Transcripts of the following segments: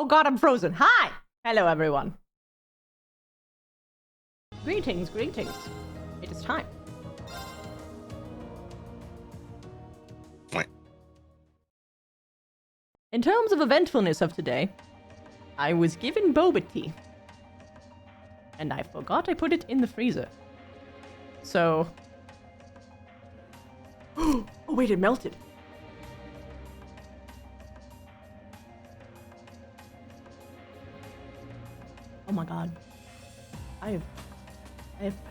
Oh god, I'm frozen. Hi! Hello, everyone. Greetings, greetings. It is time. Wait. In terms of eventfulness of today, I was given boba tea. And I forgot I put it in the freezer. So... Oh wait, it melted. Oh my god. I have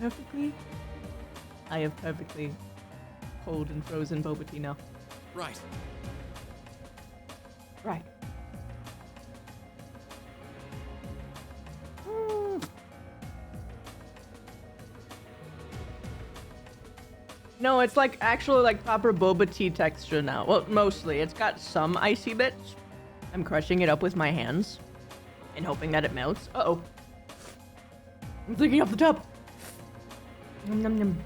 perfectly cold and frozen boba tea now. Right. Right. No, it's like actually like proper boba tea texture now. Well, mostly. It's got some icy bits. I'm crushing it up with my hands and hoping that it melts. Uh-oh. I'm thinking off the top. Nom nom nom.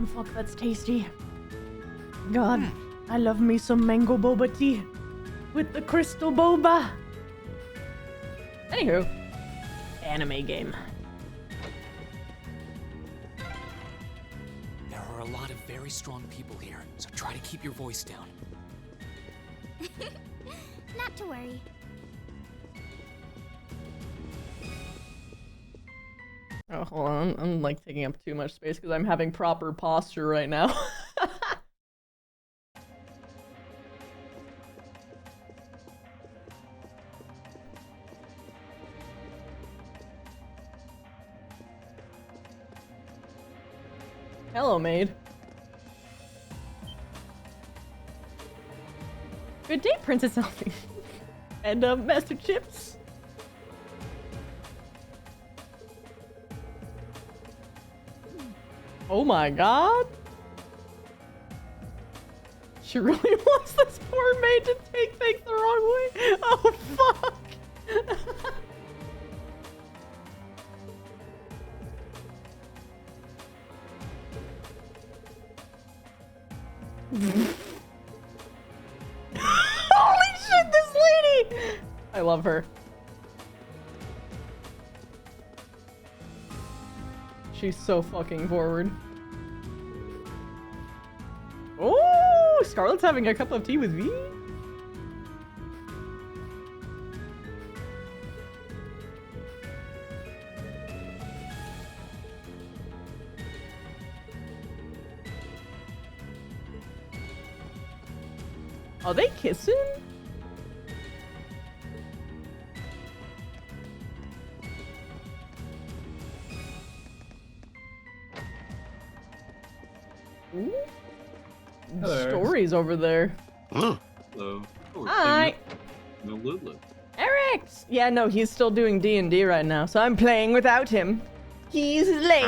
Oh, fuck, that's tasty. God, I love me some mango boba tea with the crystal boba. Anywho, anime game. There are a lot of very strong people here, so try to keep your voice down. Not to worry. Oh, hold on. I'm like taking up too much space because I'm having proper posture right now. Hello, maid. Good day, Princess Elfie. And, Master Chips. Oh my god. She really wants this poor maid to take things the wrong way. Oh, fuck. Holy shit, this lady! I love her. She's so fucking forward. Oh, Scarlett's having a cup of tea with me? Are they kissing? Ooh. Hello. Stories over there. Ooh. Hello. Oh, Hi. No Lulu. Eric! Yeah, no, he's still doing D&D right now, so I'm playing without him. He's late.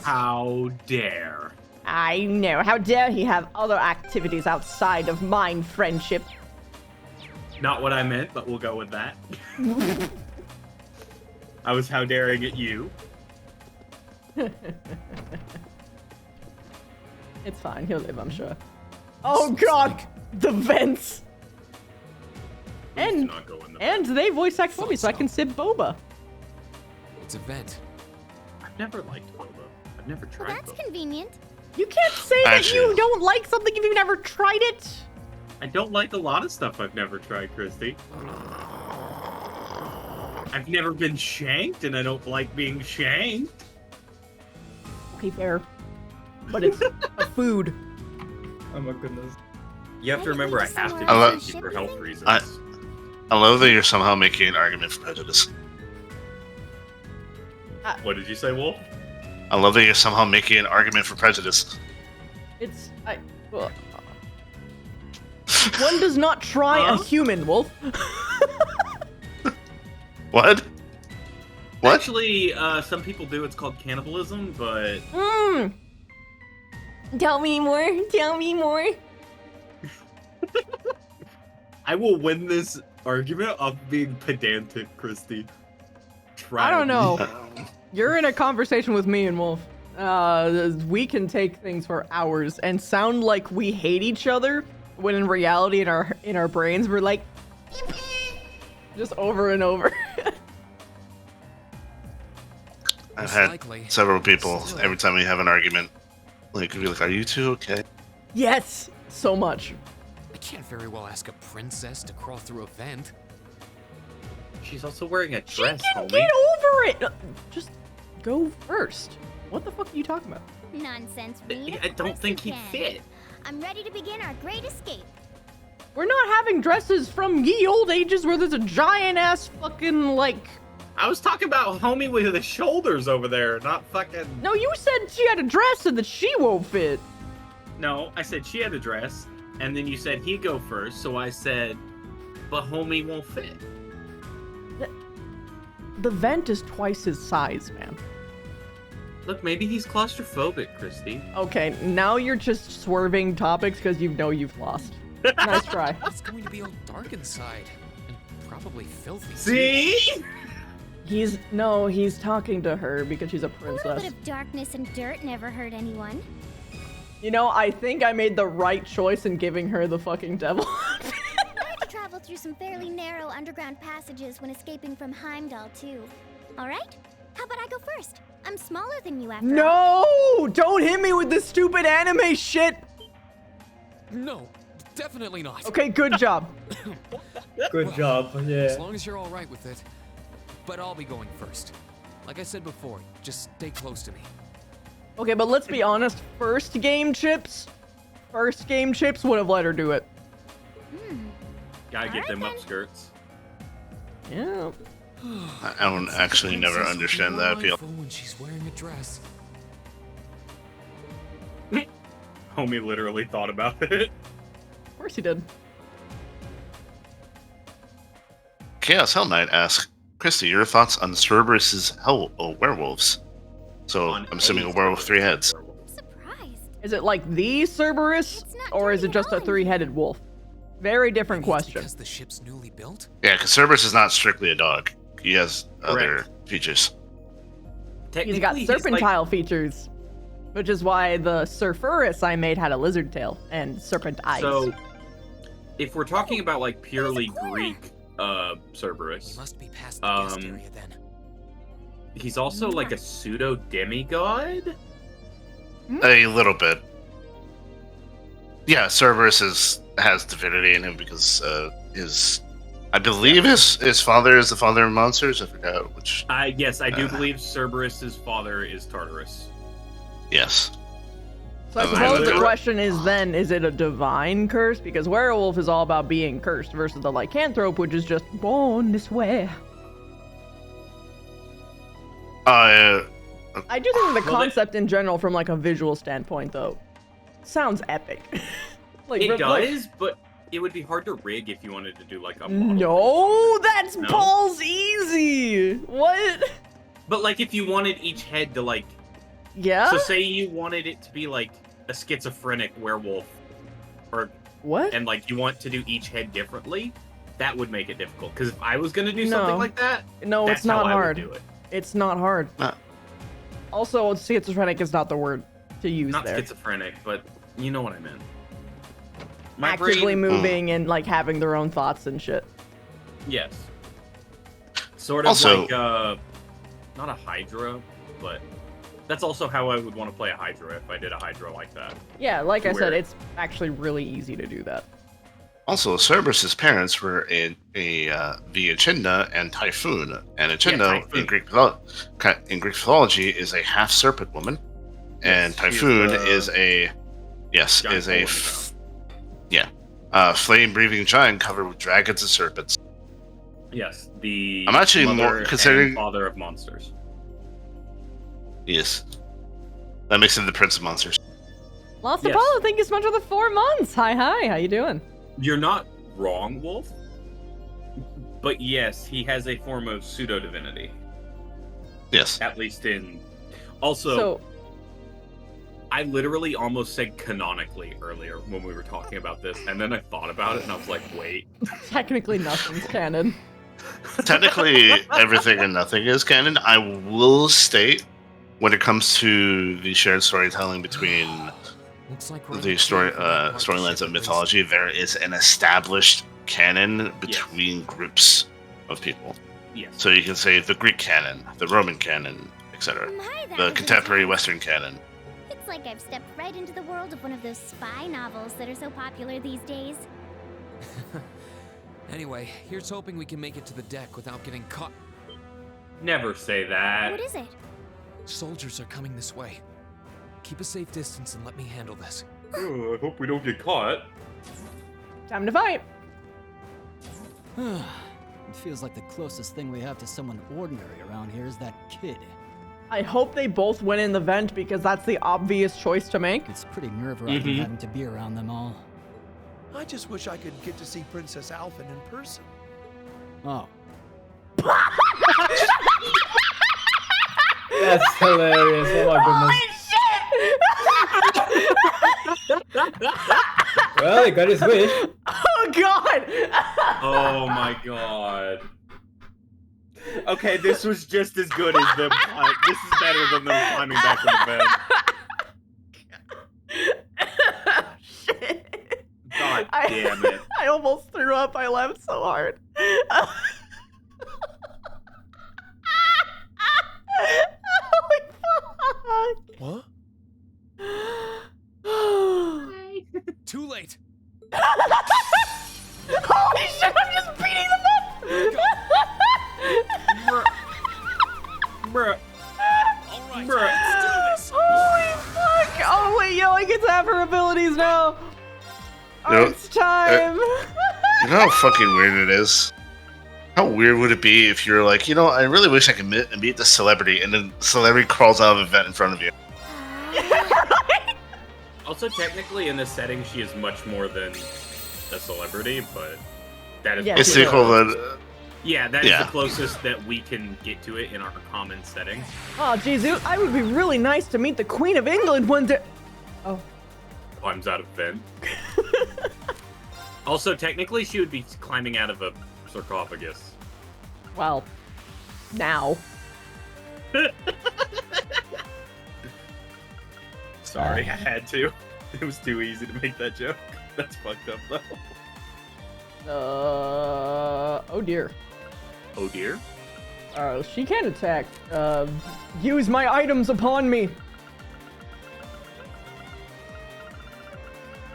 How dare. I know. How dare he have other activities outside of mind friendship. Not what I meant, but we'll go with that. I was how daring at you. It's fine. He'll live, I'm sure. Oh god! The vents! Please do And not go in the and they voice act for me, so I can sip boba. It's a vent. I've never liked boba. I've never Well, tried that's boba. convenient. You can't say that Actually- you don't like something if you've never tried it. I don't like a lot of stuff I've never tried, Christy. I've never been shanked, and I don't like being shanked. Okay, fair. But it's a food. Oh my goodness. You have to Maybe remember, I leave have somewhere to else do and for ship health even? reasons. I love that you're somehow making an argument for prejudice. What did you say, Wolf? I love that you're somehow making an argument for prejudice. It's one does not try a Huh? human, Wolf. What? What? Actually, some people do. It's called cannibalism, but Tell me more. Tell me more. I will win this argument of being pedantic, Christy. Try I don't know. me. You're in a conversation with me and Wolf. We can take things for hours and sound like we hate each other, when in reality, in our brains, we're like, just over and over. I've had likely. several people Still. every time we have an argument, like, be like, "Are you two okay?" Yes, so much. I can't very well ask a princess to crawl through a vent. She's also wearing a She dress, can homie. get over it. Just go first. What the fuck are you talking about? Nonsense, Reed. I don't Of think course he we can. fit. I'm ready to begin our great escape. We're not having dresses from ye old ages where there's a giant ass fucking like. I was talking about homie with the shoulders over there, not fucking. No, you said she had a dress and that she won't fit. No, I said she had a dress, and then you said he'd go first, so I said, but homie won't fit. The vent is twice his size, man. Look, maybe he's claustrophobic, Christy. Okay, now you're just swerving topics because you know you've lost. Nice try. It's going to be all dark inside. And probably filthy. too. See? He's talking to her because she's a A little princess. bit of darkness and dirt never hurt anyone. You know, I think I made the right choice in giving her the fucking devil. I had to travel through some fairly narrow underground passages when escaping from Heimdall, too. All right? How about I go first? I'm smaller than you after all. No! Don't hit me with this stupid anime shit! No, definitely not. Okay, good job. Good job, As yeah. long as you're all right with it. But I'll be going first. Like I said before, just stay close to me. Okay, but let's be honest. First game chips would have let her do it. Gotta get Alright them then. upskirts. Yeah. I don't actually never Princess will be understand more that appeal. mindful when she's wearing a dress. Homie literally thought about it. Of course he did. Chaos Hell Knight asks, Christy, your thoughts on Cerberus's werewolves? So On I'm assuming a a werewolf with 3 heads. I'm surprised. Is it like the Cerberus, It's not or is it dirty just at a all in three-headed wolf? Very different Maybe it's question. because the ship's newly built? Yeah, because Cerberus is not strictly a dog. He has other Correct. features. He's got Technically, serpentile features, which is why the Surferus I made had a lizard tail and serpent eyes. So, if we're talking about like purely corner. Greek We Cerberus, must be past the guest Um, area then. he's also like a pseudo demigod. A little bit. Yeah, Cerberus has divinity in him because I believe his father is the father of monsters. I forgot which. Yes, I do believe Cerberus's father is Tartarus. Yes. So I I suppose would the do it. question is then, is it a divine curse? Because werewolf is all about being cursed versus the lycanthrope, which is just born this way. I do think the Well, concept in general, from like a visual standpoint, though, sounds epic. like, It look- does, but it would be hard to rig if you wanted to do like a model. No, that's No? balls easy. What? But like if you wanted each head to like, Yeah. so say you wanted it to be like a schizophrenic werewolf, or What? and like you want to do each head differently, that would make it difficult. Because if I was gonna do something No. like that, No, that's it's not how hard. I would do it. It's not hard. Not- Also, schizophrenic is not the word to use Not there. schizophrenic, but you know what I meant. My Actively brain, moving and like having their own thoughts and shit. yes. Sort of Also- like not a Hydra, but that's also how I would want to play a Hydra if I did a Hydra like that. Yeah, like I said, Where- it's actually really easy to do that. Also, Cerberus's parents were the Echidna and Typhoon, and Echidna Typhoon. in Greek mythology is a half serpent woman, and Yes, she's Typhoon the is a giant hole in the flame breathing giant covered with dragons and serpents. Yes, the I'm actually more mother considering- and father of monsters. Yes, that makes him the prince of monsters. Lost Yes. Apollo, thank you so much for the 4 months. Hi, how you doing? You're not wrong, Wolf. But yes, he has a form of pseudo divinity. Yes. At least in. Also, So, I literally almost said canonically earlier when we were talking about this, and then I thought about it and I was like, wait. technically nothing's canon. technically everything and nothing is canon. I will state, when it comes to the shared storytelling between Looks like we're the storylines of mythology, there is an established canon between groups of people. Yes. So you can say the Greek canon, the Roman canon, etc. The contemporary Western canon. It's like I've stepped right into the world of one of those spy novels that are so popular these days. Anyway, here's hoping we can make it to the deck without getting caught. Never say that. What is it? Soldiers are coming this way. Keep a safe distance and let me handle this. Oh, I hope we don't get caught. Time to fight. It feels like the closest thing we have to someone ordinary around here is that kid. I hope they both win in the vent because that's the obvious choice to make. It's pretty nerve-wracking having to be around them all. I just wish I could get to see Princess Alphen in person. Oh. That's hilarious. Oh my goodness. Well, he got his wish. Oh god! Oh my god. Okay, this was just as good as them. This is better than them climbing back in the bed. Shit. God damn it. I almost threw up. I laughed so hard. Holy fuck. What? Too late. Holy shit, I'm just beating them up! Bruh. Alright, Bruh. let's do this. Holy fuck! Oh wait, yo, I get to have her abilities now! Oh, Yep. it's time! You know how fucking weird it is? How weird would it be if you're like, you know, I really wish I could meet the celebrity, and then the celebrity crawls out of an event in front of you. Also, technically, in this setting, she is much more than a celebrity, but that is. Yeah, It's she the equivalent. Yeah, that is Yeah. the closest that we can get to it in our common setting. Oh, jeez, I would be really nice to meet the Queen of England one day. Oh. Climbs out of vent. Also, technically, she would be climbing out of a sarcophagus. Well, now. Sorry, I had to. It was too easy to make that joke. That's fucked up, though. Oh dear. Oh dear. She can attack. Use my items upon me.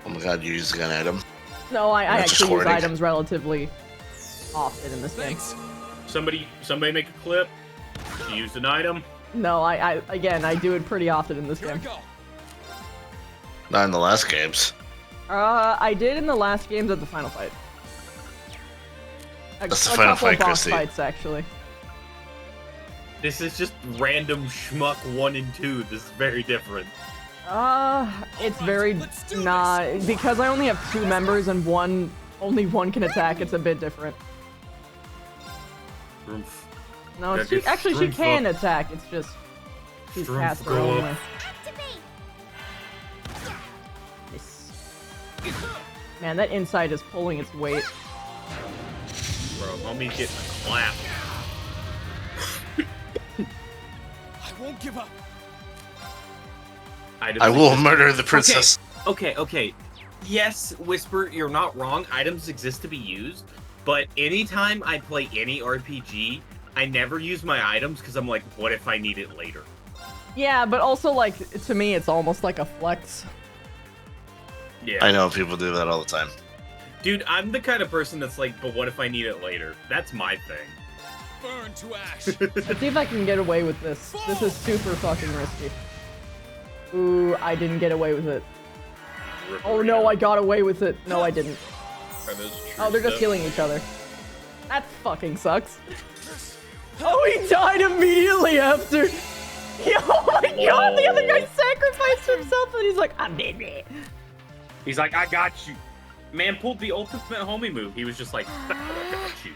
Oh my god, you used an item. No, I That's just actually use hoarding. items relatively often in this game. Thanks. Somebody make a clip. She used an item. No, I do it pretty often in this Here we game. go. Not in the last games. I did in the last games of the final fight. That's the a final couple fight, boss Christy. fights, actually. This is just random schmuck 1 and 2. This is very different. It's very let's do not because I only have 2 members and only one can attack. It's a bit different. Oof. No, Yeah, she it's actually she strength can up. attack. It's just she's Strength caster go up. only. Activate! Nice. Man, that inside is pulling its weight. Bro, homie's getting a clap. I won't give up. Items I will exist. murder the princess. Okay. Yes, Whisper, you're not wrong. Items exist to be used, but anytime I play any RPG, I never use my items because I'm like, what if I need it later? Yeah, but also like to me, it's almost like a flex. Yeah. I know people do that all the time. Dude, I'm the kind of person that's like, but what if I need it later? That's my thing. Burn to ash. Let's see if I can get away with this. This is super fucking risky. Ooh, I didn't get away with it. Oh no, I got away with it. No, I didn't. Oh, they're just healing each other. That fucking sucks. Oh, he died immediately after. Oh my god, the other guy sacrificed himself and he's like, I'm dead. He's like, I got you. Man pulled the ultimate homie move. He was just like, I got you.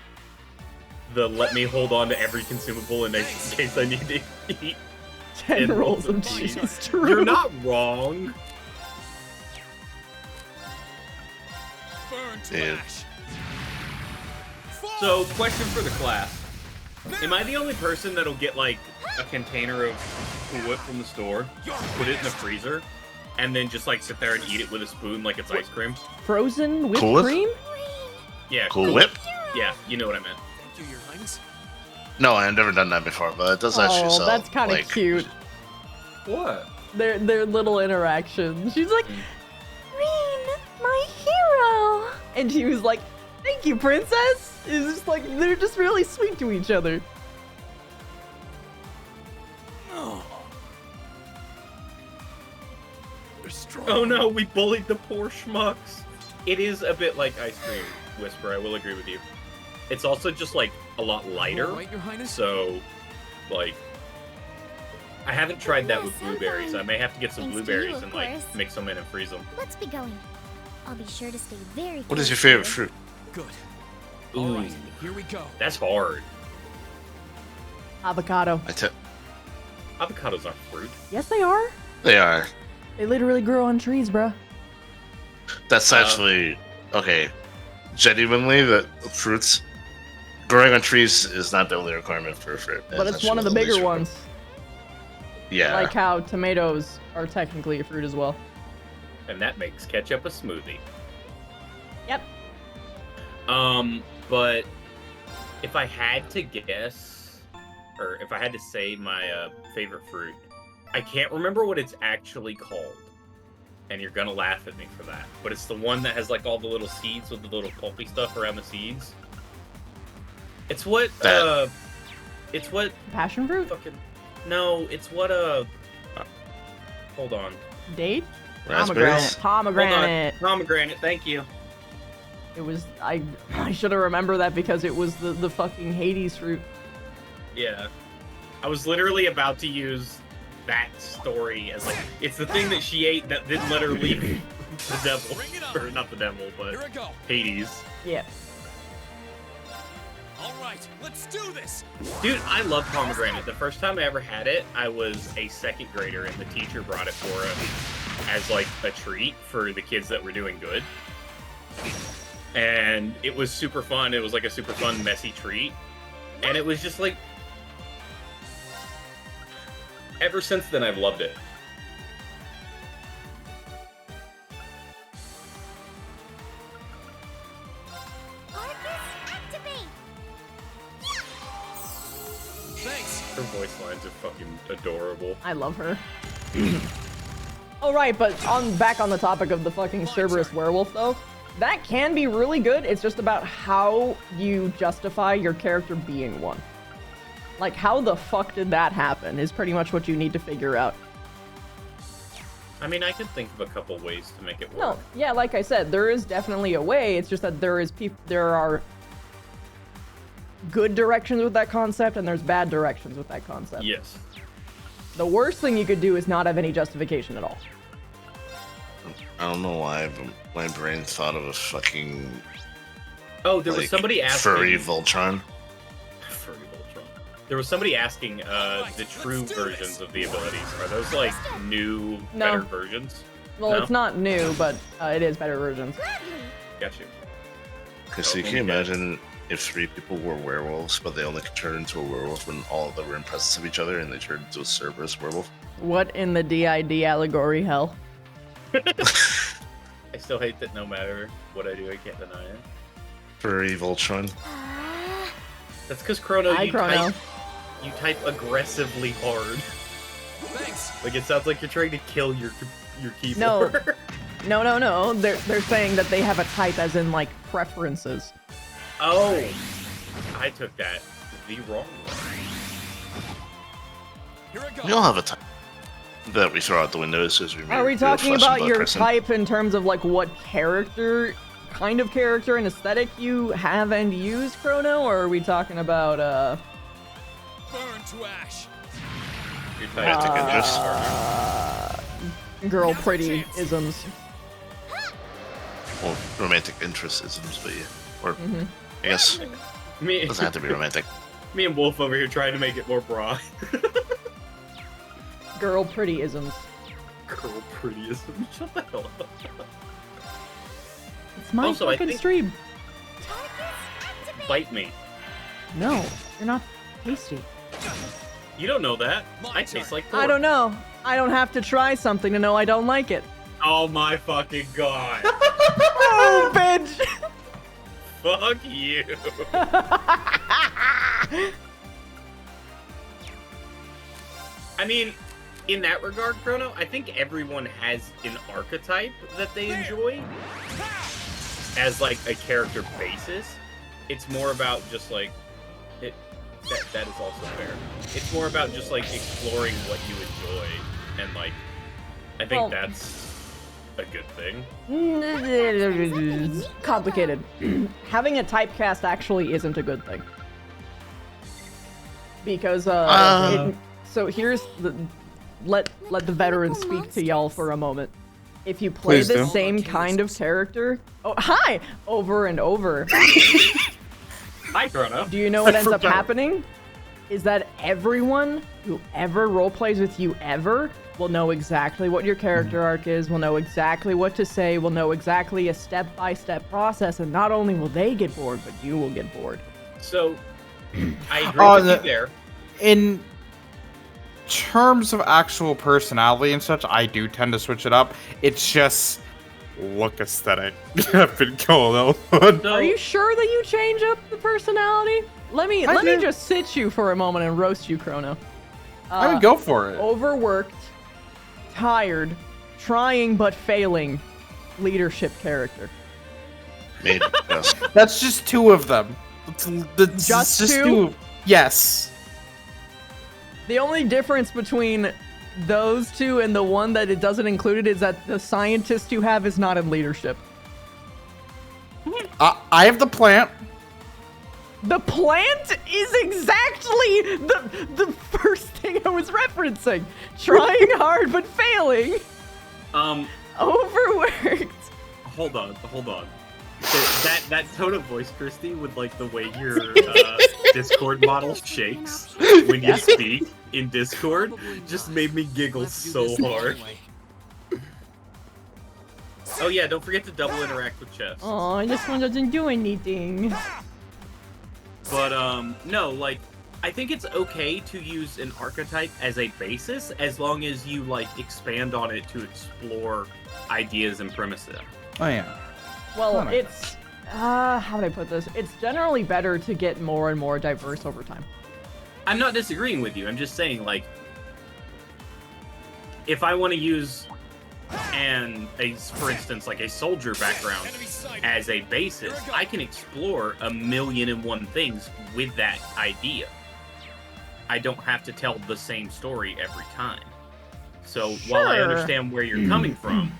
The let me hold on to every consumable in case I need to eat. 10 rolls of cheese. True. You're not wrong. Burn to Dude. ash. So, question for the class. Am I the only person that'll get, like, a container of Cool Whip from the store, put it in the freezer, and then just, like, sit there and eat it with a spoon like it's ice cream? Frozen whipped Cool Whip? cream? Yeah. Cool Whip? Yeah, you know what I meant. Thank you, Your Highness. No, I've never done that before, but it does actually Oh, sell. that's kind of like, cute. What? Their little interaction. She's like, Mm. Green, my hero. And she was like, thank you, princess. It's just like, they're just really sweet to each other. They're strong. Oh no, we bullied the poor schmucks. It is a bit like Ice Cream Whisper, I will agree with you. It's also just, like, a lot lighter. All right, Your Highness. So, like, I haven't tried that with Yes, I'm blueberries. fine. I may have to get some Thanks to blueberries you, of and, like, course. mix them in and freeze them. Let's be going. I'll be sure to stay very What is your close to favorite you. fruit? Good. Ooh. All right, here we go. That's hard. Avocado. Avocados aren't fruit. Yes, they are. They are. They literally grow on trees, bruh. That's actually okay. Genuinely, the fruits growing on trees is not the only requirement for a fruit. But it's one of the actually bigger least ones. Yeah. Like how tomatoes are technically a fruit as well. And that makes ketchup a smoothie. Yep. But if I had to guess, or if I had to say my favorite fruit, I can't remember what it's actually called. And you're gonna laugh at me for that. But it's the one that has, like, all the little seeds with the little pulpy stuff around the seeds. It's what, it's what Passion fruit? fucking... No, it's what, hold on. Date? Raspberries. Pomegranate. Pomegranate, thank you. It was I should have remembered that because it was the fucking Hades fruit. Yeah. I was literally about to use that story as, like, it's the thing that she ate that didn't let her leave the devil. Bring it on. Or not the devil, but Here I go. Hades. Yeah. All right, let's do this. Dude, I love pomegranate. The first time I ever had it, I was a second grader, and the teacher brought it for us as, like, a treat for the kids that were doing good. And it was super fun. It was, like, a super fun, messy treat. And it was just, like... Ever since then, I've loved it. Arcus, activate! Thanks. Her voice lines are fucking adorable. I love her. Oh right, but back on the topic of the fucking Cerberus werewolf though, that can be really good. It's just about how you justify your character being one. Like, how the fuck did that happen is pretty much what you need to figure out. I mean, I could think of a couple ways to make it work. No, yeah, like I said, there is definitely a way. It's just that there are good directions with that concept and there's bad directions with that concept. Yes. The worst thing you could do is not have any justification at all. I don't know why, but my brain thought of a fucking Oh, there was like, somebody asking... furry Voltron. Furry Voltron. There was somebody asking the true versions of the abilities. Are those, like, new, No. better versions? Well, No? it's not new, but it is better versions. Got you. Because so you can imagine if 3 people were werewolves, but they only could turn into a werewolf when all of them were in presence of each other, and they turned into a Cerberus werewolf. What in the DID allegory hell? I still hate that no matter what I do, I can't deny it. Furry Voltron. That's because Chrono, Hi, you Chrono. type aggressively hard. Thanks. Like, it sounds like you're trying to kill your keyboard. No. They're saying that they have a type as in, like, preferences. Oh, I took that the wrong way. Here I We go. all have a type that we throw out the window as soon as we Are we meet a talking flesh and about blood your person. type in terms of, like, what kind of character and aesthetic you have and use, Chrono? Or are we talking about, Burn to ash. Your type girl pretty isms? Well, romantic interestisms, but yeah. Or, I guess, it me, doesn't have to be romantic. me and Wolf over here trying to make it more broad. Girl pretty isms. Girl prettyism. Shut the hell up. It's my Also, I fucking think- stream. Tarkus, bite me. No, you're not tasty. You don't know that. I taste like pork. I don't know. I don't have to try something to know I don't like it. Oh my fucking god. Oh, bitch! Fuck you. I mean, in that regard, Chrono, I think everyone has an archetype that they enjoy as like a character basis. It's more about just like that is also fair. It's more about just like exploring what you enjoy, and like I think that's a good thing. Complicated. Having a typecast actually isn't a good thing. Because so here's the let the veterans speak to y'all for a moment. If you play Please the do. same kind of character, over and over, Hi, Chrono. do you know what ends up happening? Is that everyone who ever roleplays with you ever will know exactly what your character arc is, will know exactly what to say, will know exactly a step-by-step process, and not only will they get bored, but you will get bored. So, I agree with you there. In terms of actual personality and such, I do tend to switch it up. It's just look aesthetic. I've been going on. Are you sure that you change up the personality? Let me just sit you for a moment and roast you, Chrono. I would go for it. Overworked, tired, trying but failing leadership character. Made yes. That's just two of them. That's Just two? two. Yes. The only difference between those two and the one that it doesn't include it is that the scientist you have is not in leadership. I have the plant. The plant is exactly the first thing I was referencing. Trying hard but failing. Overworked. Hold on. That tone of voice, Christy, with like the way your Discord model shakes when you speak in Discord, just made me giggle so hard. Oh yeah, don't forget to double interact with chess. Oh, this one doesn't do anything. But no, like I think it's okay to use an archetype as a basis as long as you like expand on it to explore ideas and premises. Oh yeah. Well, it's how would I put this? It's generally better to get more and more diverse over time. I'm not disagreeing with you. I'm just saying, like, if I want to use for instance, like a soldier background as a basis, I can explore 1,000,001 things with that idea. I don't have to tell the same story every time. So while I understand where you're coming from,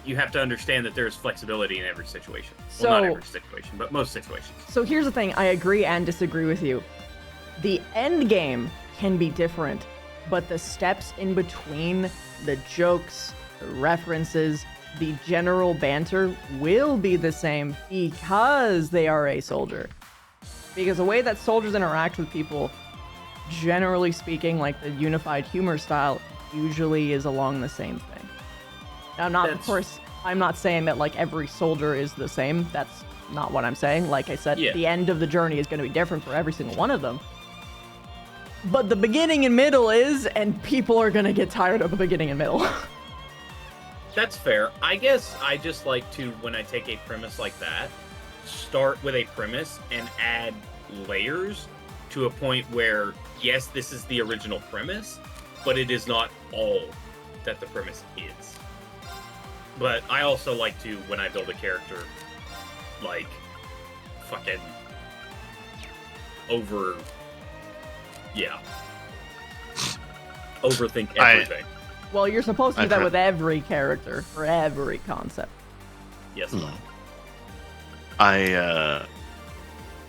you have to understand that there's flexibility in every situation. Well, not every situation, but most situations. So here's the thing, I agree and disagree with you. The end game can be different, but the steps in between, the jokes, the references, the general banter will be the same because they are a soldier. Because the way that soldiers interact with people, generally speaking, like the unified humor style, usually is along the same thing. Now, of course, I'm not saying that like every soldier is the same. That's not what I'm saying. Like I said, the end of the journey is going to be different for every single one of them. But the beginning and middle is, and people are going to get tired of the beginning and middle. That's fair. I guess I just like to, when I take a premise like that, start with a premise and add layers to a point where, yes, this is the original premise, but it is not all that the premise is. But I also like to, when I build a character, like, fucking overthink everything. Well, you're supposed to do that with every character, for every concept. Yes.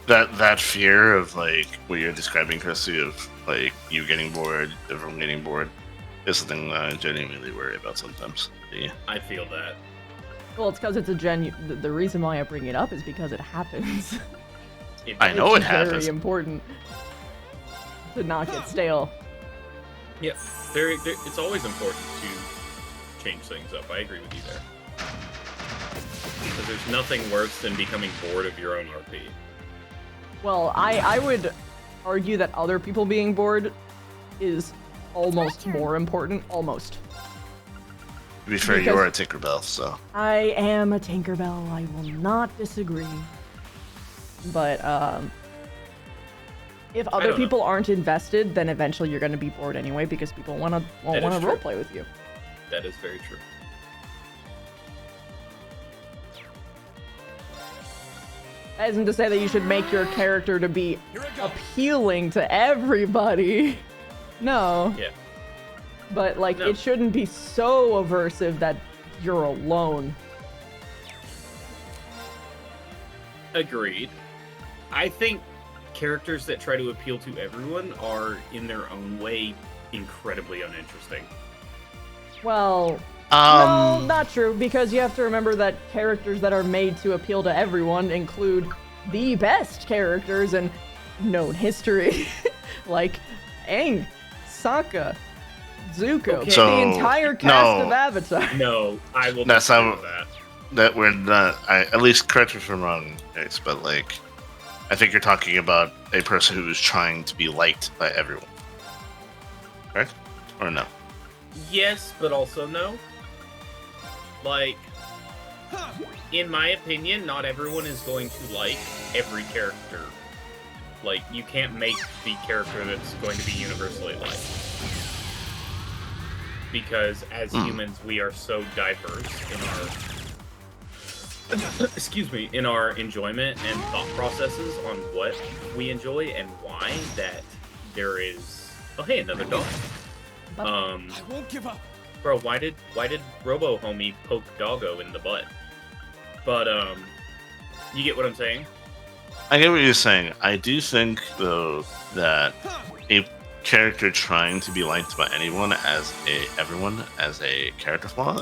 That fear of like what you're describing, Chrissy, of like you getting bored, everyone getting bored, is something that I genuinely worry about sometimes. Yeah. I feel that. Well, it's because it's a the reason why I bring it up is because it happens. I know it It's happens. very important to not get stale. Yeah, it's always important to change things up. I agree with you there. Because there's nothing worse than becoming bored of your own RP. Well, I would argue that other people being bored is almost more important. Almost. To be fair, you're a Tinkerbell, so. I am a Tinkerbell. I will not disagree. But if other people aren't invested, then eventually you're going to be bored anyway because people won't want to roleplay with you. That is very true. That isn't to say that you should make your character to be appealing to everybody. No. Yeah. But, like, it shouldn't be so aversive that you're alone. Agreed. I think characters that try to appeal to everyone are, in their own way, incredibly uninteresting. Well, no, not true, because you have to remember that characters that are made to appeal to everyone include the best characters in known history, like Aang, Sokka, Zuko, the entire cast of Avatar. No, I will not do that. That we're not. At least correct me if I'm wrong, guys, but like, I think you're talking about a person who is trying to be liked by everyone, correct? Or no? Yes, but also no. Like, in my opinion, not everyone is going to like every character. Like, you can't make the character that's going to be universally liked. Because as humans, we are so diverse in our in our enjoyment and thought processes on what we enjoy and why, that there is hey, another dog. I won't give up. Bro, why did Robo Homie poke Doggo in the butt? But you get what I'm saying? I get what you're saying. I do think though that a character trying to be liked by everyone as a character flaw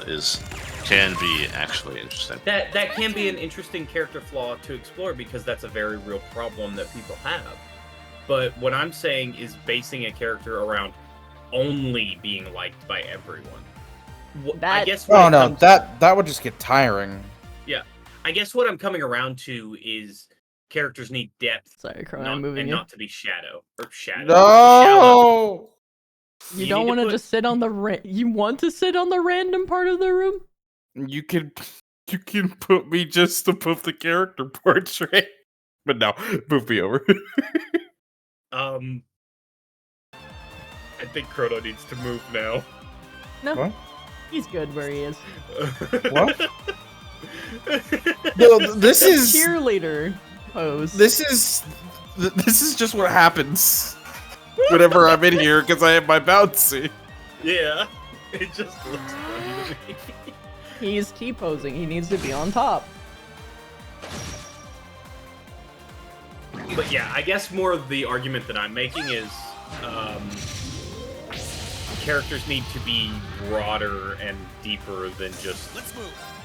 can be actually interesting. That can be an interesting character flaw to explore because that's a very real problem that people have. But what I'm saying is basing a character around only being liked by everyone. I guess. That would just get tiring. Yeah, I guess what I'm coming around to is characters need depth. Sorry, Crow, I'm moving you. Not to be shadow. No. Shallow. You don't want to just sit on the you want to sit on the random part of the room? You can put me just above the character portrait. But no, move me over. I think Chrono needs to move now. No. What? He's good where he is. What? No, this is cheerleader pose. This is just what happens whenever I'm in here because I have my bouncy. Yeah, it just looks funny to me. He's T-posing. He needs to be on top. But yeah, I guess more of the argument that I'm making is characters need to be broader and deeper than just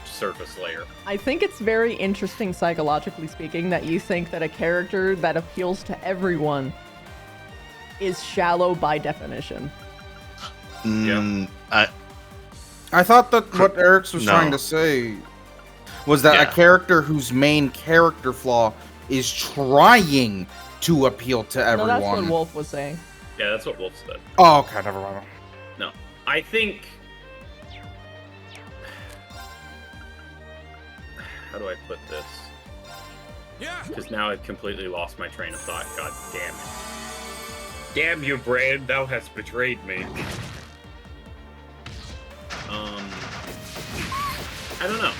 surface layer. I think it's very interesting, psychologically speaking, that you think that a character that appeals to everyone is shallow by definition. I thought that what Eric's was trying to say was that a character whose main character flaw is trying to appeal to everyone. No, that's what Wolf was saying. Yeah, that's what Wolf said. Oh, okay, never mind. No, I think... How do I put this? Yeah. Because now I've completely lost my train of thought. God damn it. Damn you, Brand, thou hast betrayed me. I don't know.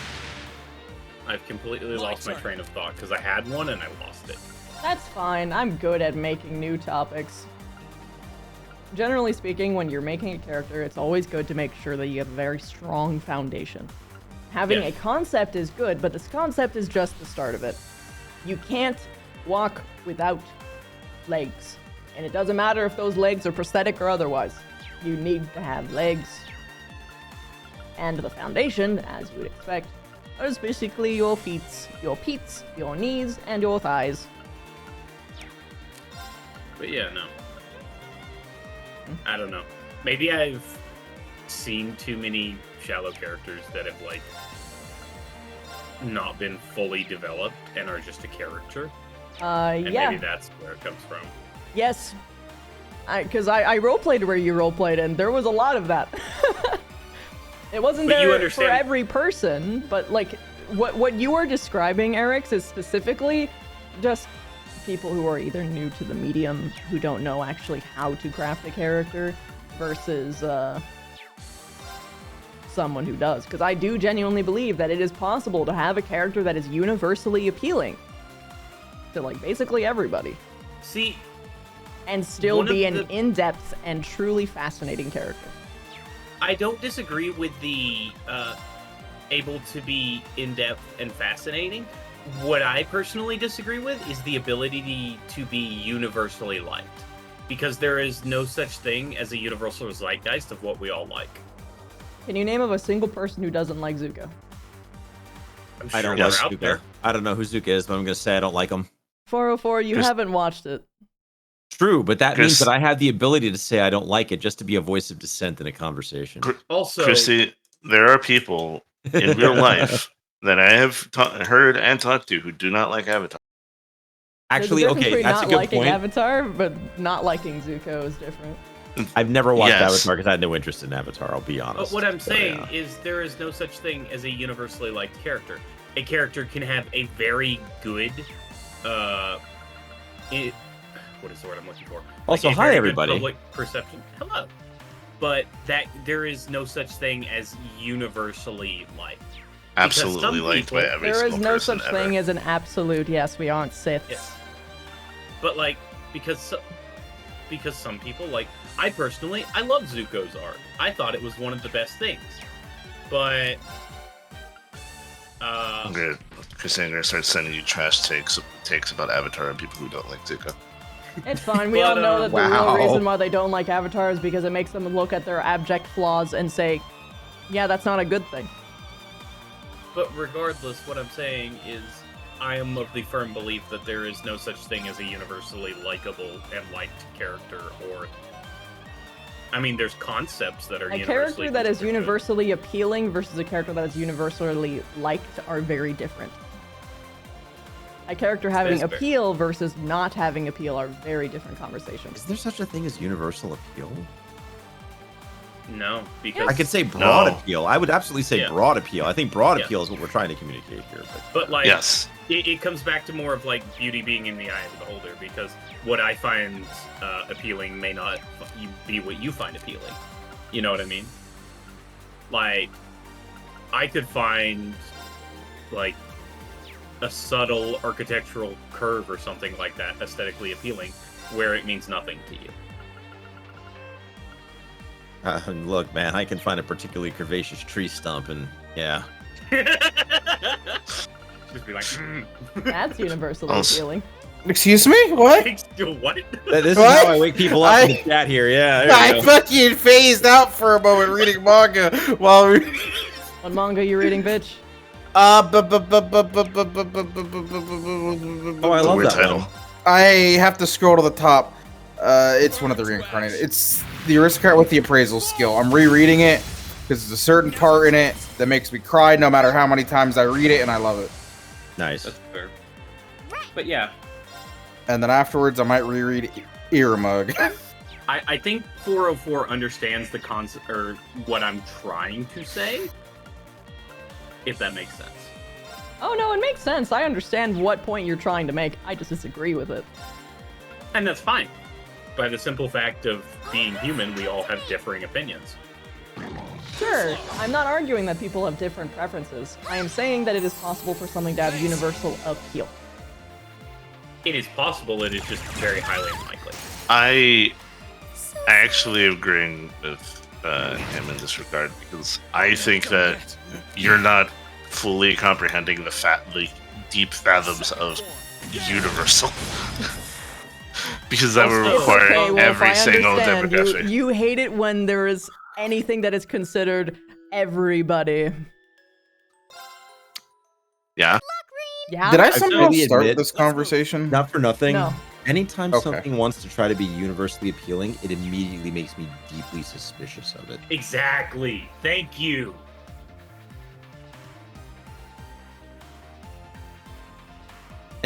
I've completely lost my train of thought because I had one and I lost it. That's fine. I'm good at making new topics. Generally speaking, when you're making a character, it's always good to make sure that you have a very strong foundation. Having a concept is good, but this concept is just the start of it. You can't walk without legs. And it doesn't matter if those legs are prosthetic or otherwise. You need to have legs. And the foundation, as you would expect, is basically your feet, your knees, and your thighs. But yeah, no. I don't know. Maybe I've seen too many shallow characters that have, like, not been fully developed and are just a character. And yeah. maybe that's where it comes from. Yes. Because I roleplayed where you roleplayed, and there was a lot of that. It wasn't But you there for understand- every person, but like what you are describing, Eric's, is specifically just people who are either new to the medium, who don't know actually how to craft a character, versus someone who does. Because I do genuinely believe that it is possible to have a character that is universally appealing to like basically everybody. See, And still one of be an the- in-depth and truly fascinating character. I don't disagree with the able to be in-depth and fascinating. What I personally disagree with is the ability to be universally liked. Because there is no such thing as a universal zeitgeist of what we all like. Can you name of a single person who doesn't like Zuko? I'm I sure don't they're like out Zuko. there. I don't know who Zuko is, but I'm gonna say I don't like him. 404, you Chris- haven't watched it. True, but that means Chris- that I have the ability to say I don't like it just to be a voice of dissent in a conversation. Also, Chrissy, there are people in real life that I have heard and talked to who do not like Avatar. Actually, There's a difference okay, between that's a not good liking point. Avatar, but not liking Zuko is different. I've never watched Yes. Avatar because I had no interest in Avatar. I'll be but honest. what I'm So, saying yeah. is there is no such thing as a universally liked character. A character can have a very good, what is the word I'm looking for? Also, a hi, very good everybody. Public perception. Hello. But that there is no such thing as universally liked. Absolutely some liked by people- every There is single no person such ever. thing as an absolute, yes, we aren't Siths. Yes. But like because some people like I personally I love Zuko's art. I thought it was one of the best things. But I'm gonna, Chrissy, I'm gonna start sending you trash takes about Avatar and people who don't like Zuko. It's fine. We But, all know that the Wow. real reason why they don't like Avatar is because it makes them look at their abject flaws and say, yeah, that's not a good thing. But regardless, what I'm saying is, I am of the firm belief that there is no such thing as a universally likable and liked character, or... I mean, there's concepts that are A universally character that is constructed. universally appealing versus a character that is universally liked are very different. A character having is fair. appeal versus not having appeal are very different conversations. Is there such a thing as universal appeal? No, because... I could say broad No. appeal. I would absolutely say Yeah. broad appeal. I think broad Yeah. appeal is what we're trying to communicate here. But, like, Yes. it comes back to more of, like, beauty being in the eye of the beholder, because what I find appealing may not be what you find appealing. You know what I mean? Like, I could find, like, a subtle architectural curve or something like that aesthetically appealing, where it means nothing to you. Look, man, I can find a particularly curvaceous tree stump, and yeah. Just be like, That's universally Also- appealing. Excuse me? What? what? This is What? how I wake people up in the chat here. Yeah, there I we go. fucking phased out for a moment reading manga while we. What manga you reading, bitch? Oh, I love Weird that title. one. I have to scroll to the top. It's one of the reincarnated. It's the aristocrat with the appraisal skill. I'm rereading it because there's a certain part in it that makes me cry no matter how many times I read it, and I love it. Nice. That's fair. But yeah, And then afterwards, I might reread Earmug. I think 404 understands the concept, or what I'm trying to say, if that makes sense. Oh no, it makes sense. I understand what point you're trying to make. I just disagree with it. And that's fine. By the simple fact of being human, we all have differing opinions. Sure, I'm not arguing that people have different preferences. I am saying that it is possible for something to have universal appeal. It is possible, it is just very highly unlikely. I actually agreeing with him in this regard because I think that you're not fully comprehending the deep fathoms of universal. Because that would Also- require Okay, well, if every I single understand, demographic. you hate it when there is anything that is considered everybody. Yeah. Yeah? Did I I somehow fully start admit- this conversation? Not for nothing. No. Anytime Okay. something wants to try to be universally appealing, it immediately makes me deeply suspicious of it. Exactly. Thank you.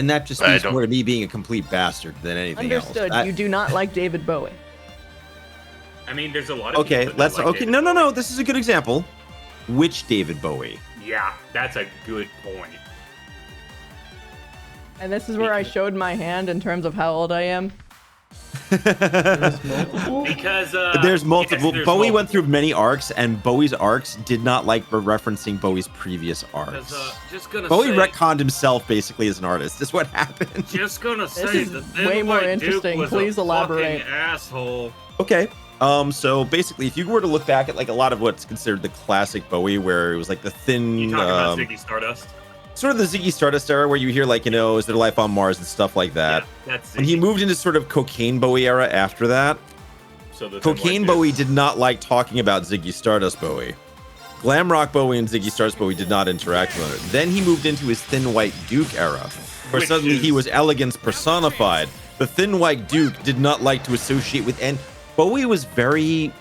And that just I speaks don't- more to me being a complete bastard than anything Understood. else. You do not like David Bowie. I mean, there's a lot of Okay, people that let's. like Okay, David no. Bowie. This is a good example. Which David Bowie? Yeah, that's a good point. And this is where I showed my hand in terms of how old I am. Because There's multiple. yes, there's Bowie went multiple. through many arcs, and Bowie's arcs did not like referencing Bowie's previous arcs. Just gonna Bowie say, retconned himself basically as an artist. Is what happened. Just gonna This say is that way Thin more White Duke interesting. was Please a elaborate. fucking asshole. Okay. So basically, if you were to look back at like a lot of what's considered the classic Bowie, where it was like the thin, You talking about Ziggy Stardust? sort of the Ziggy Stardust era, where you hear like, is there life on Mars and stuff like that. Yeah, that's When he Ziggy. moved into sort of cocaine Bowie era after that, So the Thin White cocaine Duke- Bowie did not like talking about Ziggy Stardust Bowie. Glam rock Bowie and Ziggy Stardust Bowie did not interact with it. Then he moved into his Thin White Duke era, where Which suddenly he is- was elegance personified. The Thin White Duke did not like to associate with, and Bowie was very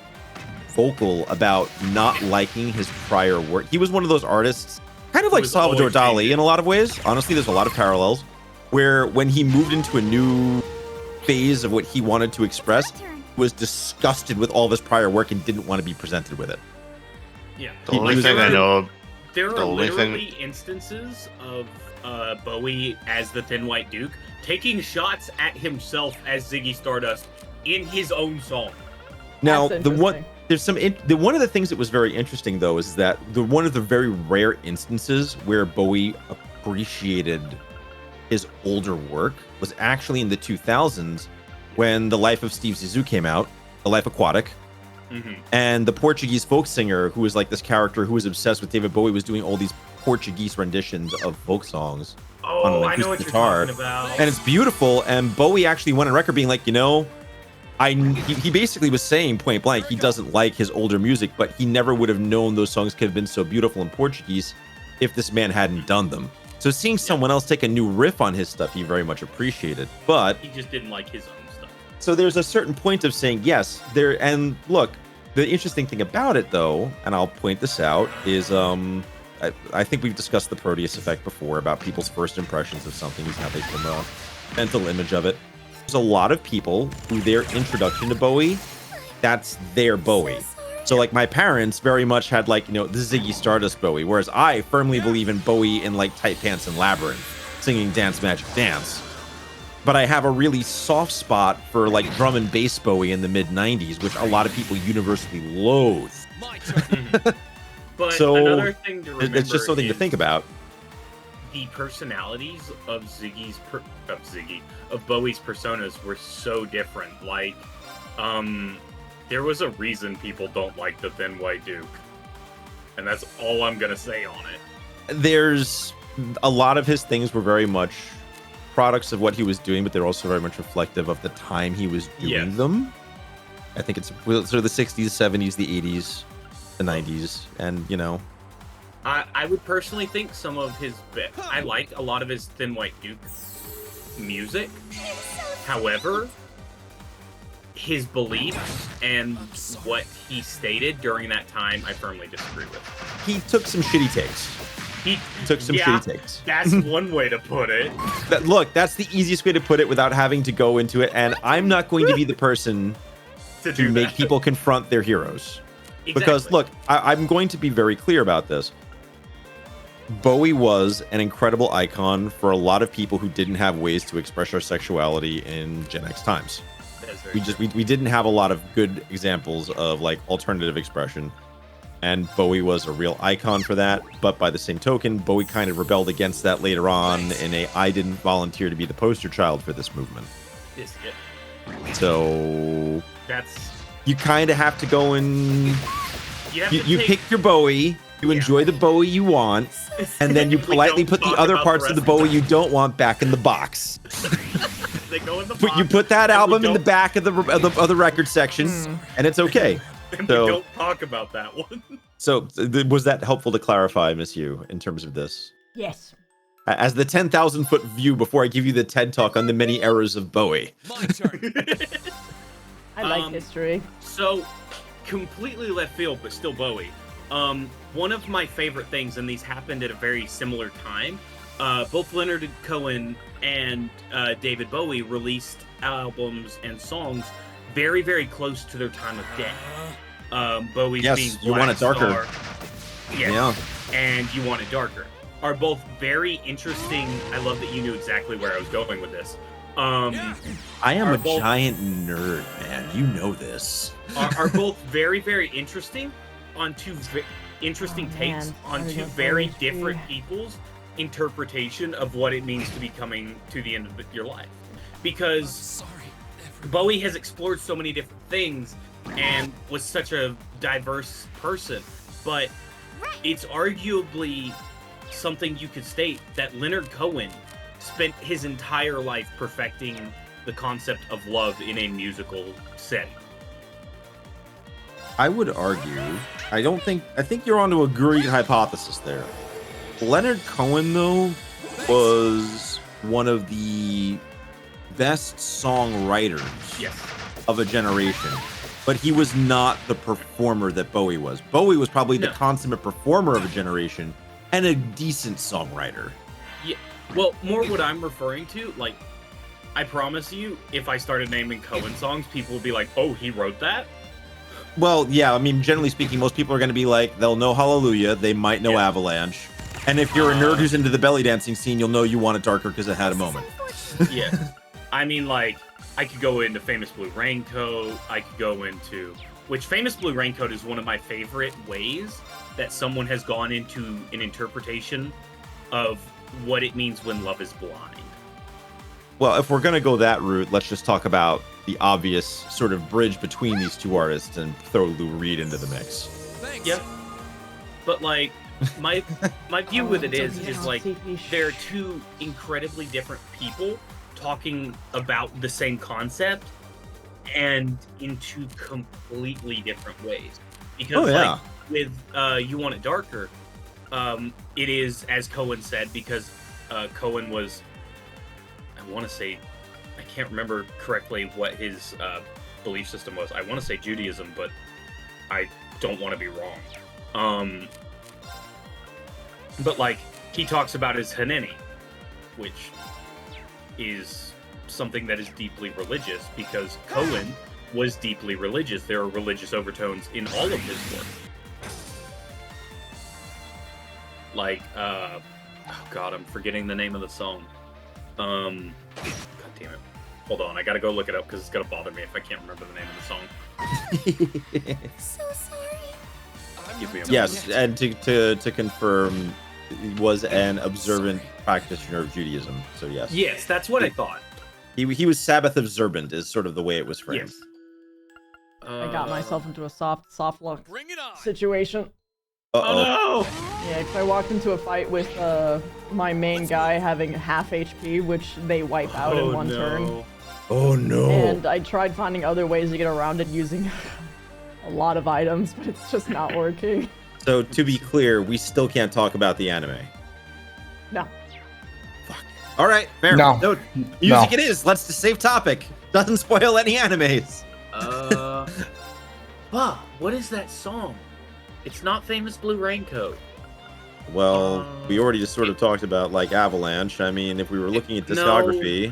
vocal about not liking his prior work. He was one of those artists, kind of Who like was Salvador always Dali changing. in a lot of ways. Honestly, there's a lot of parallels, where when he moved into a new phase of what he wanted to express, was disgusted with all of his prior work and didn't want to be presented with it. Yeah. The only thing I know, There The are only thing- literally instances of Bowie as the Thin White Duke taking shots at himself as Ziggy Stardust in his own song. Now, That's the one interesting. there's some the one of the things that was very interesting though is that one of the very rare instances where Bowie appreciated his older work was actually in the 2000s when The Life of Steve Zissou came out, The Life Aquatic, Mm-hmm. and the Portuguese folk singer who was like this character who was obsessed with David Bowie was doing all these Portuguese renditions of folk songs. Oh, On an I know what acoustic you're guitar. talking about. And it's beautiful. And Bowie actually went on record being like, he basically was saying point blank he doesn't like his older music, but he never would have known those songs could have been so beautiful in Portuguese if this man hadn't done them. So seeing someone else take a new riff on his stuff, he very much appreciated. But He just didn't like his own stuff. so there's a certain point of saying yes there. And look, the interesting thing about it though, and I'll point this out, is I think we've discussed the Proteus effect before about people's first impressions of something is how they form a mental image of it. There's a lot of people who their introduction to Bowie, that's their Bowie. So like my parents very much had like, the Ziggy Stardust Bowie, whereas I firmly believe in Bowie in like Tight Pants and Labyrinth, singing Dance Magic Dance. But I have a really soft spot for like drum and bass Bowie in the mid 90s, which a lot of people universally loathe. My turn. But So, another thing to remember It's just something to is think about. The personalities of Bowie's personas were so different. Like, there was a reason people don't like the Thin White Duke, and that's all I'm gonna say on it. There's a lot of his things were very much products of what he was doing, but they're also very much reflective of the time he was doing Yes. them. I think it's sort of the 60s, 70s, the 80s, the 90s, and I would personally think some of his I like a lot of his Thin White Duke music. However, his beliefs and what he stated during that time, I firmly disagree with. he took some shitty takes. He Took some shitty takes. That's one way to put it. Look, that's the easiest way to put it without having to go into it, and I'm not going to be the person To to do make that. people confront their heroes. Because Exactly. look, I'm going to be very clear about this. Bowie was an incredible icon for a lot of people who didn't have ways to express our sexuality in Gen X times. That's very true. We didn't have a lot of good examples of like alternative expression, and Bowie was a real icon for that. But by the same token, Bowie kind of rebelled against that later on in a I didn't volunteer to be the poster child for this movement. Yes, yeah. So That's you kind of have to go and you have you to take, pick your Bowie, you enjoy the Bowie you want, and then you We politely don't put the talk other about parts the of the rest Bowie of you don't want back in the box. They go in the But you box, put that and we album in the don't- back of the record section, and it's okay. and so- we don't talk about that one. So was that helpful to clarify, Miss Yu, in terms of this? Yes. As the 10,000-foot view before I give you the TED Talk on the many eras of Bowie. My turn. I like history. So, completely left field, but still Bowie. One of my favorite things, and these happened at a very similar time. both Leonard Cohen and David Bowie released albums and songs very, very close to their time of death. Bowie's Yes, being You Want It Black Darker. Star, yes, Yeah. and You Want It Darker are both very interesting. I love that you knew exactly where I was going with this. I am Are a both- giant nerd, man. You know this. are both very, very interesting on two interesting Oh, takes man. on I two don't very know. different people's interpretation of what it means to be coming to the end of your life. Because Sorry. Bowie has explored so many different things and was such a diverse person, but it's arguably something you could state that Leonard Cohen spent his entire life perfecting the concept of love in a musical setting. I would argue. I think you're onto a great hypothesis there. Leonard Cohen, though, was one of the best songwriters Yes. of a generation, but he was not the performer that Bowie was. Bowie was probably the No. consummate performer of a generation and a decent songwriter. Yeah. Well, more what I'm referring to, like, I promise you, if I started naming Cohen songs, people would be like, "Oh, he wrote that." Well, yeah, I mean, generally speaking, most people are going to be like, they'll know Hallelujah, they might know Yeah. Avalanche, and if you're a nerd who's into the belly dancing scene, you'll know You Want It Darker because it had a moment. Yeah. I mean, like, I could go into Famous Blue Raincoat. I could go into which Famous Blue Raincoat is one of my favorite ways that someone has gone into an interpretation of what it means when love is blind. Well, if we're going to go that route, let's just talk about the obvious sort of bridge between these two artists and throw Lou Reed into the mix. Thanks. Yeah. But like my view with it is like they're two incredibly different people talking about the same concept and in two completely different ways. Because like with You Want It Darker, it is, as Cohen said, because Cohen was, I want to say, I can't remember correctly what his belief system was. I want to say Judaism, but I don't want to be wrong. But like he talks about his Haneni, which is something that is deeply religious because Cohen was deeply religious. There are religious overtones in all of his work. Like, oh god, I'm forgetting the name of the song. God damn it. Hold on, I gotta go look it up because it's gonna bother me if I can't remember the name of the song. So sorry. Give me a Yes, moment. and to confirm, he was an observant practitioner of Judaism. So yes, Yes, that's what I thought. he was Sabbath observant is sort of the way it was framed. Yes. I got myself into a soft look Bring it on. situation. Uh-oh. Oh no! Yeah, because I walked into a fight with my main guy having half HP, which they wipe out in one turn. Oh no! And I tried finding other ways to get around it using a lot of items, but it's just not working. So to be clear, we still can't talk about the anime. No. All right, fair. No. Music No. it is. Let's just save topic. Doesn't spoil any animes. What is that song? It's not Famous Blue Raincoat. Well, we already just sort of talked about like Avalanche. I mean, if we were looking at No. discography,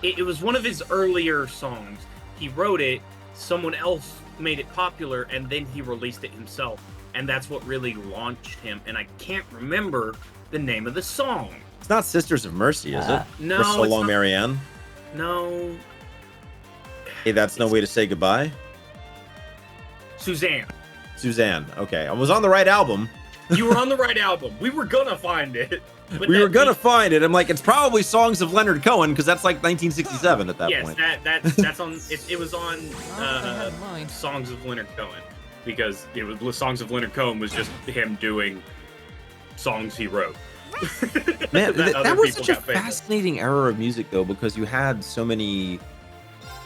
It was one of his earlier songs. He wrote it, someone else made it popular, and then he released it himself. And that's what really launched him. And I can't remember the name of the song. it's not Sisters of Mercy, is it? No, For So it's Long, not- Marianne. No. Hey, that's no way to say goodbye. Suzanne. Suzanne. Okay, I was on the right album. You were on the right album. We were gonna find it. But We that were gonna beat- find it. I'm like, it's probably songs of Leonard Cohen because that's like 1967 at that Yes, point. that's on. It was on I had mine. Songs of Leonard Cohen because it was Songs of Leonard Cohen was just him doing songs he wrote. Man, that other that was people such a got famous. fascinating era of music, though, because you had so many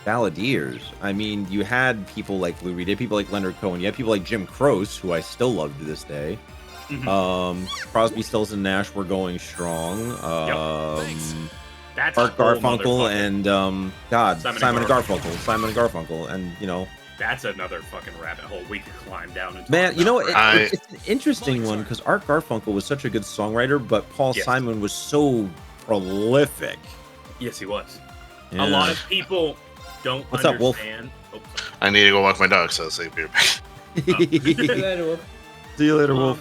balladeers. I mean, you had people like Lou Reed, you had people like Leonard Cohen, you had people like Jim Croce, who I still love to this day. Mhm. Crosby, Stills, and Nash were going strong. That's Art a whole Garfunkel motherfucking- and God, Simon Simon and and Garfunkel. Simon and Garfunkel, and you know, That's another fucking rabbit hole we could climb down. And talk man, you know, about forever. it's an interesting one because Art Garfunkel was such a good songwriter, but Paul Yes. Simon was so prolific. Yes, he was. Yeah. A lot of people don't What's up, Wolf? understand. Oh, I need to go walk my dog, so I'll say be right back. See you later, Wolf.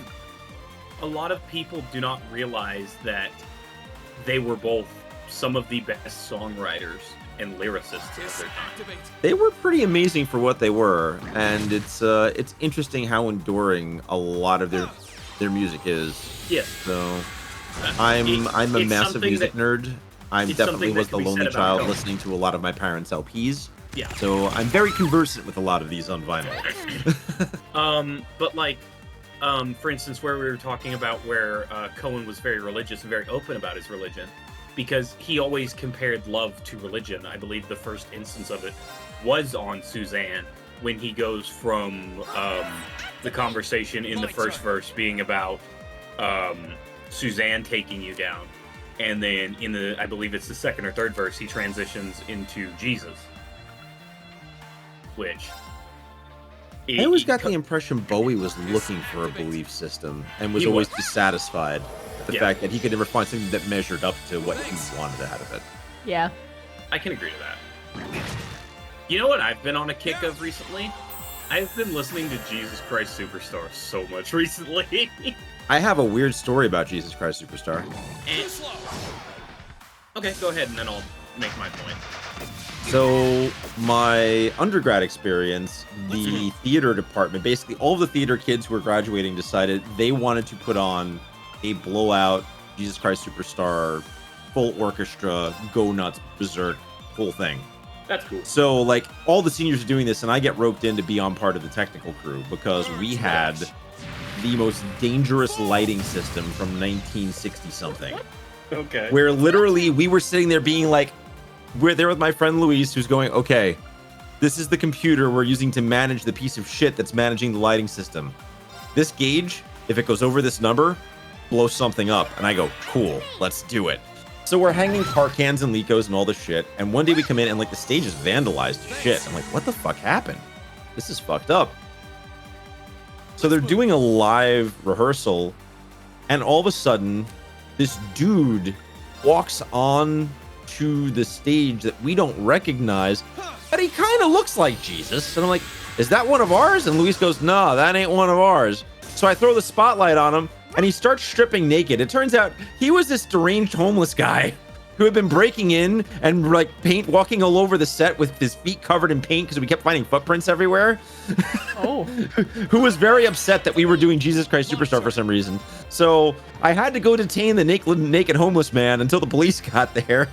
A lot of people do not realize that they were both some of the best songwriters and lyricists of their time. They were pretty amazing for what they were, and it's interesting how enduring a lot of their music is. Yes. So I'm a it's massive something music that- nerd. I it's definitely something that was can the be lonely said about child Cohen. listening to a lot of my parents' LPs. Yeah. So I'm very conversant with a lot of these on vinyl. But like, for instance, where we were talking about where Cohen was very religious and very open about his religion, because he always compared love to religion. I believe the first instance of it was on Suzanne, when he goes from the conversation in the first verse being about Suzanne taking you down, and then in the, I believe it's the second or third verse, he transitions into Jesus, which I always got the impression Bowie was looking for a belief system and was He always was. dissatisfied with the Yeah. fact that he could never find something that measured up to what he wanted out of it. Yeah. I can agree to that. You know what I've been on a kick of recently? I've been listening to Jesus Christ Superstar so much recently. I have a weird story about Jesus Christ Superstar. Okay, go ahead and then I'll make my point. So my undergrad experience, the theater department, basically all of the theater kids who were graduating decided they wanted to put on a blowout Jesus Christ Superstar, full orchestra, go nuts, berserk, whole thing. That's cool. So like all the seniors are doing this, and I get roped in to be on part of the technical crew because we had the most dangerous lighting system from 1960 something. Okay. Where literally we were sitting there being like, we're there with my friend Luis, who's going, okay, this is the computer we're using to manage the piece of shit that's managing the lighting system. This gauge, if it goes over this number, blow something up. And I go, cool, let's do it. So we're hanging car cans and Lecos and all this shit. And one day we come in and like the stage is vandalized to shit. I'm like, what the fuck happened? This is fucked up. So they're doing a live rehearsal, and all of a sudden, this dude walks on to the stage that we don't recognize, but he kind of looks like Jesus. And I'm like, is that one of ours? And Luis goes, no, that ain't one of ours. So I throw the spotlight on him, and he starts stripping naked. It turns out he was this deranged homeless guy who had been breaking in and like walking all over the set with his feet covered in paint because we kept finding footprints everywhere. Oh. Who was very upset that we were doing Jesus Christ Superstar for some reason. So I had to go detain the naked homeless man until the police got there.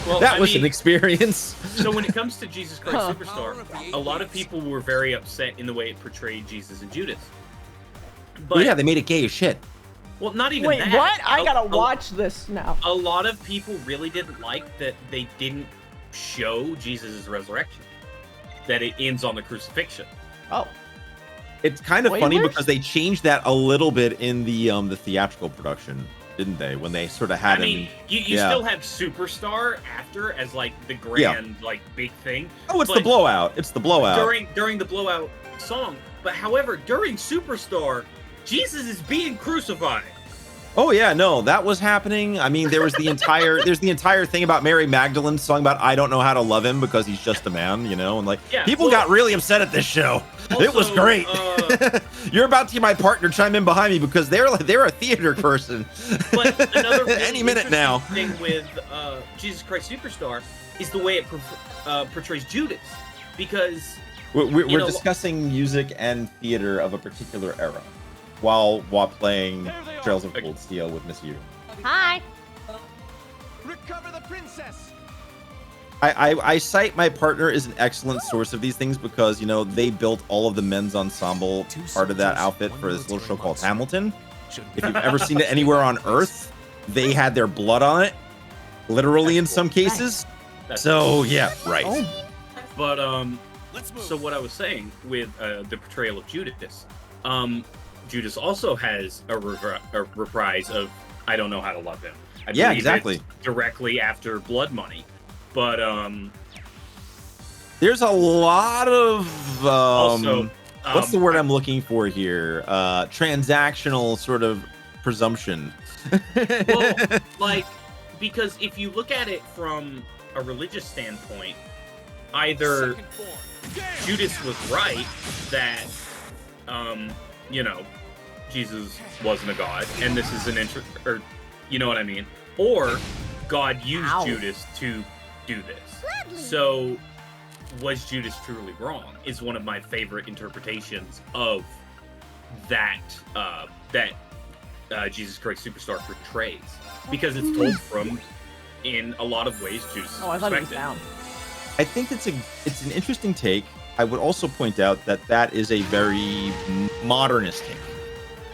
Well, That I was mean, an experience. So when it comes to Jesus Christ Superstar, a lot of people were very upset in the way it portrayed Jesus and Judas. But Well, yeah, they made it gay as shit. well, not even Wait, that. what? I gotta A- watch this now. A lot of people really didn't like that they didn't show Jesus' resurrection. That it ends on the crucifixion. Oh. It's kind of Way funny worse? because they changed that a little bit in the theatrical production, didn't they? When they sort of had I mean, him. you yeah. still have Superstar after as like the grand like big thing. Oh, it's the but blowout. It's the blowout. during the blowout song. But however, during Superstar, Jesus is being crucified. Oh yeah, no, that was happening. I mean, there was the entire thing about Mary Magdalene's song about I don't know how to love him because he's just a man, you know, and like Yeah, people well- got really upset at this show. It was Also, great. You're about to see my partner chime in behind me because they're a theater person. But another really Any minute now. interesting thing with Jesus Christ Superstar is the way it portrays Judas, because We're you know, discussing music and theater of a particular era, while playing Trails of Cold Steel with Miss Yu. Hi. Recover the princess. I cite my partner as an excellent source of these things because, you know, they built all of the men's ensemble part of that outfit for this little show called Hamilton. If you've ever seen it anywhere on Earth, they had their blood on it, literally in some cases. That's So yeah, right. Oh. But so what I was saying with the portrayal of Judas, Judas also has a reprise of "I Don't Know How to Love Him." I Yeah, believe exactly. it's directly after Blood Money, but There's a lot of also What's the word I'm looking for here? Transactional sort of presumption. Well, like, because if you look at it from a religious standpoint, either Judas was right that, you know, Jesus wasn't a god, and this is or you know what I mean, or God used Judas to do this. Gladly. So, was Judas truly wrong? Is one of my favorite interpretations of that Jesus Christ Superstar portrays, because it's told from, in a lot of ways, Judas. Oh, I thought it was down. I think it's an interesting take. I would also point out that is a very modernist take.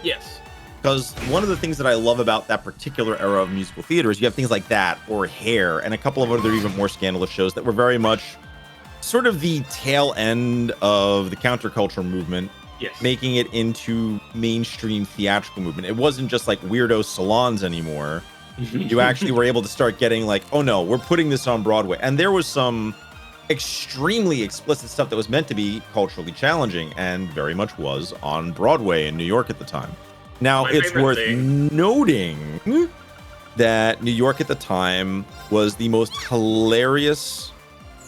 Yes. Because one of the things that I love about that particular era of musical theater is you have things like that, or Hair, and a couple of other even more scandalous shows that were very much sort of the tail end of the counterculture movement, Yes. making it into mainstream theatrical movement. It wasn't just like weirdo salons anymore. You actually were able to start getting like, oh no, we're putting this on Broadway. And there was some extremely explicit stuff that was meant to be culturally challenging, and very much was on Broadway in New York at the time. Now, it's worth noting that New York at the time was the most hilarious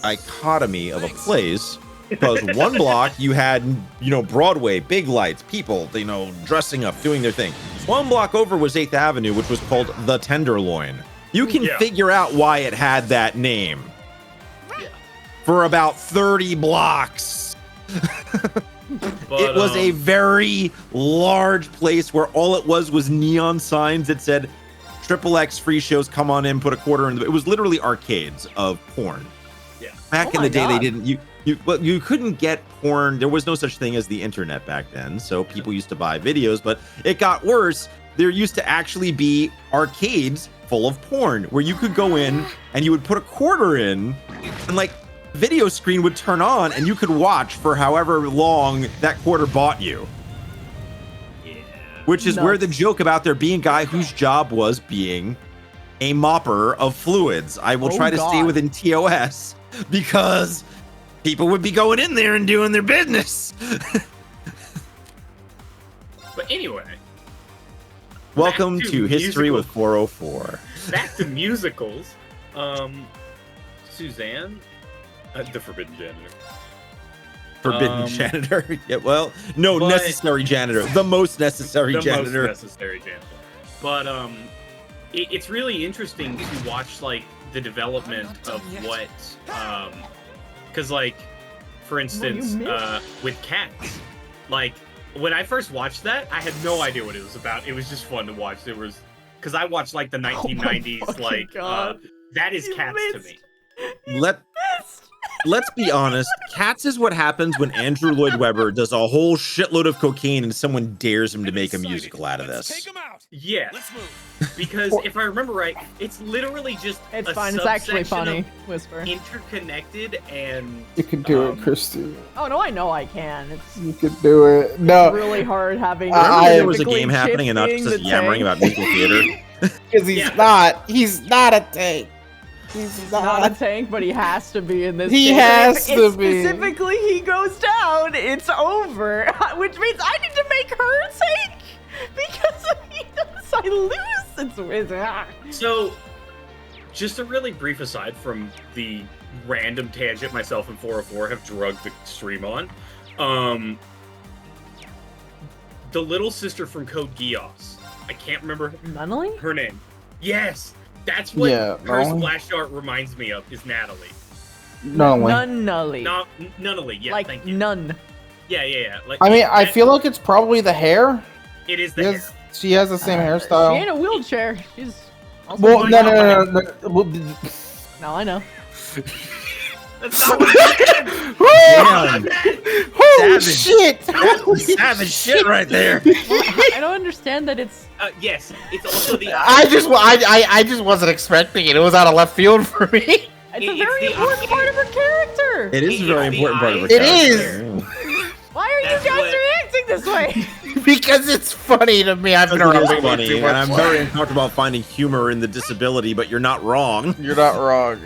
dichotomy of a place, because one block you had, you know, Broadway, big lights, people, you know, dressing up, doing their thing. One block over was 8th Avenue, which was called the Tenderloin. You can figure out why it had that name. For about 30 blocks. But, it was a very large place where all it was neon signs that said XXX free shows, come on in, put a quarter in. It was literally arcades of porn. Yeah. Back in the day, they didn't. You couldn't get porn. There was no such thing as the internet back then, so people used to buy videos. But it got worse. There used to actually be arcades full of porn where you could go in and you would put a quarter in, and like, video screen would turn on and you could watch for however long that quarter bought you. Yeah. Which is where the joke about there being a guy whose job was being a mopper of fluids. I will try to stay within TOS because people would be going in there and doing their business. But anyway. Welcome to History with 404. Back to musicals. Suzanne? The Forbidden Janitor. Forbidden Janitor. Yeah, well, no, necessary janitor. The most necessary janitor. The most necessary janitor. But it's really interesting to watch like the development of what because like, for instance, with Cats, like when I first watched that, I had no idea what it was about. It was just fun to watch. There was, because I watched like the 1990s, like that is Cats to me. Let's be honest. Cats is what happens when Andrew Lloyd Webber does a whole shitload of cocaine and someone dares him to make a musical out of this. Yeah, because if I remember right, it's literally just it's fine. It's actually funny. Whisper. Interconnected and you can do it, Christy. Oh no, I know I can. You can do it. No, it's really hard having. There was a game happening and not just yammering about musical theater. Because he's not a tank. He's not a tank, but he has to be in this. He game. has to be. Specifically, he goes down. It's over, which means I need to make her tank because if he does, I lose. So, just a really brief aside from the random tangent myself and 404 have drugged the stream on. The little sister from Code Geass. I can't remember her name. Yes. That's what her splash art reminds me of, is Natalie. Nunnally. Nunnally, yeah, like thank you. Nun. Yeah. Like, I mean, I feel like it's probably the hair. It is the hair. She has the same hairstyle. She in a wheelchair. She's also well, no. No, I know. That's not what Holy shit! Savage shit right there. I don't understand that it's. Yes, it's also the. I just wasn't expecting it. It was out of left field for me. It's a very important part of her character. It is a very important part of her character. It is. Why are you guys reacting this way? Because it's funny to me. I've been around funny, and I'm very uncomfortable finding humor in the disability. But you're not wrong. You're not wrong.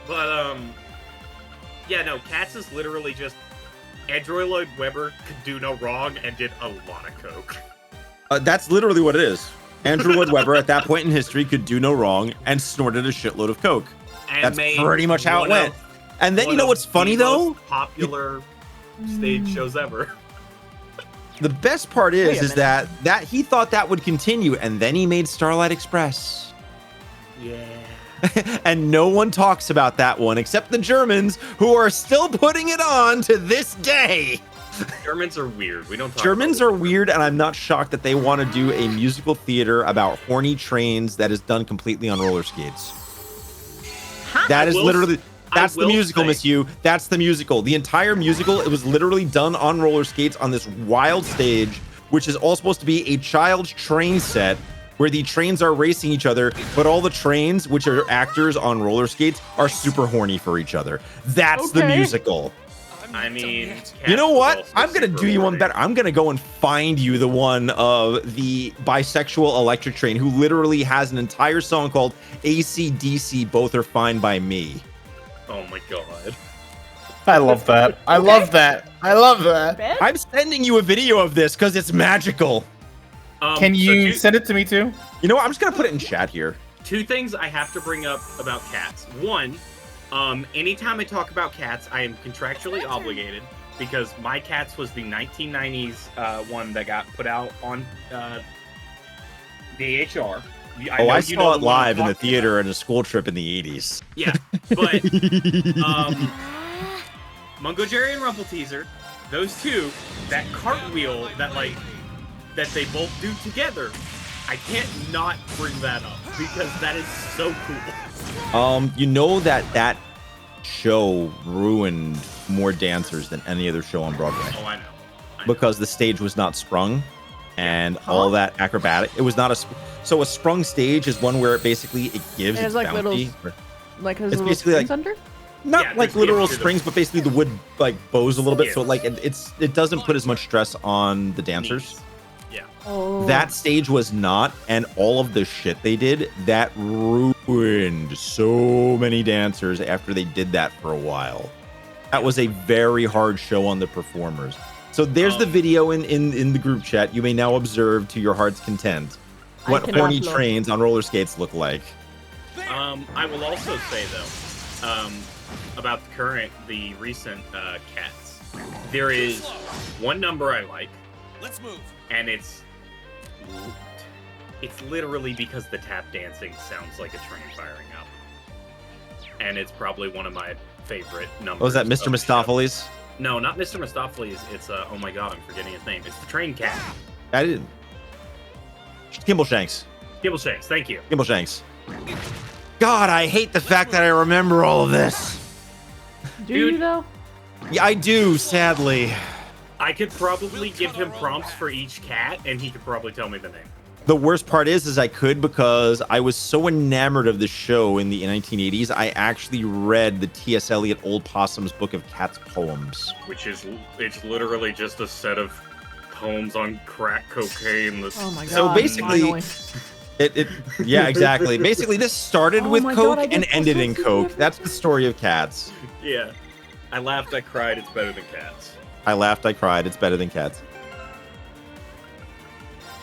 But yeah, no. Cats is literally just Andrew Lloyd Webber could do no wrong and did a lot of coke. That's literally what it is. Andrew Lloyd Webber at that point in history could do no wrong and snorted a shitload of coke. And That's made pretty much how it one went. of- And then you one know of what's funny the though? most popular stage shows ever. The best part Wait a is minute. that he thought that would continue, and then he made Starlight Express. Yeah. And no one talks about that one except the Germans, who are still putting it on to this day. Germans are weird. We don't talk Germans about are weird, and I'm not shocked that they want to do a musical theater about horny trains that is done completely on roller skates. That is will- literally that's the will musical, say- Miss You. That's the musical. The entire musical, it was literally done on roller skates on this wild stage, which is all supposed to be a child's train set where the trains are racing each other, but all the trains, which are actors on roller skates, are super horny for each other. That's the Okay. musical. I mean, You know Cats was what? also I'm gonna super do you one horny. better. I'm gonna go and find you the one of the bisexual electric train who literally has an entire song called AC/DC. Both are fine by me. Oh my god. I love that. I love that. I love that. Ben? I'm sending you a video of this because it's magical. Can So you send it to me too? You know what? I'm just gonna put it in chat here. two things I have to bring up about cats. One, anytime I talk about cats, I am contractually obligated because my cats was the 1990s one that got put out on DHR. Oh, I know you know saw it the one I'm live in the talking theater at a school trip in the 80s. about. Yeah, but Mungo Jerry and Rumple Teaser, those two, that cartwheel that they both do together, I can't not bring that up because that is so cool. You know that show ruined more dancers than any other show on Broadway Oh, I know. because the stage was not sprung and all that acrobatic. It was not so a sprung stage is one where it basically it gives It has, it's like, bouncy. Like his It's little basically like- springs under? Not Yeah, like there's- literal there's a- springs, but basically the wood like bows a little bit, so Yes. like it doesn't put as much stress on the dancers. Knees. Yeah. Oh. That stage was not, and all of the shit they did that ruined so many dancers after they did that for a while. That was a very hard show on the performers. So there's the video in the group chat. You may now observe to your heart's content what cannot horny look. trains on roller skates look like. I will also say though, about the recent cats, there is one number I like, Let's move. and it's literally because the tap dancing sounds like a train firing up, and it's probably one of my favorite numbers. Oh, is that Mr. of the show. Mistopheles? No, not Mr. Mistopheles. It's oh my god, I'm forgetting his name. It's the train cat. I didn't. Kimball Shanks. Gibble Shanks. Thank you. Kimball Shanks. God, I hate the fact that I remember all of this. Do Dude. you though? Yeah, I do, sadly. I could probably give him prompts for each cat, and he could probably tell me the name. The worst part is I could because I was so enamored of the show in the 1980s. I actually read the T.S. Eliot Old Possum's Book of Cats Poems. Which is it's literally just a set of poems on crack cocaine. Oh my god. So basically- finally. Yeah, exactly. Basically, this started Oh with my Coke God, I and get ended so in Coke. That's the story of Cats. Yeah, I laughed, I cried. It's better than cats. I laughed, I cried. It's better than Cats.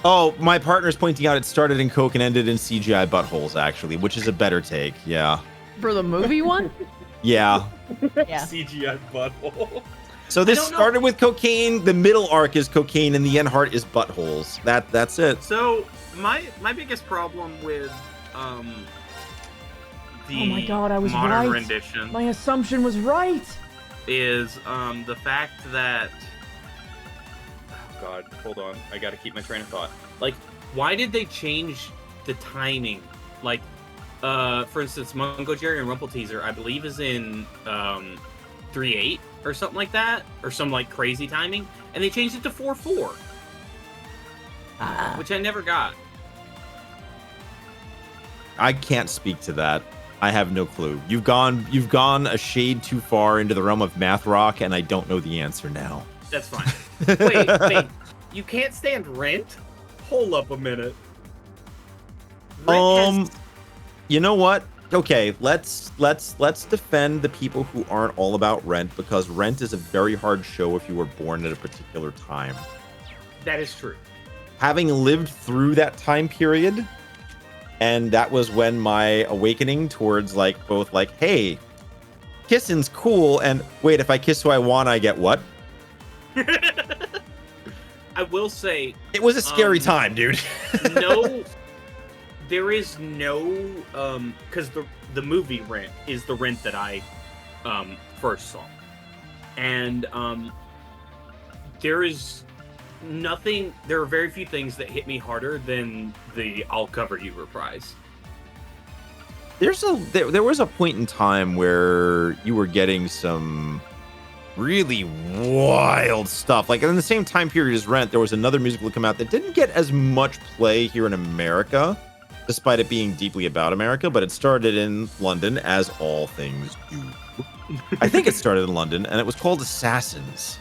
Oh, my partner's pointing out it started in Coke and ended in CGI buttholes, actually, which is a better take. Yeah. For the movie one? Yeah. Yeah. CGI butthole. So this I don't know. started with cocaine. The middle arc is cocaine, and the end heart is buttholes. That's it. So my biggest problem with the Oh my God, I was modern right. rendition My assumption was right. is the fact that God, hold on, I gotta keep my train of thought. Like, why did they change the timing? Like, for instance, Mungo Jerry and Rumple Teaser, I believe, is in 3/8 or something like that, or some like crazy timing, and they changed it to 4/4, which I never got. I can't speak to that. I have no clue. You've gone a shade too far into the realm of math rock, and I don't know the answer now. That's fine. Wait, you can't stand Rent? Hold up a minute. Rent has- You know what? okay, let's defend the people who aren't all about Rent, because Rent is a very hard show if you were born at a particular time. That is true. Having lived through that time period, and that was when my awakening towards like both like, hey, kissing's cool, and wait, if I kiss who I want, I get what? I will say It was a scary time, dude. no, there is no because the movie Rent is the Rent that I first saw, and there is nothing. There are very few things that hit me harder than the "I'll cover you" reprise. There was a point in time where you were getting some really wild stuff. Like in the same time period as Rent, there was another musical to come out that didn't get as much play here in America, despite it being deeply about America, but it started in London, as all things do. I think it started in London, and it was called Assassins.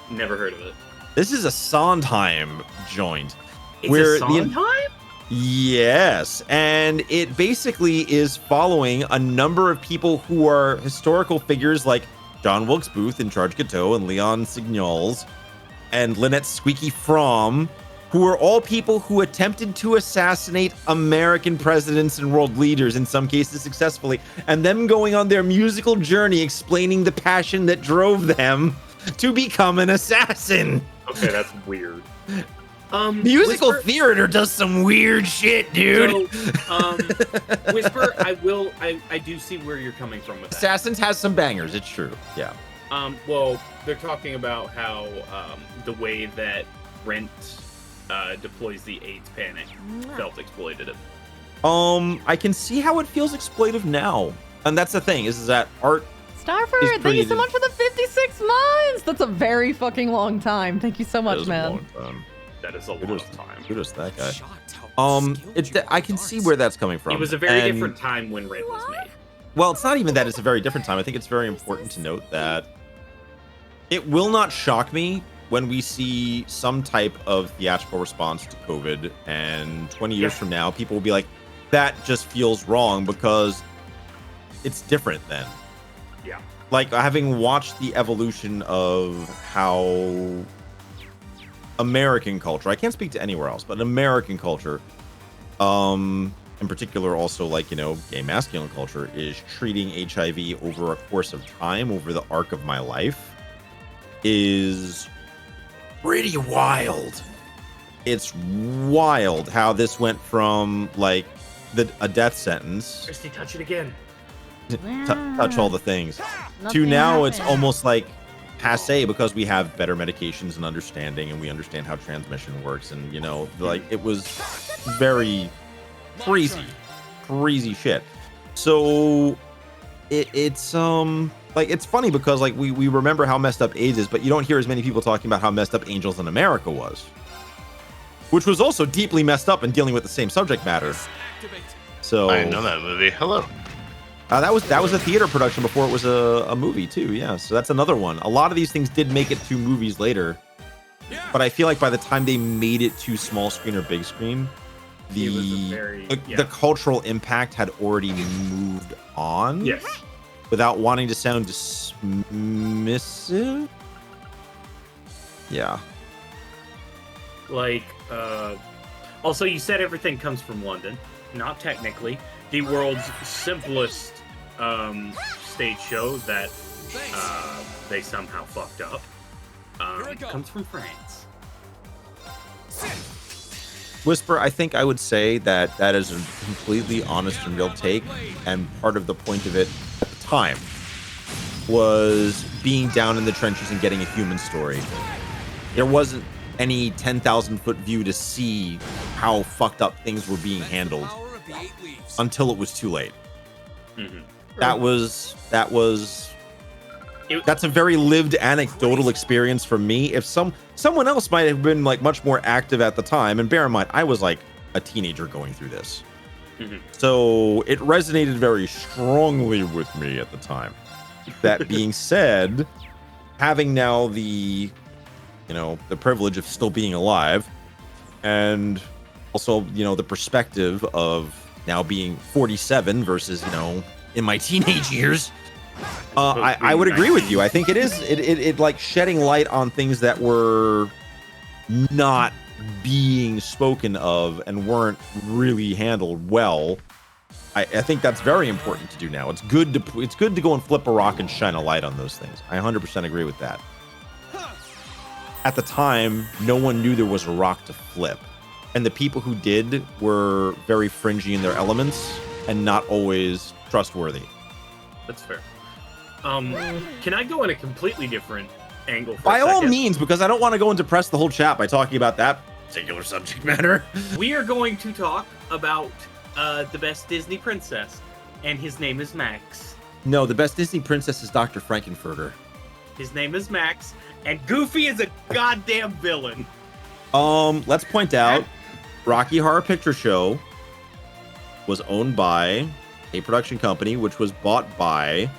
Never heard of it. This is a Sondheim joint. It's a Sondheim? Yes, and it basically is following a number of people who are historical figures like John Wilkes Booth and Charles Guiteau and Leon Signoles and Lynette Squeaky Fromm, who are all people who attempted to assassinate American presidents and world leaders, in some cases successfully, and them going on their musical journey explaining the passion that drove them to become an assassin. Okay, that's weird. Musical theater does some weird shit, dude. So, Whisper, I do see where you're coming from with that. Assassins has some bangers, it's true. Yeah. Well, they're talking about how the way that Rent deploys the AIDS panic felt exploitative. I can see how it feels exploitive now. And that's the thing, is that art Starford, thank you so much for the 56 months. That's a very fucking long time. Thank you so much, man. That is a lot of time. Kudos to that guy. Shocked how I can see where that's coming from. It was a very different time when Rent was made. Well, it's not even that it's a very different time. I think it's very important to note that it will not shock me when we see some type of theatrical response to COVID, and 20 years from now, people will be like, that just feels wrong because it's different then. Yeah. Like, having watched the evolution of how American culture, I can't speak to anywhere else, but American culture, in particular also like, gay masculine culture, is treating HIV over a course of time, over the arc of my life, is pretty wild. It's wild how this went from like a death sentence. Christy, touch it again. Touch all the things. To now it's almost like passe because we have better medications and understanding, and we understand how transmission works, and like it was very crazy shit. So it's like, it's funny because like we remember how messed up AIDS is, but you don't hear as many people talking about how messed up Angels in America was, which was also deeply messed up and dealing with the same subject matter. So I know that movie. Hello. That was a theater production before it was a movie too. Yeah, so that's another one. A lot of these things did make it to movies later, but I feel like by the time they made it to small screen or big screen, the cultural impact had already moved on. Yes. Without wanting to sound dismissive. Yeah. Like, also, you said everything comes from London. Not technically. The world's simplest stage show that they somehow fucked up comes from France. Whisper, I think I would say that is a completely honest and real take, and part of the point of it at the time was being down in the trenches and getting a human story. There wasn't any 10,000-foot view to see how fucked up things were being handled until it was too late. Mm-hmm. That's a very lived anecdotal experience for me. If someone else might have been like much more active at the time, and bear in mind, I was like a teenager going through this. Mm-hmm. So it resonated very strongly with me at the time. That being said, having now the privilege of still being alive, and also, the perspective of now being 47 versus, in my teenage years, I would agree with you. I think it like shedding light on things that were not being spoken of and weren't really handled well. I think that's very important to do now. It's good to go and flip a rock and shine a light on those things. I 100% agree with that. At the time, no one knew there was a rock to flip. And the people who did were very fringy in their elements and not always trustworthy. That's fair. Can I go in a completely different angle for By a all second? means, because I don't want to go and depress the whole chat by talking about that particular subject matter. We are going to talk about the best Disney princess, and his name is Max. No, the best Disney princess is Dr. Frankenfurter. His name is Max, and Goofy is a goddamn villain. Let's point out, Rocky Horror Picture Show was owned by a production company, which was bought by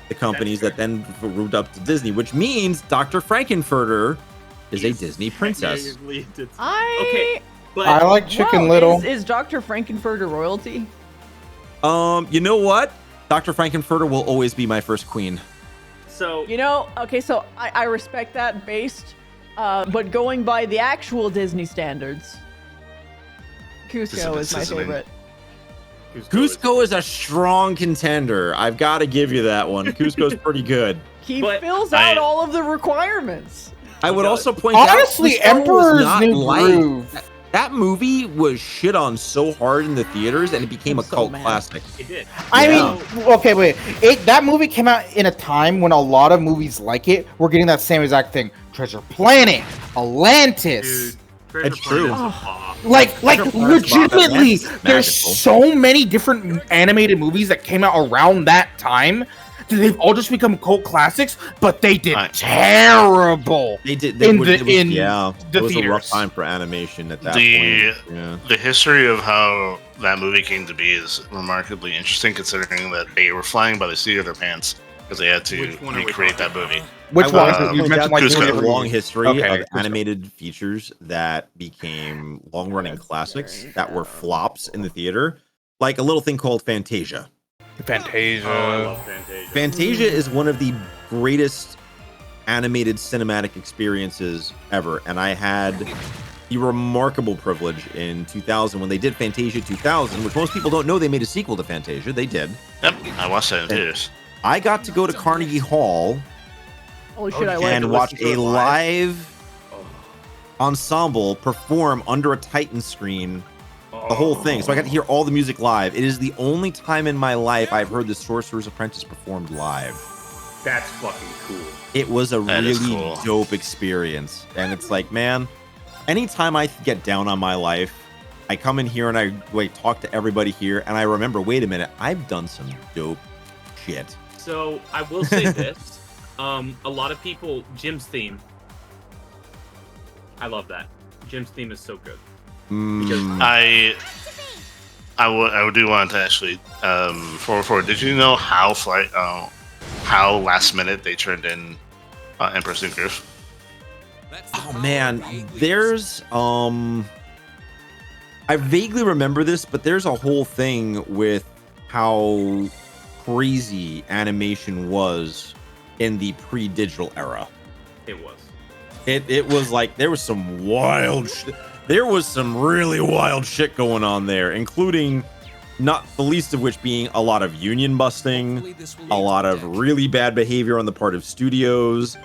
the companies that then moved up to Disney, which means Dr. Frankenfurter is a Disney princess. Okay, but I like Chicken Little. Is Dr. Frankenfurter royalty? You know what? Dr. Frankenfurter will always be my first queen. so Okay, so I respect that based, but going by the actual Disney standards, Cusco is my favorite. Cusco is a strong contender. I've got to give you that one. Cusco's pretty good. He But fills out all of the requirements. I would also point out, Honestly, Cusco was Emperor's not New light. Groove. That movie was shit on so hard in the theaters, and it became a cult classic. it did. I Yeah. mean, okay, wait. That movie came out in a time when a lot of movies like it were getting that same exact thing. Treasure Planet, Atlantis. Dude, Treasure It's true. Planet is a bop. Like legitimately, That's there's magical. so many different animated movies that came out around that time. that They've all just become cult classics, but they did terrible. They did. In It the was a rough theaters. time for animation at that The- point. Yeah. The history of how that movie came to be is remarkably interesting, considering that they were flying by the seat of their pants because they had to Which one are we recreate that talking movie. Which I one? wanted to You point mentioned out like there's Cusco. three a different long movies. history Okay, of Cusco. animated features that became long-running classics that were flops in the theater, like a little thing called Fantasia. Fantasia. Oh, I love Fantasia. Fantasia is one of the greatest animated cinematic experiences ever, and I had the remarkable privilege in 2000 when they did Fantasia 2000, which most people don't know they made a sequel to Fantasia. They did. Yep, I watched that in theaters. I got to go to Carnegie Hall Holy shit, I yeah. like and to watch listen to a it live. live ensemble perform under a Titan screen the whole thing. So I got to hear all the music live. It is the only time in my life I've heard the Sorcerer's Apprentice performed live. That's fucking cool. It was a That is really cool. dope experience. And it's like, man, anytime I get down on my life, I come in here and I talk to everybody here, and I remember, wait a minute, I've done some dope shit. So I will say this: a lot of people, Jim's theme. I love that. Jim's theme is so good. Mm, I do want to actually for did you know how last minute they turned in Emperor's New Groove? oh man, there's I vaguely remember this, but there's a whole thing with how crazy animation was in the pre-digital era. It was. It was like there was some wild there was some really wild shit going on there, including not the least of which being a lot of union busting, a lot of really bad behavior on the part of studios.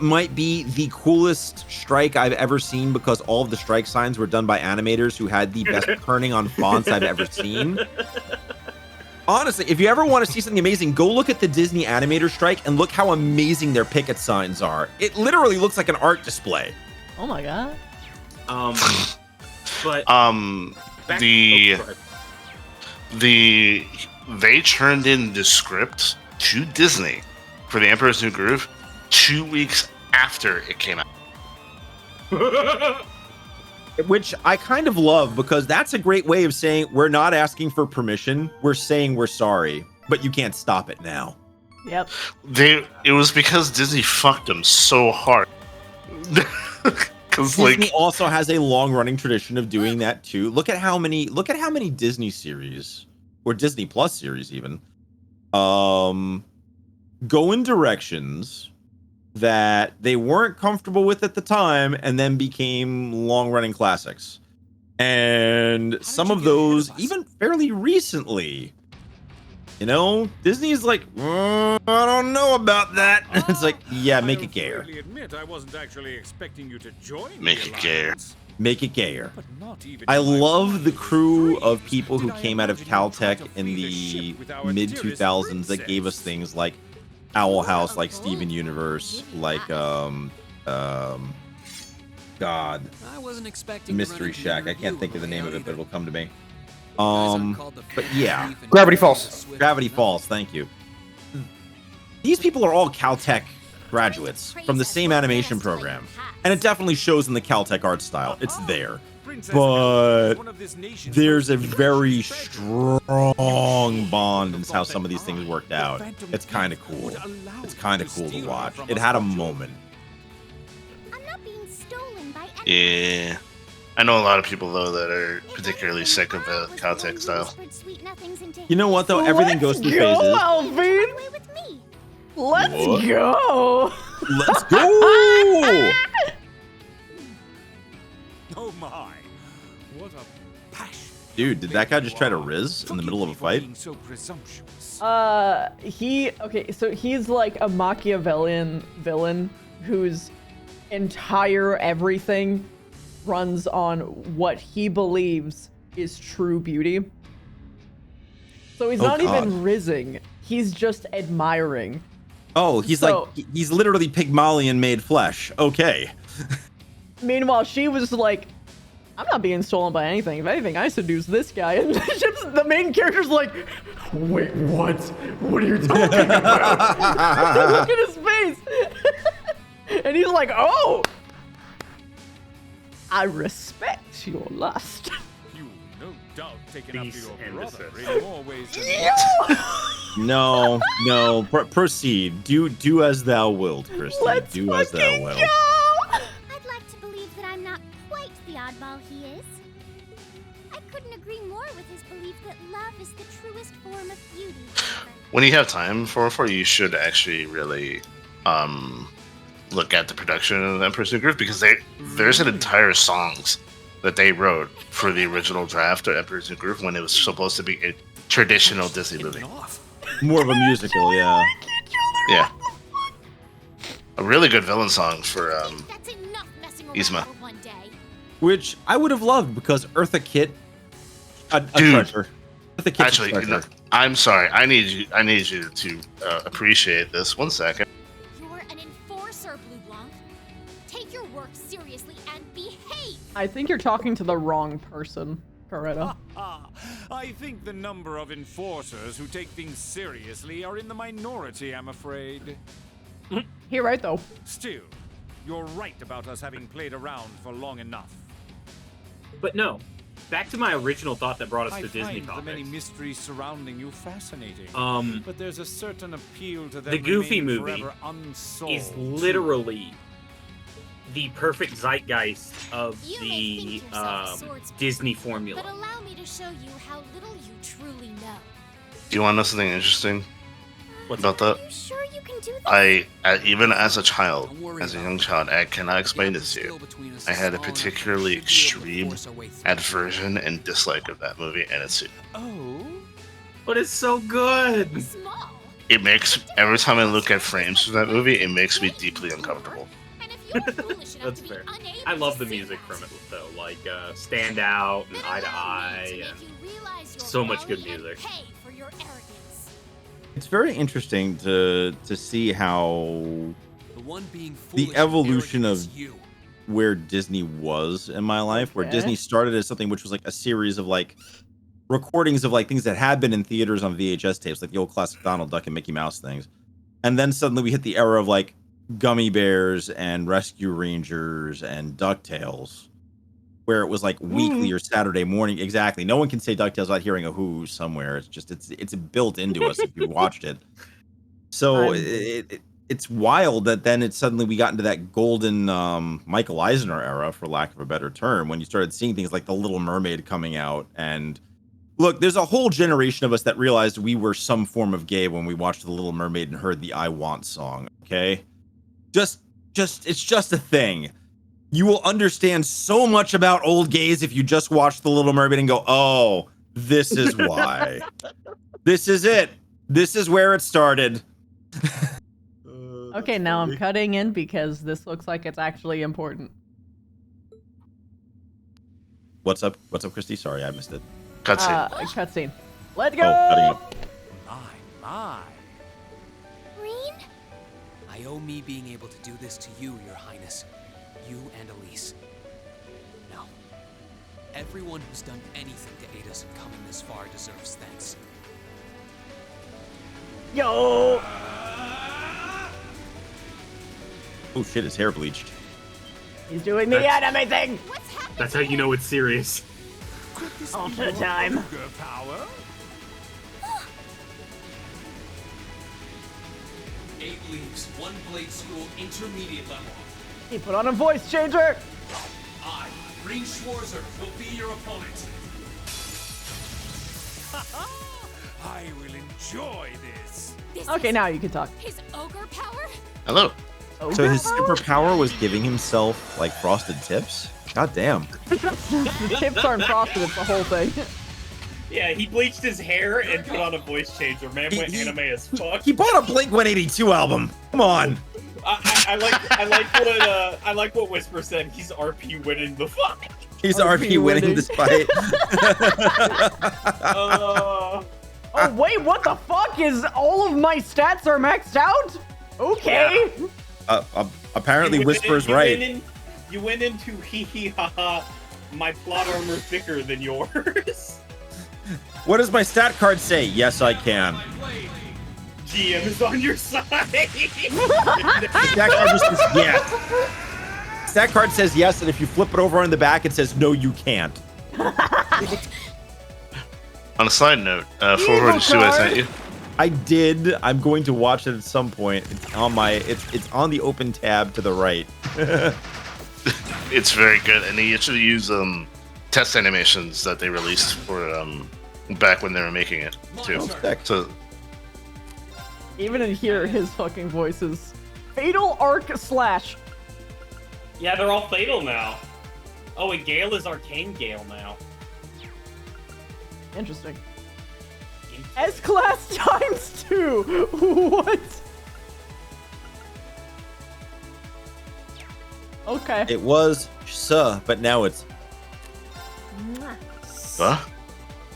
Might be the coolest strike I've ever seen because all of the strike signs were done by animators who had the best kerning on fonts I've ever seen. Honestly, if you ever want to see something amazing, go look at the Disney animator strike and look how amazing their picket signs are. It literally looks like an art display. Oh my god. But back- The oh, go ahead. they turned in the script to Disney for the Emperor's New Groove 2 weeks after it came out. Which I kind of love because that's a great way of saying we're not asking for permission. We're saying we're sorry, but you can't stop it now. Yep. It was because Disney fucked them so hard. Because Disney like, also has a long-running tradition of doing that too. Look at how many Disney series or Disney Plus series even go in directions that they weren't comfortable with at the time and then became long-running classics. And some of those even fairly recently. You know, Disney's like, I don't know about that. It's like, yeah, make it gayer. Admit I wasn't actually expecting you to join make it gayer. Make it gayer. But not even I in my love the wildest crew of dreams people who did I came out of imagine you trying Caltech to in flee the the ship with our mid dearest 2000s that gave us princess. things like Owl House, like Steven Universe, like God, I wasn't expecting Mystery Shack. I can't think of the name of it, but it'll come to me. But But yeah, Gravity Falls. Gravity Falls. Thank you. These people are all Caltech graduates from the same animation program, and it definitely shows in the Caltech art style. It's there. But there's a very strong bond in how some of these things worked out. It's kind of cool. It's kind of cool to watch. It had a moment. I'm not being stolen by Yeah. I know a lot of people though that are particularly sick of the Caltech style. You know what though? Everything goes through Let's phases. go, Alvin! Let's What? go! Let's go! Oh my. What a passion. Dude, did that guy just try to riz in the middle of a fight? Being so presumptuous. Okay, so he's like a Machiavellian villain whose entire everything runs on what he believes is true beauty. So he's Oh, not God. even rizzing, he's just admiring. Oh, he's he's literally Pygmalion made flesh. Okay. Meanwhile, she was like, I'm not being stolen by anything. If anything, I seduce this guy. And the main character's like, wait, what? What are you talking about? Look at his face. And he's like, oh, I respect your lust. You no doubt taken after Peace your and brother deception. in more ways than No, no. Proceed. Do as thou wilt, Christy. Let's Do as thou fucking wilt. go! I'd like to believe that I'm not quite the oddball he is. I couldn't agree more with his belief that love is the truest form of beauty. When you have time for you should actually really look at the production of Emperor's New Groove, because there's an entire songs that they wrote for the original draft of Emperor's New Groove when it was supposed to be a traditional Disney movie. More of a musical, yeah. Yeah. A really good villain song for That's enough messing around Yzma. for one day. Which I would have loved because Eartha Kitt, a Dude. treasure. Eartha Kitt's Actually, a treasure. I'm sorry. I need you to appreciate this. 1 second. You're an enforcer, Blue Blanc. Take your work seriously and behave. I think you're talking to the wrong person, Coretta. I think the number of enforcers who take things seriously are in the minority, I'm afraid. You're right, though. Still, you're right about us having played around for long enough. But no, back to my original thought that brought us I to Disney find the many comics. mysteries surrounding you fascinating. But there's a certain appeal to them the Goofy remaining movie forever unsolved, is too. literally the perfect zeitgeist of You may the think yourself a swordsman, Disney formula. But allow me to show you how little you truly know. Do you want to know something interesting about that? Are you sure you can do this? Even as a child, Don't worry as a about young it. child, I cannot explain The this to skill you. between us I is had a small enough that particularly we should be able to extreme force our way through. aversion and dislike of that movie and its suit. Oh? But it's so good. Small. It makes every time I look at frames from that movie, it makes me deeply uncomfortable. And if you're foolish enough That's to be fair. I unable love to the see music that, from it though, like Stand Out and then Eye to allow me Eye. to make And you realize your so much good folly and music. pay for your arrogance. It's very interesting to see how The one being The foolish and evolution arrogant of is you. where Disney was in my life, where Okay. Disney started as something which was like a series of like recordings of like things that had been in theaters on VHS tapes, like the old classic Donald Duck and Mickey Mouse things. And then suddenly we hit the era of like Gummy Bears and Rescue Rangers and DuckTales, where it was like weekly or Saturday morning. Exactly. No one can say DuckTales without hearing a who somewhere. It's just it's built into us if you watched it. So I'm- it's wild that then it's suddenly we got into that golden Michael Eisner era, for lack of a better term, when you started seeing things like The Little Mermaid coming out. And look, there's a whole generation of us that realized we were some form of gay when we watched The Little Mermaid and heard the I Want song. Okay, just it's just a thing. You will understand so much about old gays if you just watch The Little Mermaid and go, oh, this is why. This is it. This is where it started. Okay, now I'm cutting in because this looks like it's actually important. What's up? What's up, Christy? Sorry, I missed it. Cutscene. Cutscene. Let's go! Oh, cutting up. My. Green? I owe me being able to do this to you, Your Highness. You and Elise. Now, everyone who's done anything to aid us in coming this far deserves thanks. Yo! Oh shit, his hair bleached. He's doing the anime thing! What's happening? That's how you know it's serious. All the time. Power? 8 leagues, 1 blade school, intermediate level. He put on a voice changer! I, Green Schwarzer, will be your opponent. I will enjoy this. Okay, now you can talk. His ogre power? Hello. So his superpower was giving himself like frosted tips? God damn. The tips aren't frosted, it's the whole thing. Yeah, he bleached his hair and put on a voice changer. Man went anime as fuck. He bought a Blink 182 album. Come on. I like what Whisper said. He's RP winning the fight. He's RP winning this fight. Oh wait, what the fuck? Is all of my stats are maxed out? Okay. Yeah. Apparently Whisper's right. You went into hee hee ha ha. My plot armor thicker than yours. What does my stat card say? Yes, I can. GM is on your side. Stat card just says yes. Stat card says yes, and if you flip it over on the back, it says no, you can't. On a side note, forward to Sue, I sent you. I did. I'm going to watch it at some point. It's on my. It's on the open tab to the right. It's very good, and they actually use test animations that they released for back when they were making it too. So even in here, his fucking voice is Fatal Arc Slash. Yeah, they're all fatal now. Oh, and Gale is Arcane Gale now. Interesting. S-Class times 2! What? Okay. It was but now it's. huh?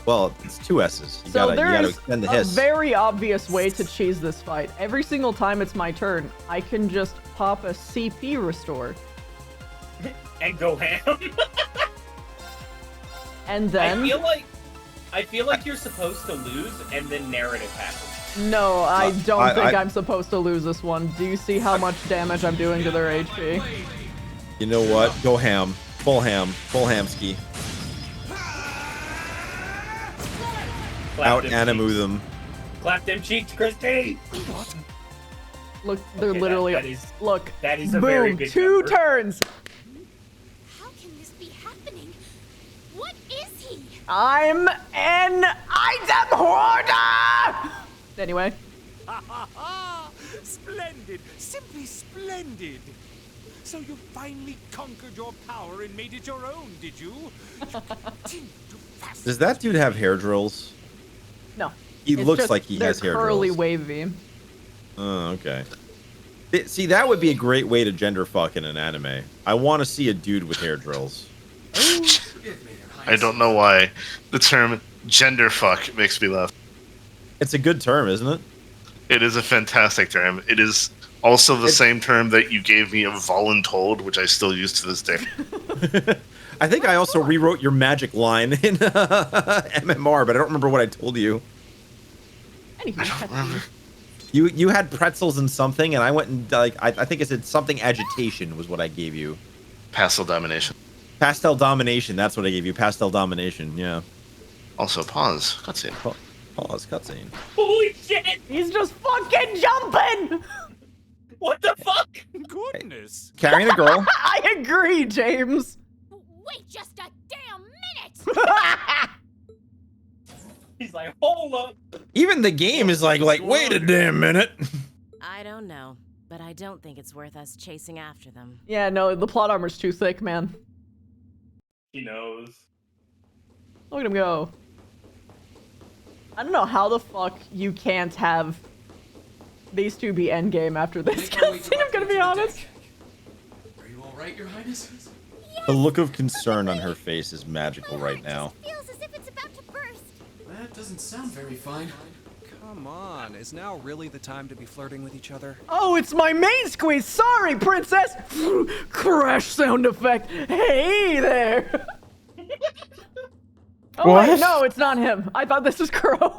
Well, it's 2 S's. You So gotta there's extend the a hiss. very obvious way to cheese this fight. Every single time it's my turn, I can just pop a CP restore. And go ham. And then... I feel like you're supposed to lose, and then narrative happens. No, I don't think I'm supposed to lose this one. Do you see how much damage I'm doing to their HP? You know what? Go ham. Full hamski. Out animu them. Clap them cheeks, Christy! Look, they're literally... look, that is a boom, very good 2 number. turns! How can this be happening? What is he? I'm an item hoarder! Anyway. Splendid! Simply splendid! So you finally conquered your power and made it your own, did you? Does that dude have hair drills? No. He It's looks just like he has hair curly drills. wavy. Oh, okay. See, that would be a great way to gender fuck in an anime. I want to see a dude with hair drills. I don't know why the term gender fuck makes me laugh. It's a good term, isn't it? It is a fantastic term. It is also the same term that you gave me of voluntold, which I still use to this day. I think I also rewrote your magic line in MMR, but I don't remember what I told you. I don't remember. You had pretzels and something, and I went and like I think I said something agitation was what I gave you. Pastel domination. Pastel domination. That's what I gave you. Pastel domination. Yeah. Also, pause. Cutscene. Pause. Cutscene. Holy shit! He's just fucking jumping! What the fuck? Goodness. Carrying a girl. I agree, James. Wait just a damn minute! He's like, hold up. Even the game is like, wait a damn minute. I don't know, but I don't think it's worth us chasing after them. Yeah, no, the plot armor's too thick, man. He knows. Look at him go. I don't know how the fuck you can't have these two be endgame after this cutscene, I'm gonna be honest. Are you all right, Your Highness? The look of concern on her face is magical right now. Feels as if it's about to burst. That doesn't sound very fine. Come on, is now really the time to be flirting with each other? Oh, it's my main squeeze! Sorry, princess! Crash sound effect! Hey there! Oh, What? wait, no, it's not him. I thought this was Crow.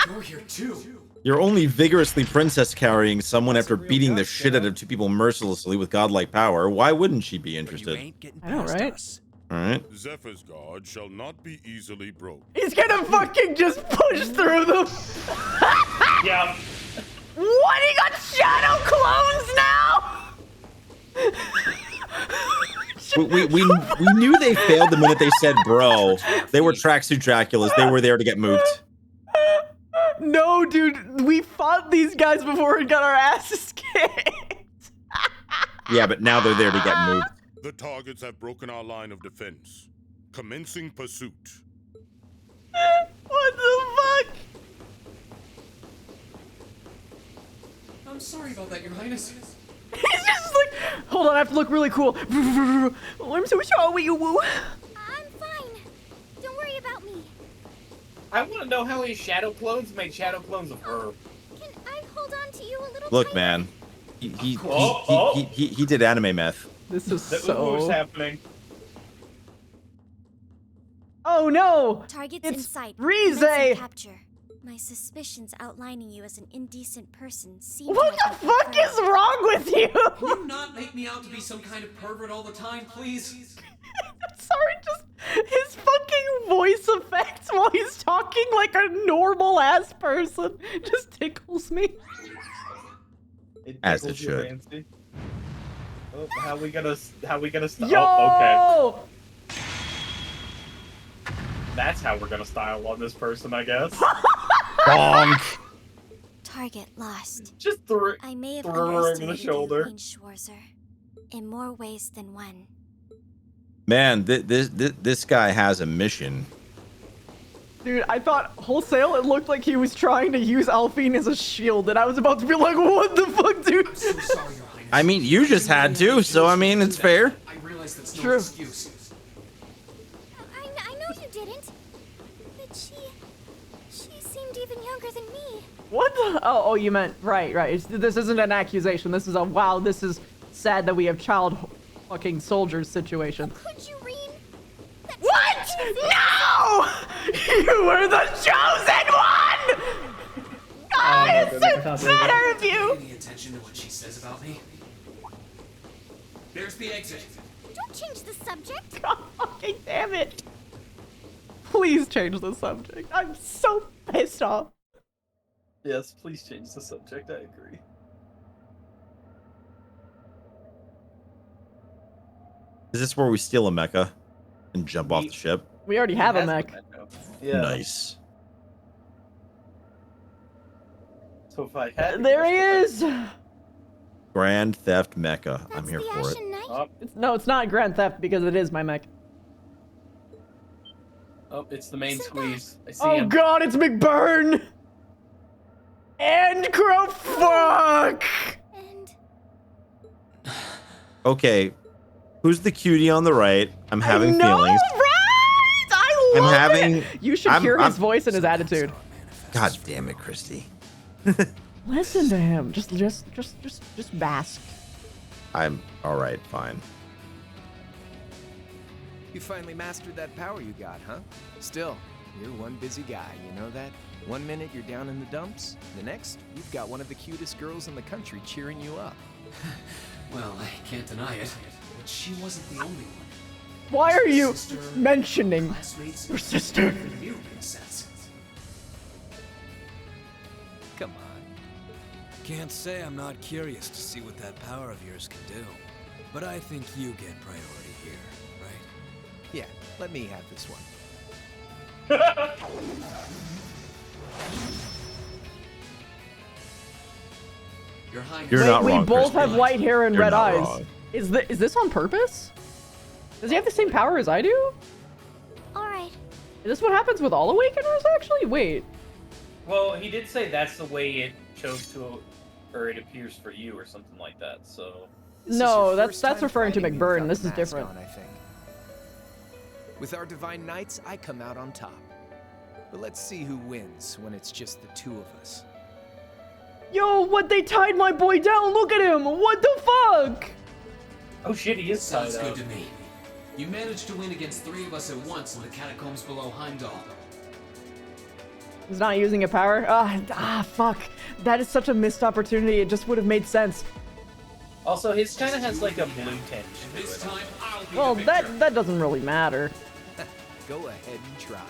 You're here too. You're only vigorously princess carrying someone after beating the shit out of two people mercilessly with godlike power. Why wouldn't she be interested? I know, right? Alright. Zephyrs guard shall not be easily broke. He's gonna fucking just push through them. Yeah. What? He got shadow clones now? We knew they failed the minute they said bro. They were tracksuit Draculas. They were there to get moved. No, dude. We fought these guys before and got our asses kicked. Yeah, but now they're there to get moved. The targets have broken our line of defense. Commencing pursuit. What the fuck? I'm sorry about that, Your Highness. He's just like, hold on, I have to look really cool. Oh, I'm so sorry, you woo. I'm fine. Don't worry about me. I want to know how his shadow clones made shadow clones of her. Can I hold on to you a little Look, tighter? man. He did anime meth. This is The so... Uwu's happening. Oh no! Targets It's in sight. Rize! Commencing capture. My suspicions outlining you as an indecent person seem What to the have been fuck confirmed. is wrong with you? Can you not make me out to be some kind of pervert all the time, please? Sorry, just his fucking voice effects while he's talking like a normal ass person just tickles me. As it should. Oh, how we gonna stop? Yo! Oh, okay. That's how we're gonna style on this person, I guess. Bonk. Target lost. Just throw I may have throw her over the underestimated shoulder. you, Queen Schwarzer, in more ways than one. Man, this guy has a mission. Dude, I thought wholesale it looked like he was trying to use Alphine as a shield, and I was about to be like, what the fuck, dude? I'm so sorry, Your Highness. I mean, you just had to, so I mean, it's fair. I realize that's no True. excuse. I know you didn't. But she seemed even younger than me. What the? Oh, you meant, right. This isn't an accusation. This is a, wow, this is sad that we have child fucking soldiers situation. Could you, Reen? That's What? amazing. No! You were the chosen one! God, it's so better of you! Pay any attention to what she says about me? There's the exit. Don't change the subject. God fucking damn it. Please change the subject. I'm so pissed off. Yes, please change the subject. I agree. Is this where we steal a mecha and jump off the ship? We already have a mech. Yeah. Nice. So if I had There he is! Grand Theft Mecha. I'm That's here the for it. Ashen Knight. Oh, No, it's not Grand Theft because it is my mech. oh, it's the main Isn't squeeze. I see Oh him. god, it's McBurn! And Crow, fuck! And Okay, who's the cutie on the right? I'm having I know, feelings. right? I I'm love having. it! You should hear his voice and his attitude. God damn it, Christy. Listen to him. Just bask. I'm all right. Fine. You finally mastered that power you got, huh? Still, you're one busy guy, you know that? One minute you're down in the dumps, the next, you've got one of the cutest girls in the country cheering you up. Well, I can't deny it, but she wasn't the only one. Why are you Sister, mentioning classmates, your sister? even you, in a sense. Come on. Can't say I'm not curious to see what that power of yours can do. But I think you get priority here, right? Yeah, let me have this one. Your Highness. You're not we wrong, both Crispy. have white hair and You're red not eyes. wrong. Is this on purpose? Does he have the same power as I do? Alright. Is this what happens with all Awakeners, actually? Wait. Well, he did say that's the way it chose to, or it appears for you, or something like that. So. No, that's referring to McBurn. This is different. I think. With our divine knights, I come out on top. But let's see who wins when it's just the two of us. Yo, what, they tied my boy down? Look at him! What the fuck? Oh shit, he is tied Sounds up. good to me. You managed to win against 3 of us at once in the catacombs below Heimdall. He's not using a power? Fuck. That is such a missed opportunity. It just would have made sense. Also, his kind of has like a blue tinge to This it. time, I'll be Well, the victor. that doesn't really matter. Go ahead and try.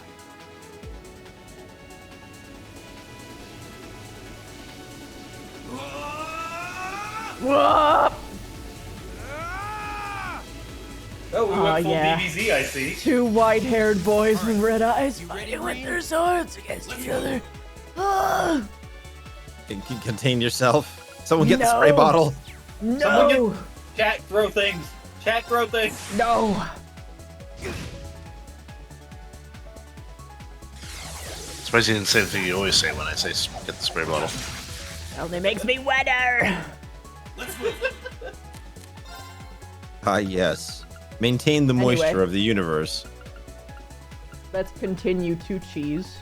Whoa! Oh, we went full yeah. BBZ, I see. Two white-haired boys with red eyes fighting with their swords against each other. Ah! Can you contain yourself? Someone get the No. spray bottle. No! Someone get... Chat, throw things. Chat, throw things. No! Surprised you didn't say the thing you always say when I say get the spray bottle. Only makes me wetter! Ah, yes. Maintain the Anyway. moisture of the universe, Let's continue to cheese.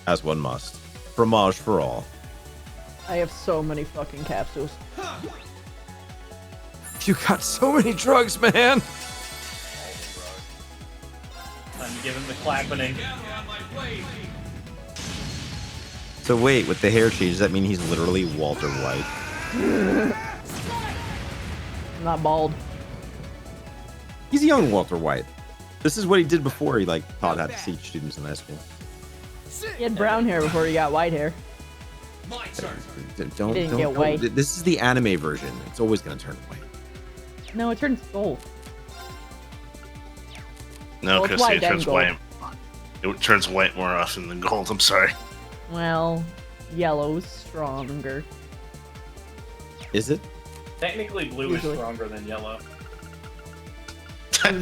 as one must. Fromage for all. I have so many fucking capsules. You got so many drugs, man. Time to give him the clapping. So wait, with the hair change, does that mean he's literally Walter White? I'm not bald. He's young Walter White. This is what he did before he taught how to teach students in high school. He had brown hair before he got white hair. My turn. Don't didn't get don't- white. This is the anime version. It's always gonna turn white. No, it turns gold. No, Well, it's Christy, white it and turns gold. white. It turns white more often than gold. I'm sorry. Well, yellow's stronger. Is it? Technically, blue Usually. is stronger than yellow.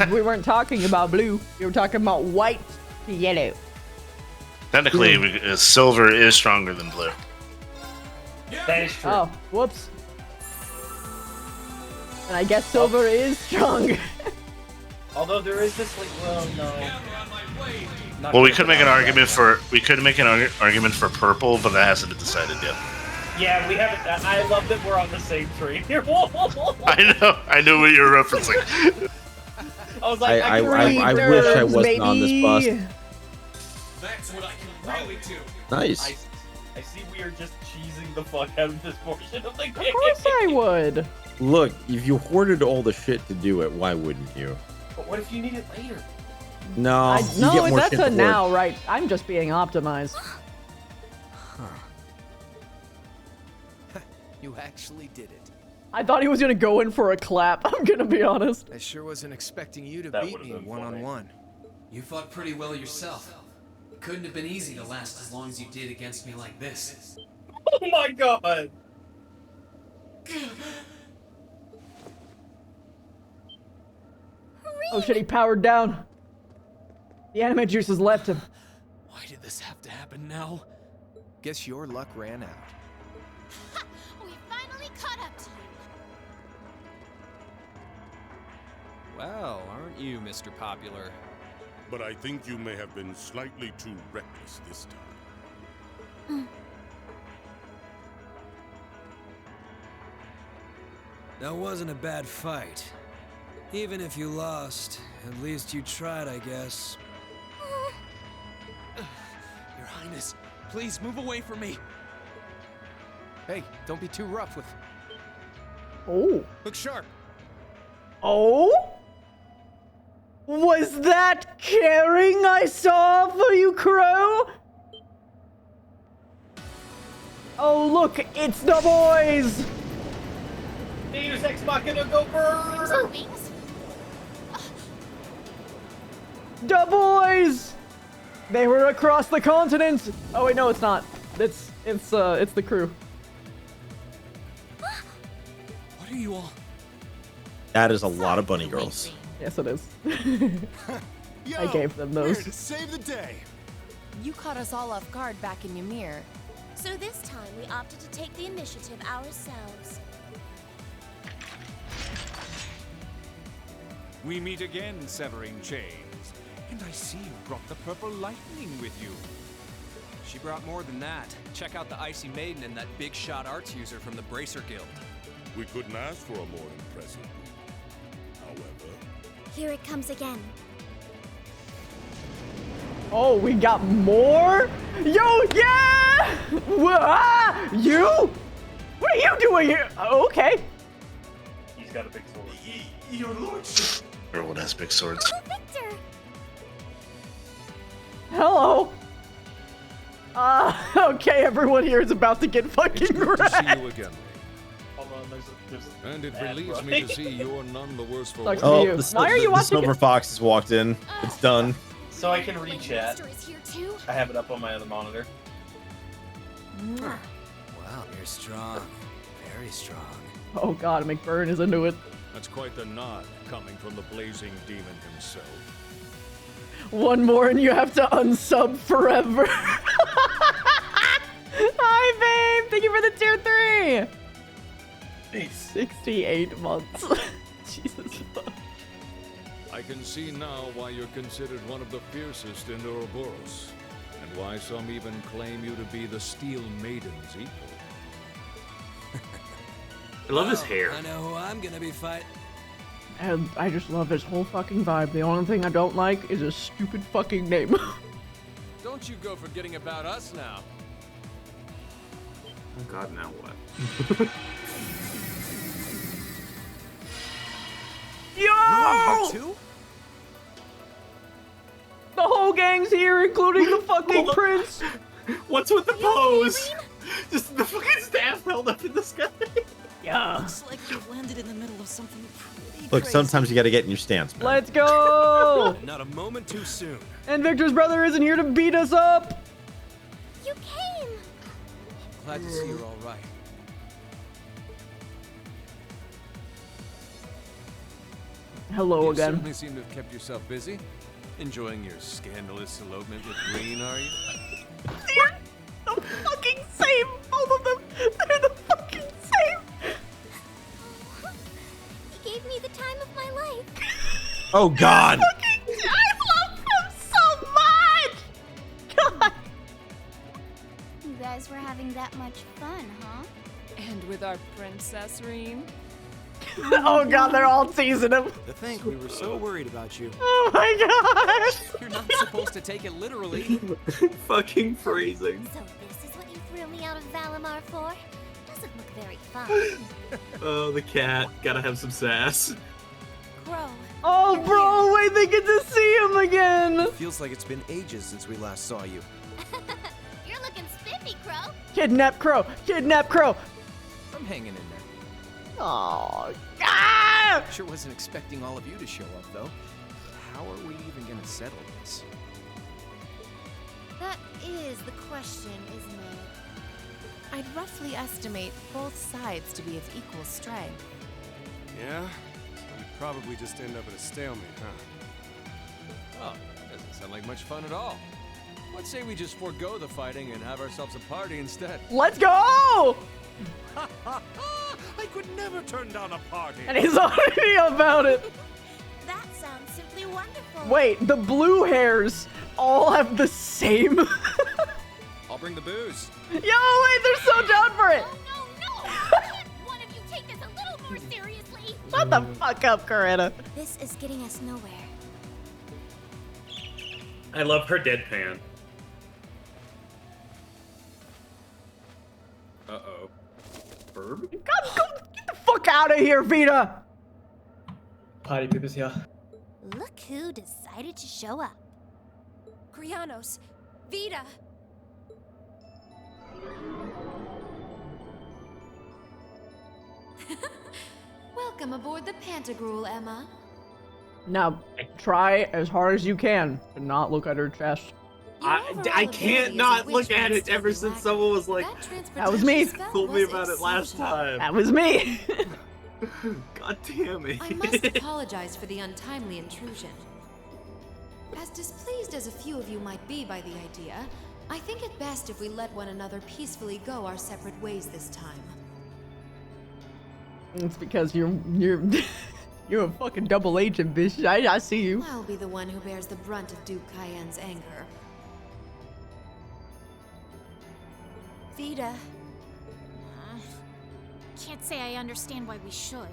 We weren't talking about blue. We were talking about white to yellow. Technically, silver is stronger than blue. That is true. Oh, whoops. And I guess silver is strong. Although there is this like, well, no. Not Well, we good could make an enough. argument for argument for purple, but that hasn't been decided yet. Yeah, we haven't. I love that we're on the same train here. I know what you're referencing. I was like, I wish I wasn't on this bus. That's what I can really do. Nice. I see we are just cheesing the fuck out of this portion of the game. Of course I would. Look, if you hoarded all the shit to do it, why wouldn't you? But what if you need it later? No, you No, get more that's shit a to hoard. now, right? I'm just being optimized. You actually did it. I thought he was gonna go in for a clap. I'm gonna be honest. I sure wasn't expecting you to That beat would've me been one-on-one. You fought pretty well yourself. It couldn't have been easy to last as long as you did against me like this. Oh my god! Oh shit, he powered down. The anime juices left him. Why did this have to happen now? Guess your luck ran out. We finally caught up to you. Well, aren't you, Mr. Popular? But I think you may have been slightly too reckless this time. That wasn't a bad fight. Even if you lost, at least you tried, I guess. Your Highness, please move away from me. Hey, don't be too rough with... Oh. Look sharp. Oh? Was that caring I saw for you, Crow? Oh, look, it's the boys! Deus Ex Machina, go burn! The boys! They were across the continent! Oh wait, no, it's not. It's the crew. What are you all? That is a lot of bunny girls. Yes, it is. Yo, I gave them those. Here to save the day. You caught us all off guard back in Ymir. So this time we opted to take the initiative ourselves. We meet again, severing chains. And I see you brought the purple lightning with you. She brought more than that. Check out the Icy Maiden and that big shot arts user from the Bracer Guild. We couldn't ask for a more impressive group. However, Here it comes again. Oh, we got more? Yo, yeah! Wah! You? What are you doing here? Oh, okay. He's got a big sword. Your lordship. Everyone has big swords. Oh, Victor! Hello. Okay, everyone here is about to get fucking Good to see wrecked. you again. Hold on, there's And it ad relieves me running. to see you're none the worse for Sucks wear. for Oh, you. the, Why are you the watching silver it? fox has walked in. It's done. So I can read chat. Master is here too? I have it up on my other monitor. Wow, you're strong. Very strong. Oh god, McBurn is into it. That's quite the nod coming from the blazing demon himself. One more and you have to unsub forever. Hi, babe. Thank you for the tier 3. Peace. 68 months. Jesus fuck. I can see now why you're considered one of the fiercest in Ouroboros, and why some even claim you to be the Steel Maiden's equal. I love his hair. I know who I'm gonna be fighting. And I just love his whole fucking vibe. The only thing I don't like is a stupid fucking name. Don't you go forgetting about us now. Oh god, now what? Yo! Too? The whole gang's here, including the fucking prince. What's with the pose? Just the fucking staff held up in the sky. Yeah. Looks like you've landed in the middle of something pretty Look, crazy. sometimes you got to get in your stance, man. Let's go! Not a moment too soon. And Victor's brother isn't here to beat us up. You came! Glad to see you're all right. Hello You again. certainly seem to have kept yourself busy. Enjoying your scandalous elopement with Green, are you? They're the fucking same. Both of them. They're the fucking same. He gave me the time of my life. Oh, God. I love him so much. God. You guys were having that much fun, huh? And with our princess Reem. Oh God, they're all teasing him. To think we were so worried about you. Oh my God. You're not supposed to take it literally. Fucking phrasing. So this is what you threw me out of Valimar for? Doesn't look very fun. Oh, the cat. Gotta have some sass. Crow. Oh, bro, wait, they get to see him again. Feels like it's been ages since we last saw you. You're looking spiffy, Crow. Kidnap Crow. Kidnap Crow. I'm hanging in there. Oh, God. Sure wasn't expecting all of you to show up, though. How are we even gonna settle this? That is the question, isn't it? I'd roughly estimate both sides to be of equal strength. Yeah? We'd probably just end up at a stalemate, huh? Oh, doesn't sound like much fun at all. What say we just forego the fighting and have ourselves a party instead? Let's go. I could never turn down a party. And he's already about it. That sounds simply wonderful. Wait, the blue hairs all have the same. I'll bring the booze. Yo, wait, they're so down for it. No! Can't one of you take this a little more seriously? Shut the fuck up, Corinna. This is getting us nowhere. I love her deadpan. Uh-oh. Verb? God, go get the fuck out of here, Vita. Potty poop is here. Look who decided to show up. Krianos, Vita. Welcome aboard the Pantagruel, Emma. Now, try as hard as you can to not look at her chest. I can't not look at it ever since someone was like, that was me. Told me about it last time. That was me. God damn it. I must apologize for the untimely intrusion. As displeased as a few of you might be by the idea, I think it best if we let one another peacefully go our separate ways this time. It's because you're you're a fucking double agent, bitch. I see you. I'll be the one who bears the brunt of Duke Cayenne's anger. Vida. Can't say I understand why we should.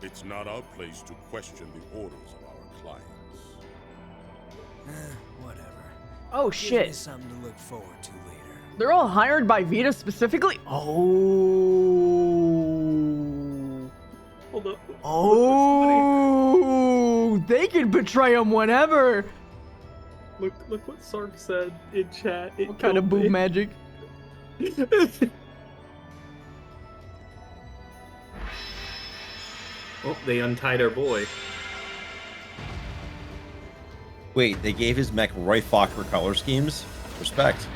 It's not our place to question the orders of our clients. Whatever. Oh Gives me shit. something to look forward to later. They're all hired by Vita specifically? Oh. Hold up. Oh. They can betray him whenever. Look what Sark said in chat. What kind of boob magic? Oh, they untied our boy. Wait, they gave his mech Roy Fokker color schemes? Respect.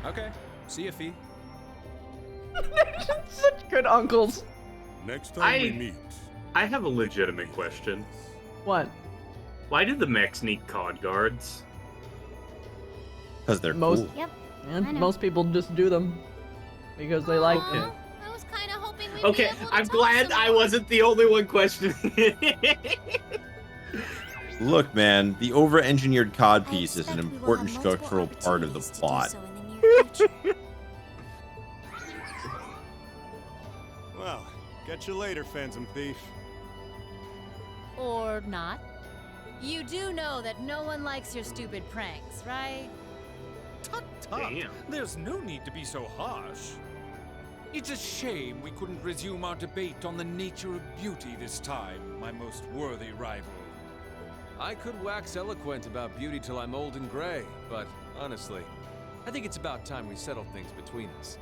Okay, see ya, Fee. Such good uncles. Next time we I- meet, I have a legitimate question. What? Why do the mechs need COD guards? Because they're Most, cool. Yep. and I know. most people just do them because they like them. I was kind of hoping we'd Okay, be able to I'm talk glad some I more. wasn't the only one questioning it. Look, man, the over-engineered cod I piece is an expect we will important have multiple structural part of the opportunities to do plot. so in the near future. Well, catch you later, Phantom Thief. Or not. You do know that no one likes your stupid pranks, right? Tut tut! Damn. There's no need to be so harsh. It's a shame we couldn't resume our debate on the nature of beauty this time, my most worthy rival. I could wax eloquent about beauty till I'm old and gray, but honestly, I think it's about time we settle things between us.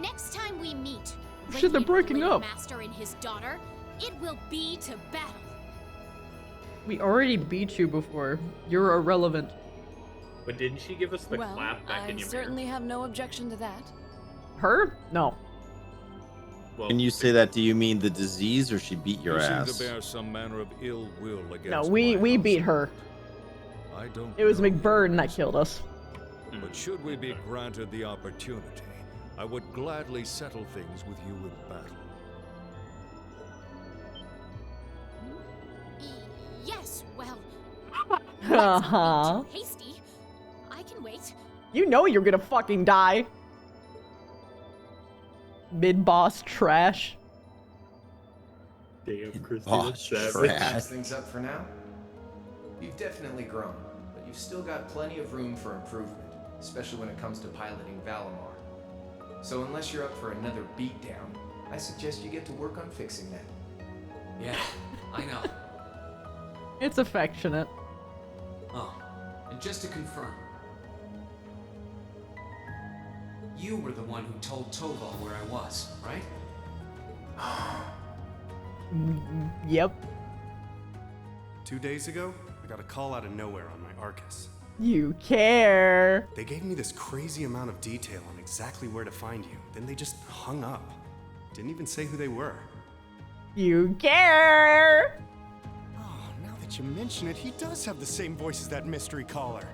Next time we meet, Shit, they're Radiant breaking Ruin up. Master and his daughter, it will be to battle. We already beat you before. You're irrelevant. But didn't she give us the Well, clap back I in your certainly have no objection to that. Her? No. Well, When you say that, do you mean the disease or she beat your You seem ass? to bear some manner of ill will against No, we my beat household. her. I don't It was know McBurn your that killed us. But should we be granted the opportunity, I would gladly settle things with you in battle. Yes, well, Uh-huh. hasty. I can wait. You know you're gonna fucking die. Mid-boss trash. Damn, Christy, Oh, that's savage. trash. Wraps things up for now. You've definitely grown, but you've still got plenty of room for improvement, especially when it comes to piloting Valimar. So unless you're up for another beatdown, I suggest you get to work on fixing that. Yeah, I know. It's affectionate. Oh, and just to confirm, you were the one who told Toval where I was, right? Yep. 2 days ago, I got a call out of nowhere on my Arcus. You care. They gave me this crazy amount of detail on exactly where to find you. Then they just hung up. Didn't even say who they were. You care. Oh, now that you mention it, he does have the same voice as that mystery caller.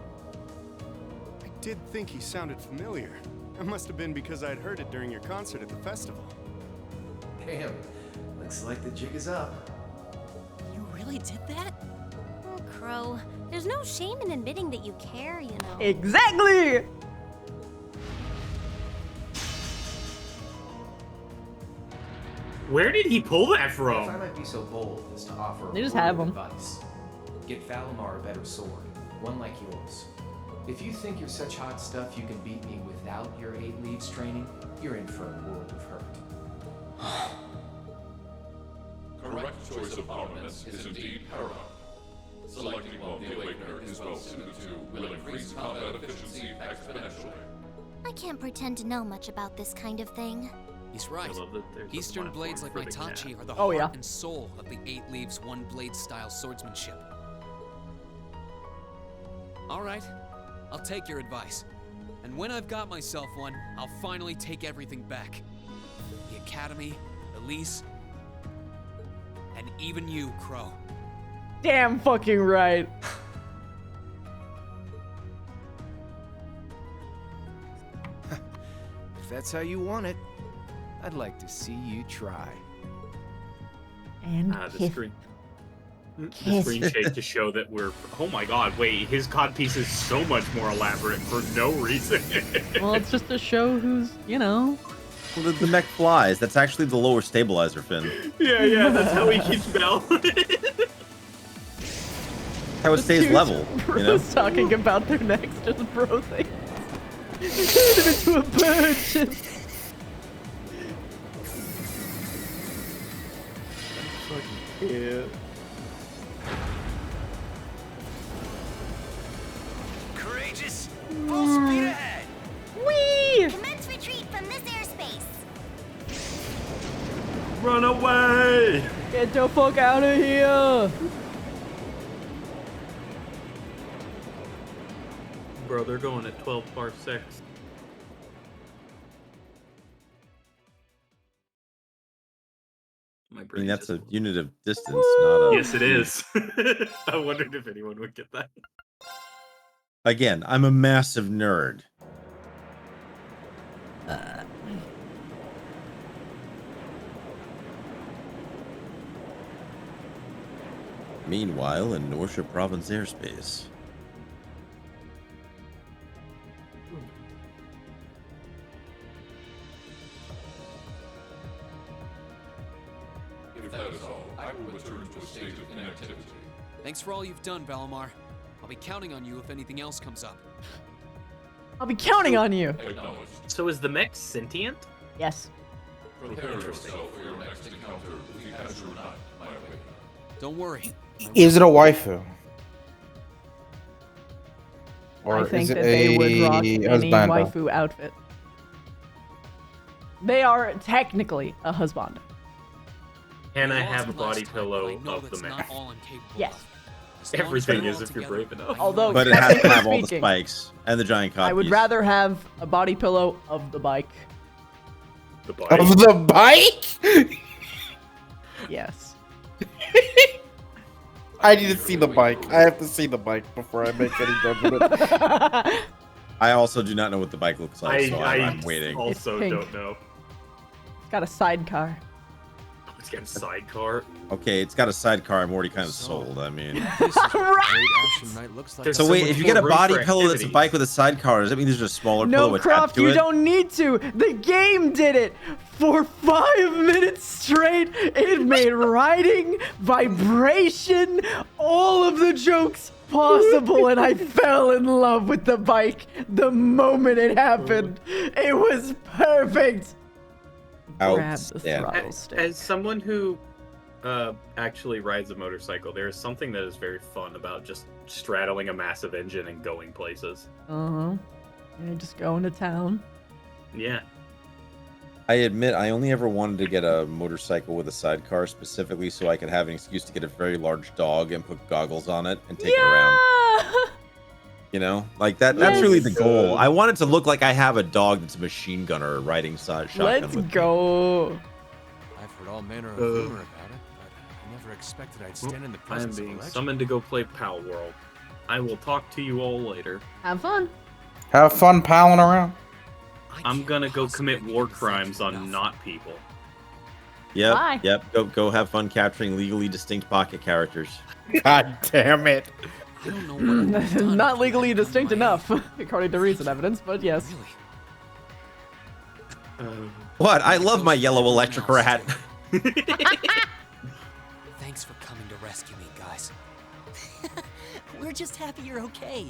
I did think he sounded familiar. That must have been because I'd heard it during your concert at the festival. Damn, looks like the jig is up. You really did that? Oh, Crow, there's no shame in admitting that you care, you know. Exactly. Where did he pull that If I from? might be so bold as to offer They a just word have of 'em. advice, get Valimar a better sword, one like yours. If you think you're such hot stuff you can beat me without your 8 leaves training, you're in for a world of hurt. Correct choice of armaments is indeed paramount. Selecting one the Awakener is well suited to will increase combat efficiency exponentially. I can't pretend to know much about this kind of thing. He's right. I love that there's a Eastern blades like platform for the Maitachi cat. are the Oh, heart yeah. and soul of the 8 Leaves, 1 Blade style swordsmanship. Alright, I'll take your advice. And when I've got myself one, I'll finally take everything back. The Academy, Elise, and even you, Crow. Damn fucking right. If that's how you want it, I'd like to see you try. And The screen. The screen shake to show that we're. Oh my god! Wait, his codpiece is so much more elaborate for no reason. Well, it's just to show who's, you know. Well, the mech flies. That's actually the lower stabilizer fin. Yeah, that's how he keeps balancing. How it stays level, you know? Bro's talking about their necks, just bro things. Turn him into a bird. Yeah. Courageous! Full speed ahead! Whee! Commence retreat from this airspace. Run away! Get the fuck out of here! Bro, they're going at 12 parsecs. I mean, that's a unit of distance, not a... Yes, it is. I wondered if anyone would get that. Again, I'm a massive nerd. Meanwhile, in Norsha Province airspace. If that is all, I will return to a state of inactivity. Thanks for all you've done, Valimar. I'll be counting on you if anything else comes up. I'll be counting on you. Acknowledged. So is the mech sentient? Yes. Prepare yourself for your next encounter with the Azure Knight, my Awakener. Don't worry. Is it a waifu? Or I think is it that they would rock a any husband? waifu outfit. They are technically a husband. Can I You lost have a me last body time, pillow but I know of the that's mech? not all I'm capable Yes. of. As long as Everything we're is all if you're together, brave enough. Although, But it has to technically have all the speaking, spikes and the giant codpiece. I would rather have a body pillow of the bike. The bike? Of the bike? Yes. I need to see the bike. I have to see the bike before I make any judgment. I also do not know what the bike looks like, so I'm waiting. also pink. don't know. It's got a sidecar. It's got a sidecar. Okay, it's got a sidecar. I'm already kind of sold. I mean, This is what Great Ashen Knight looks like. so wait, if you get a body pillow that's a bike with a sidecar, does that mean there's a smaller pillow No, attached Croft, to you it? don't need to. The game did it for 5 minutes straight. It made writing, vibration, all of the jokes possible, and I fell in love with the bike the moment it happened. It was perfect. Grab the throttle stick. As someone who actually rides a motorcycle, there is something that is very fun about just straddling a massive engine and going places. Uh-huh. You're just going to town. Yeah. I admit, I only ever wanted to get a motorcycle with a sidecar specifically so I could have an excuse to get a very large dog and put goggles on it and take it around. You know, like that. That's really the goal. I want it to look like I have a dog that's a machine gunner riding shotgun. Let's with me. go. I've heard all manner of rumor about it, but I never expected I'd stand in the I am presence of a being legend. summoned to go play Pal World. I will talk to you all later. Have fun. Have fun palling around. I'm gonna go commit war crimes on not people. Yep. Bye. Yep. Go have fun capturing legally distinct pocket characters. God damn it. I don't know what I've done. Not legally distinct enough, according to recent evidence, but yes. What? I love my yellow electric rat. Thanks for coming to rescue me, guys. We're just happy you're okay.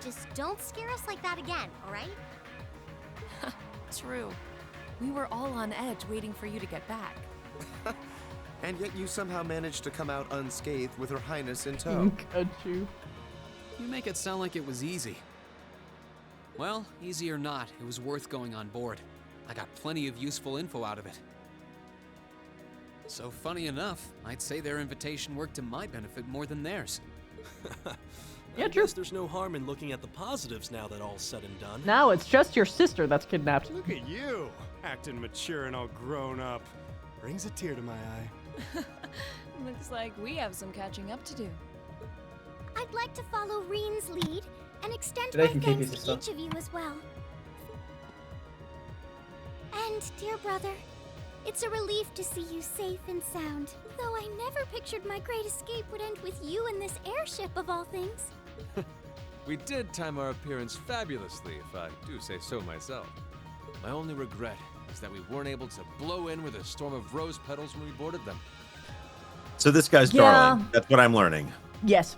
Just don't scare us like that again, alright? True. We were all on edge waiting for you to get back. And yet you somehow managed to come out unscathed with Her Highness in tow. Got you. You make it sound like it was easy. Well, easy or not, it was worth going on board. I got plenty of useful info out of it. So funny enough, I'd say their invitation worked to my benefit more than theirs. Yeah, I true. guess there's no harm in looking at the positives now that all's said and done. Now it's just your sister that's kidnapped. Look at you, acting mature and all grown up. Brings a tear to my eye. Looks like we have some catching up to do. I'd like to follow Reen's lead and extend Today my can keep thanks you to some each of you as well. And, dear brother, it's a relief to see you safe and sound, though I never pictured my great escape would end with you in this airship of all things. We did time our appearance fabulously, if I do say so myself. My only regret is that we weren't able to blow in with a storm of rose petals when we boarded them. So this guy's darling. That's what I'm learning. Yes.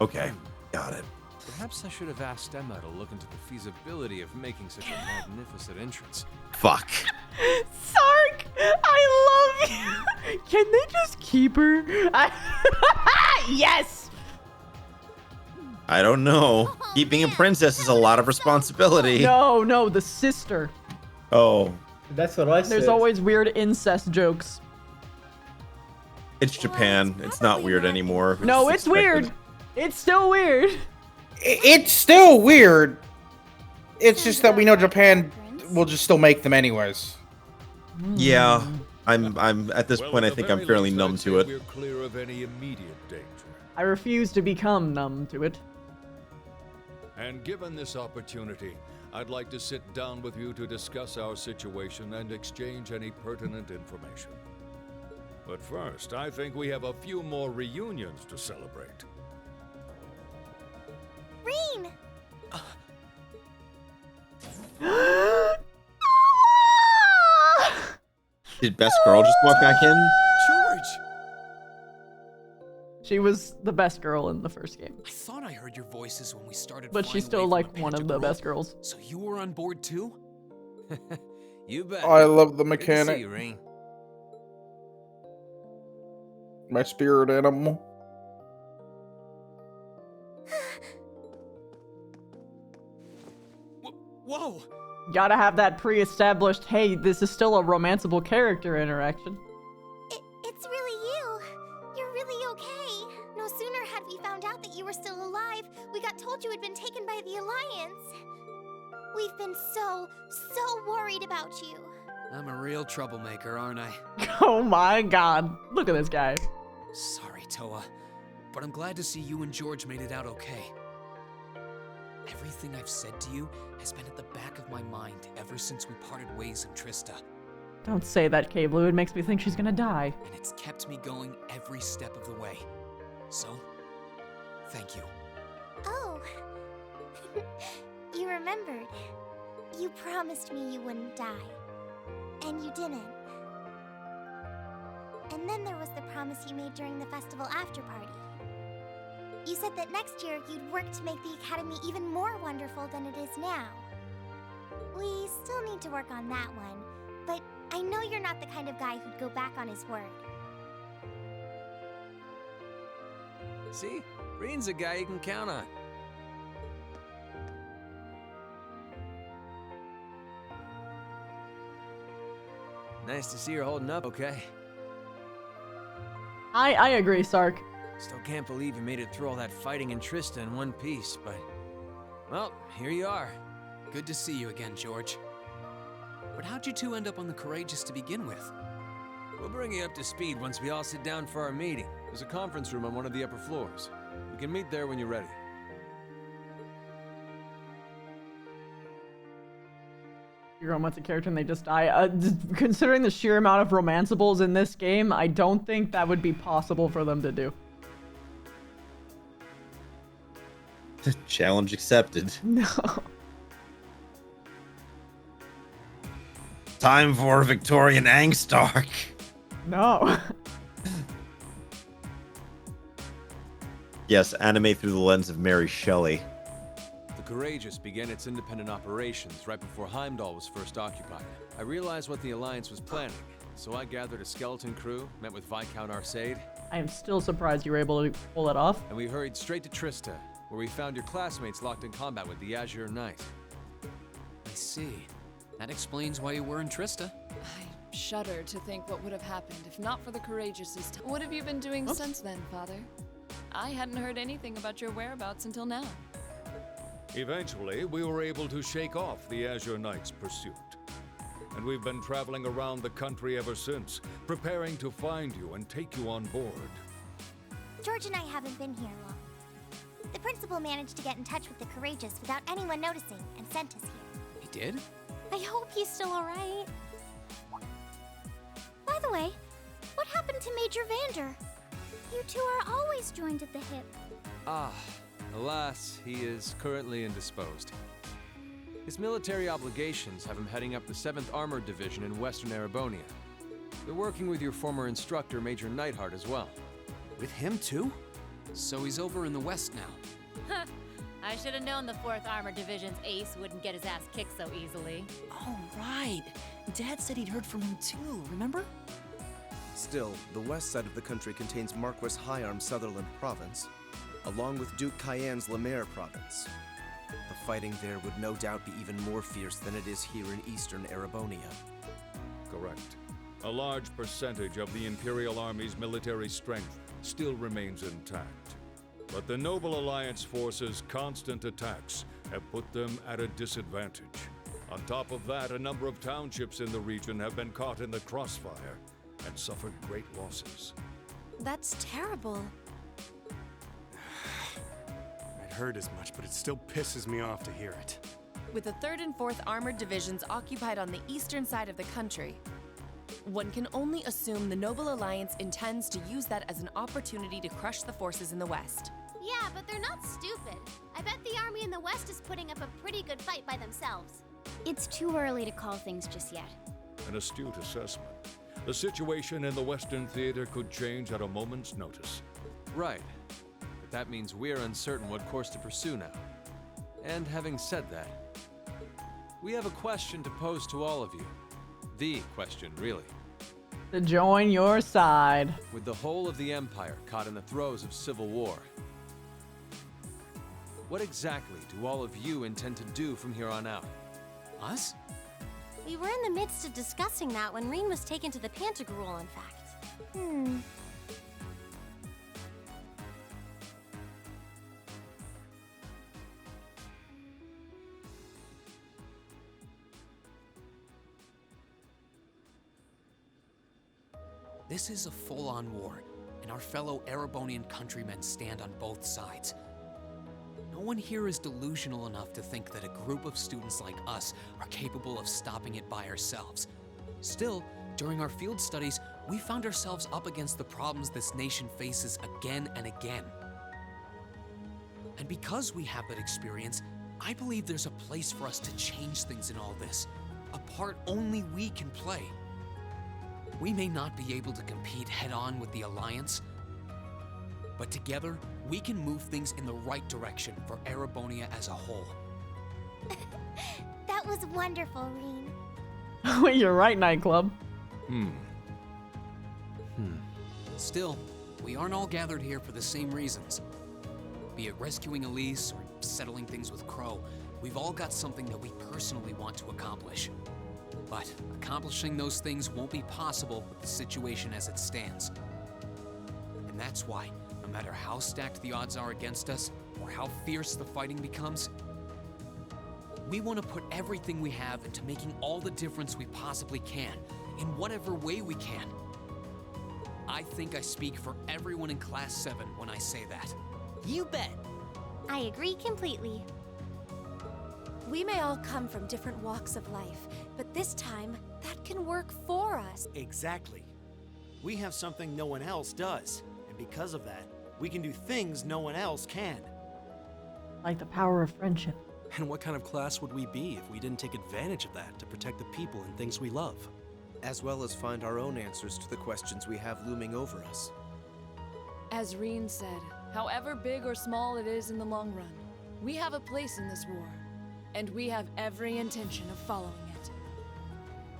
Okay, got it. Perhaps I should have asked Emma to look into the feasibility of making such a magnificent entrance. Fuck. Sark, I love you. Can they just keep her? Yes. I don't know. Keeping a princess is a lot of responsibility. No, the sister. Oh. That's what I said. There's always weird incest jokes. It's Japan. It's not weird anymore. No, it's weird. It's still weird. It's still weird. It's just that we know Japan will just still make them anyways. Yeah. I'm at this point I think I'm fairly numb to it. We're clear of any immediate danger. I refuse to become numb to it. And given this opportunity, I'd like to sit down with you to discuss our situation and exchange any pertinent information. But first, I think we have a few more reunions to celebrate. Reen! Did Best Girl just walk back in? George! She was the best girl in the first game. I thought I heard your voices when we started. But she's still like one of the best girls. So you were on board too? You bet. I love the Good to see mechanic. you, Reen. My spirit animal. Whoa! Gotta have that pre-established, hey, this is still a romanceable character interaction. It's really you. You're really okay. No sooner had we found out that you were still alive, we got told you had been taken by the Alliance. We've been so worried about you. I'm a real troublemaker, aren't I? Oh my god. Look at this guy. Sorry, Toa, but I'm glad to see you and George made it out okay. Everything I've said to you has been at the back of my mind ever since we parted ways in Trista. Don't say that, K-Blue. It makes me think she's gonna die. And it's kept me going every step of the way. So, thank you. Oh. You remembered. You promised me you wouldn't die. And you didn't. And then there was the promise you made during the festival after party. You said that next year you'd work to make the Academy even more wonderful than it is now. We still need to work on that one, but I know you're not the kind of guy who'd go back on his word. See? Reen's a guy you can count on. Nice to see her holding up okay. I agree, Sark. Still can't believe you made it through all that fighting in Trista in one piece, but... well, here you are. Good to see you again, George. But how'd you two end up on the Courageous to begin with? We'll bring you up to speed once we all sit down for our meeting. There's a conference room on one of the upper floors. We can meet there when you're ready. You're a romantic character and they just die. Considering the sheer amount of romanceables in this game, I don't think that would be possible for them to do. Challenge accepted. No. Time for Victorian angst arc. No. Yes, anime through the lens of Mary Shelley. The Courageous began its independent operations right before Heimdall was first occupied. I realized what the Alliance was planning, So I gathered a skeleton crew, met with Viscount Arcade. I am still surprised you were able to pull it off. And we hurried straight to Trista, where we found your classmates locked in combat with the Azure Knight. I see. That explains why you were in Trista. I shudder to think what would have happened if not for the Courageous' time. What have you been doing since then, Father? I hadn't heard anything about your whereabouts until now. Eventually, we were able to shake off the Azure Knight's pursuit. And we've been traveling around the country ever since, preparing to find you and take you on board. George and I haven't been here long. The principal managed to get in touch with the Courageous without anyone noticing and sent us here. He did? I hope he's still alright. By the way, what happened to Major Vander? You two are always joined at the hip. Ah, alas, he is currently indisposed. His military obligations have him heading up the 7th Armored Division in Western Erebonia. They're working with your former instructor, Major Nightheart, as well. With him too? So he's over in the west now. I should have known the 4th Armored Division's ace wouldn't get his ass kicked so easily. Oh, right. Dad said he'd heard from him too, remember? Still, the west side of the country contains Marquis Hyarm's Sutherland Province, along with Duke Cayenne's Lemaire Province. The fighting there would no doubt be even more fierce than it is here in eastern Erebonia. Correct. A large percentage of the Imperial Army's military strength still remains intact. But the Noble Alliance forces' constant attacks have put them at a disadvantage. On top of that, a number of townships in the region have been caught in the crossfire and suffered great losses. That's terrible. I'd heard as much, but it still pisses me off to hear it. With the 3rd and 4th Armored Divisions occupied on the eastern side of the country, one can only assume the Noble Alliance intends to use that as an opportunity to crush the forces in the west. Yeah, but they're not stupid. I bet the army in the west is putting up a pretty good fight by themselves. It's too early to call things just yet. An astute assessment. The situation in the Western Theater could change at a moment's notice. Right. But that means we're uncertain what course to pursue now. And having said that, we have a question to pose to all of you. The question, really. To join your side. With the whole of the Empire caught in the throes of civil war, what exactly do all of you intend to do from here on out? Us? We were in the midst of discussing that when Reen was taken to the Pantagruel, in fact. This is a full-on war, and our fellow Erebonian countrymen stand on both sides. No one here is delusional enough to think that a group of students like us are capable of stopping it by ourselves. Still, during our field studies, we found ourselves up against the problems this nation faces again and again. And because we have that experience, I believe there's a place for us to change things in all this, a part only we can play. We may not be able to compete head-on with the Alliance, but together, we can move things in the right direction for Erebonia as a whole. That was wonderful, Reen. You're right, Nightclub. Still, we aren't all gathered here for the same reasons. Be it rescuing Elise or settling things with Crow, we've all got something that we personally want to accomplish. But accomplishing those things won't be possible with the situation as it stands. And that's why, no matter how stacked the odds are against us, or how fierce the fighting becomes, we want to put everything we have into making all the difference we possibly can, in whatever way we can. I think I speak for everyone in Class 7 when I say that. You bet. I agree completely. We may all come from different walks of life, but this time, that can work for us. Exactly. We have something no one else does, and because of that, we can do things no one else can. Like the power of friendship. And what kind of class would we be if we didn't take advantage of that to protect the people and things we love? As well as find our own answers to the questions we have looming over us. As Reen said, however big or small it is in the long run, we have a place in this war, and we have every intention of following it.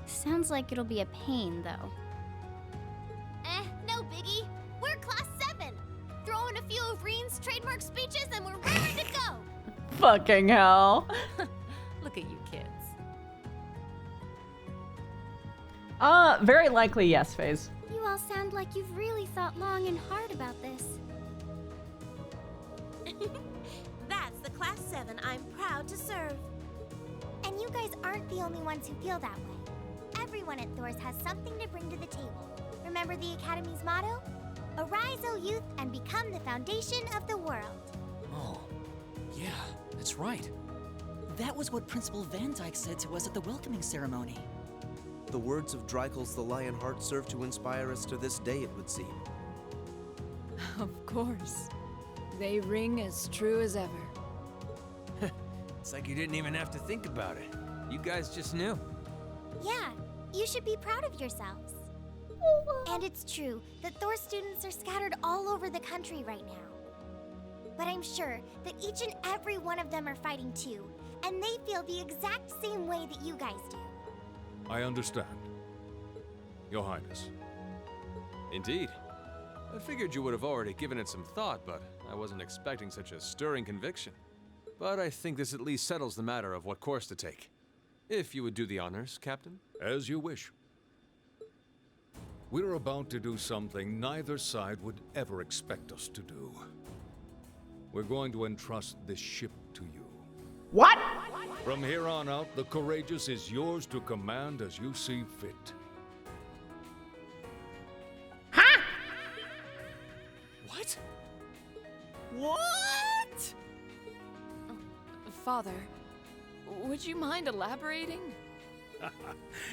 Sounds like it'll be a pain, though. Breen's trademark speeches and we're ready to go. Fucking hell. Look at you kids. Very likely yes, FaZe. You all sound like you've really thought long and hard about this. That's the Class 7 I'm proud to serve. And you guys aren't the only ones who feel that way. Everyone at Thor's has something to bring to the table. Remember the Academy's motto? Arise, O youth, and become the foundation of the world. Oh, yeah, that's right. That was what Principal Van Dyke said to us at the welcoming ceremony. The words of Dreikel's the Lionheart serve to inspire us to this day, it would seem. Of course. They ring as true as ever. It's like you didn't even have to think about it. You guys just knew. Yeah, you should be proud of yourselves. And it's true that Thor students are scattered all over the country right now. But I'm sure that each and every one of them are fighting too, and they feel the exact same way that you guys do. I understand. Your Highness. Indeed. I figured you would have already given it some thought, but I wasn't expecting such a stirring conviction. But I think this at least settles the matter of what course to take. If you would do the honors, Captain. As you wish. We're about to do something neither side would ever expect us to do. We're going to entrust this ship to you. What? From here on out, the Courageous is yours to command as you see fit. What? What? Father, would you mind elaborating?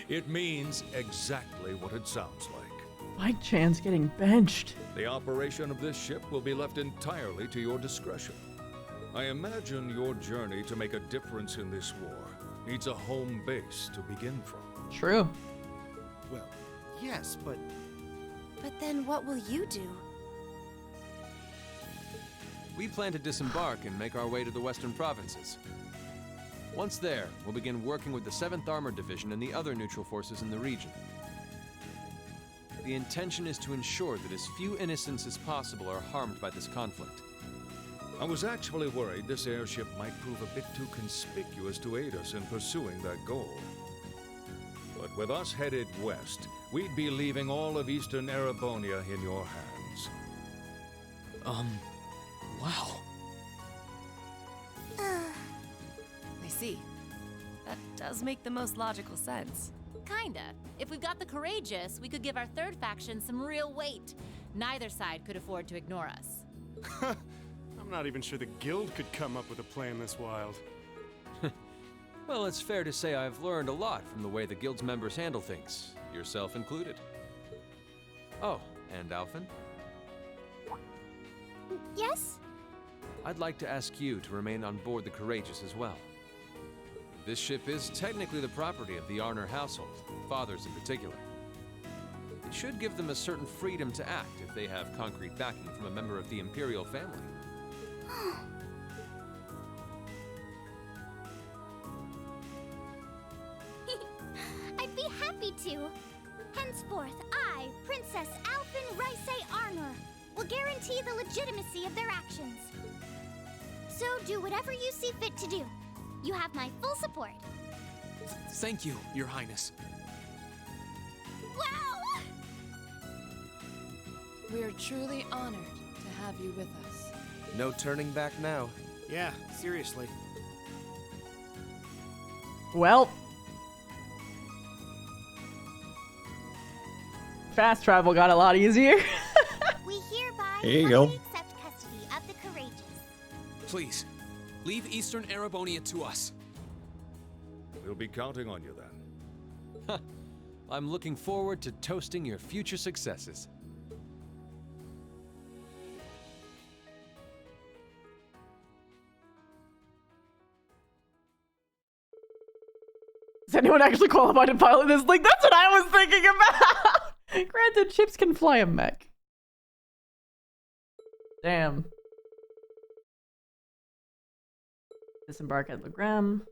It means exactly what it sounds like. Why Chan's getting benched? The operation of this ship will be left entirely to your discretion. I imagine your journey to make a difference in this war needs a home base to begin from. True. Well, yes, but... But then what will you do? We plan to disembark and make our way to the western provinces. Once there, we'll begin working with the 7th Armored Division and the other neutral forces in the region. The intention is to ensure that as few innocents as possible are harmed by this conflict. I was actually worried this airship might prove a bit too conspicuous to aid us in pursuing that goal. But with us headed west, we'd be leaving all of eastern Erebonia in your hands. Wow. I see. That does make the most logical sense. Kinda. If we've got the Courageous, we could give our third faction some real weight. Neither side could afford to ignore us. I'm not even sure the guild could come up with a plan this wild. Well, it's fair to say I've learned a lot from the way the guild's members handle things, yourself included. Oh, and Alphen? Yes? I'd like to ask you to remain on board the Courageous as well. This ship is technically the property of the Arner household, fathers in particular. It should give them a certain freedom to act if they have concrete backing from a member of the Imperial family. I'd be happy to. Henceforth, I, Princess Alphen Rice Arnor, will guarantee the legitimacy of their actions. So do whatever you see fit to do. You have my full support. Thank you, Your Highness. Wow! We're truly honored to have you with us. No turning back now. Yeah, seriously. Well. Fast travel got a lot easier. We hereby There you go. accept custody of the Courageous. Please, leave Eastern Erebonia to us. We'll be counting on you then. I'm looking forward to toasting your future successes. Is anyone actually qualified to pilot this? Like, that's what I was thinking about! Granted, ships can fly a mech. Damn. Disembark at Legram.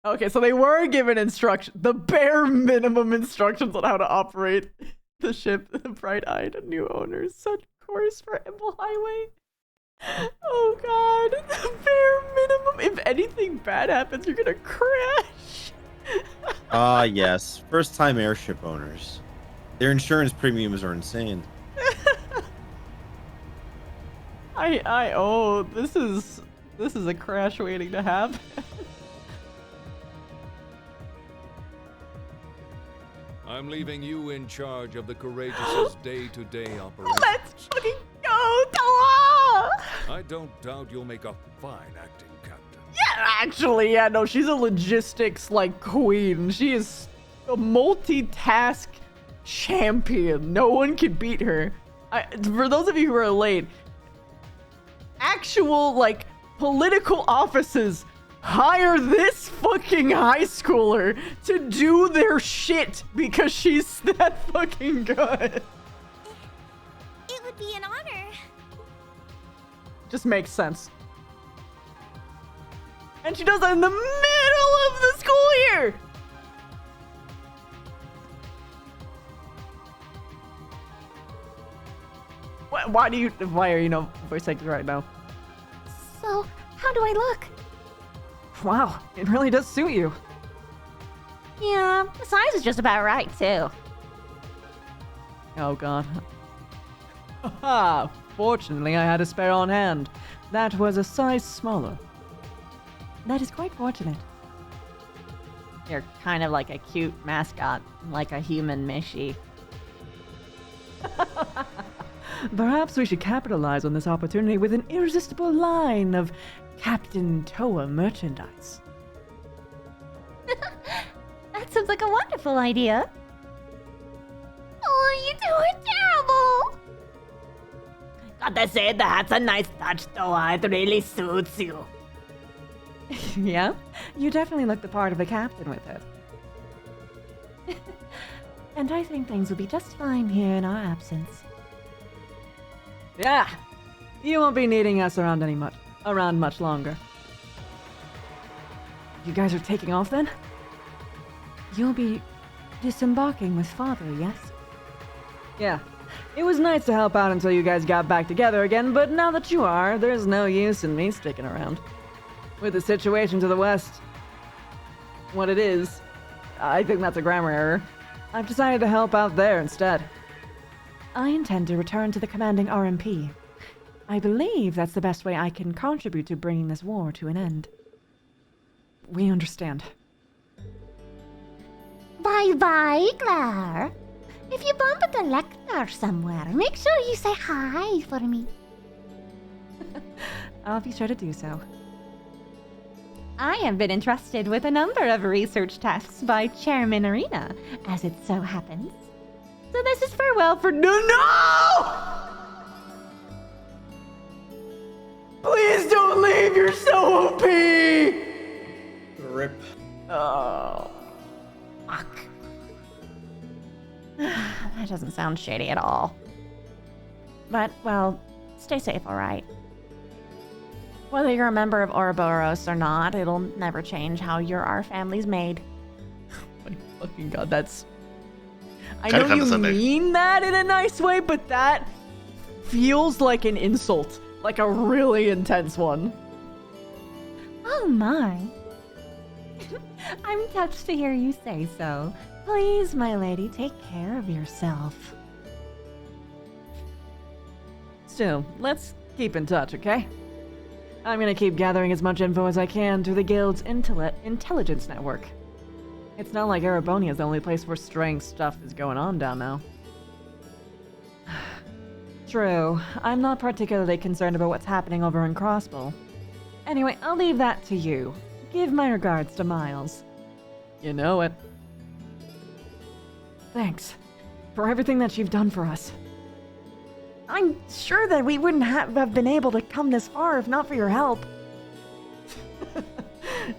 Okay, so they were given instructions, the bare minimum instructions on how to operate the ship. The bright-eyed new owners, such course for Imple Highway. Oh god, the bare minimum. If anything bad happens, you're gonna crash. Ah, yes. First-time airship owners. Their insurance premiums are insane. This is a crash waiting to happen. I'm leaving you in charge of the Courageous' day-to-day operation. Let's fucking go, Toa! I don't doubt you'll make a fine acting captain. Yeah, actually, yeah, no, she's a logistics, like, queen. She is a multitask champion. No one can beat her. For those of you who are late, actual, like, political offices hire this fucking high schooler to do their shit because she's that fucking good. It would be an honor. Just makes sense. And she does that in the middle of the school year! Why are you no voice acting right now? So, how do I look? Wow, it really does suit you. Yeah, the size is just about right, too. Oh god. Haha, fortunately I had a spare on hand. That was a size smaller. That is quite fortunate. You're kind of like a cute mascot, like a human Mishy. Perhaps we should capitalize on this opportunity with an irresistible line of Captain Toa merchandise. That sounds like a wonderful idea. Oh, you two are terrible! Gotta say, that's a nice touch, Toa. It really suits you. Yeah? You definitely look the part of a captain with it. And I think things will be just fine here in our absence. Yeah! You won't be needing us around much longer. You guys are taking off then? You'll be disembarking with Father, yes? Yeah. It was nice to help out until you guys got back together again, but now that you are, there's no use in me sticking around. With the situation to the west, what it is, I think that's a grammar error. I've decided to help out there instead. I intend to return to the commanding RMP. I believe that's the best way I can contribute to bringing this war to an end. We understand. Bye-bye, Claire. If you bump into Lecter somewhere, make sure you say hi for me. I'll be sure to do so. I have been entrusted with a number of research tasks by Chairman Arena, as it so happens. So this is farewell for No! Please don't leave, you're so OP! Rip. Oh. Fuck. That doesn't sound shady at all. But, well, stay safe, alright? Whether you're a member of Ouroboros or not, it'll never change how our family's made. My fucking god, that's... I know you mean that in a nice way, but that feels like an insult. Like a really intense one. Oh my. I'm touched to hear you say so. Please, my lady, take care of yourself. Still, let's keep in touch, okay? I'm gonna keep gathering as much info as I can through the Guild's intelligence network. It's not like Erebonia is the only place where strange stuff is going on down now. True, I'm not particularly concerned about what's happening over in Crossbow. Anyway, I'll leave that to you. Give my regards to Miles. You know it. Thanks for everything that you've done for us. I'm sure that we wouldn't have been able to come this far if not for your help.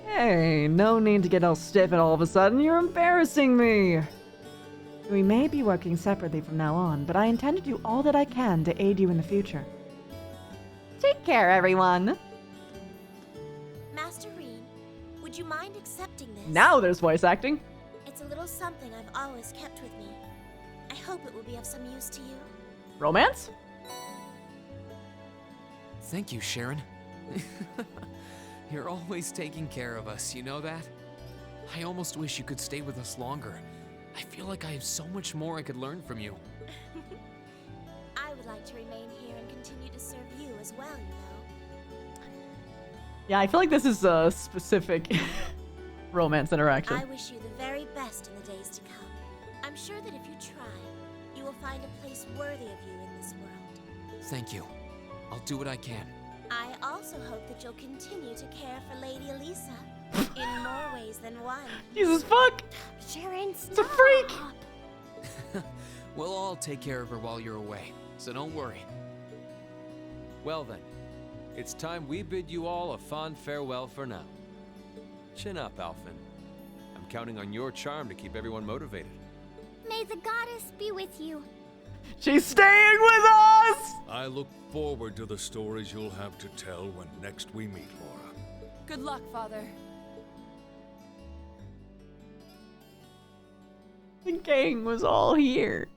Hey, no need to get all stiff and all of a sudden. You're embarrassing me. We may be working separately from now on, but I intend to do all that I can to aid you in the future. Take care, everyone. Master Reed, would you mind accepting this? Now there's voice acting. It's a little something I've always kept with me. I hope it will be of some use to you. Romance? Thank you, Sharon. You're always taking care of us, you know that? I almost wish you could stay with us longer. I feel like I have so much more I could learn from you. I would like to remain here and continue to serve you as well, you know. Yeah, I feel like this is a specific romance interaction. I wish you the very best in the days to come. I'm sure that if you try, you will find a place worthy of you in this world. Thank you. I'll do what I can. I also hope that you'll continue to care for Lady Elisa in more ways than one. Jesus fuck! Sharon, It's a freak! We'll all take care of her while you're away, so don't worry. Well then, it's time we bid you all a fond farewell for now. Chin up, Alphen. I'm counting on your charm to keep everyone motivated. May the goddess be with you. She's staying with us! I look forward to the stories you'll have to tell when next we meet, Laura. Good luck, Father. The gang was all here.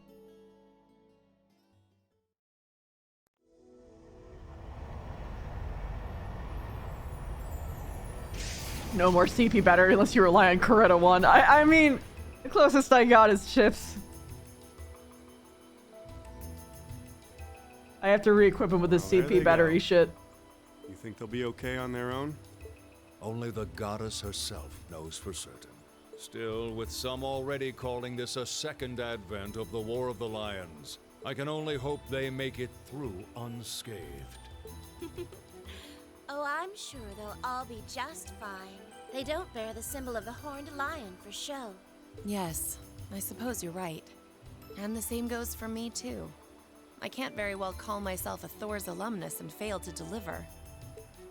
No more CP battery unless you rely on Coretta 1. I mean, the closest I got is chips. I have to re-equip him with this Well, there they CP battery go. shit. You think they'll be okay on their own? Only the goddess herself knows for certain. Still, with some already calling this a second advent of the War of the Lions, I can only hope they make it through unscathed. Oh, I'm sure they'll all be just fine. They don't bear the symbol of the horned lion for show. Yes, I suppose you're right. And the same goes for me, too. I can't very well call myself a Thor's alumnus and fail to deliver.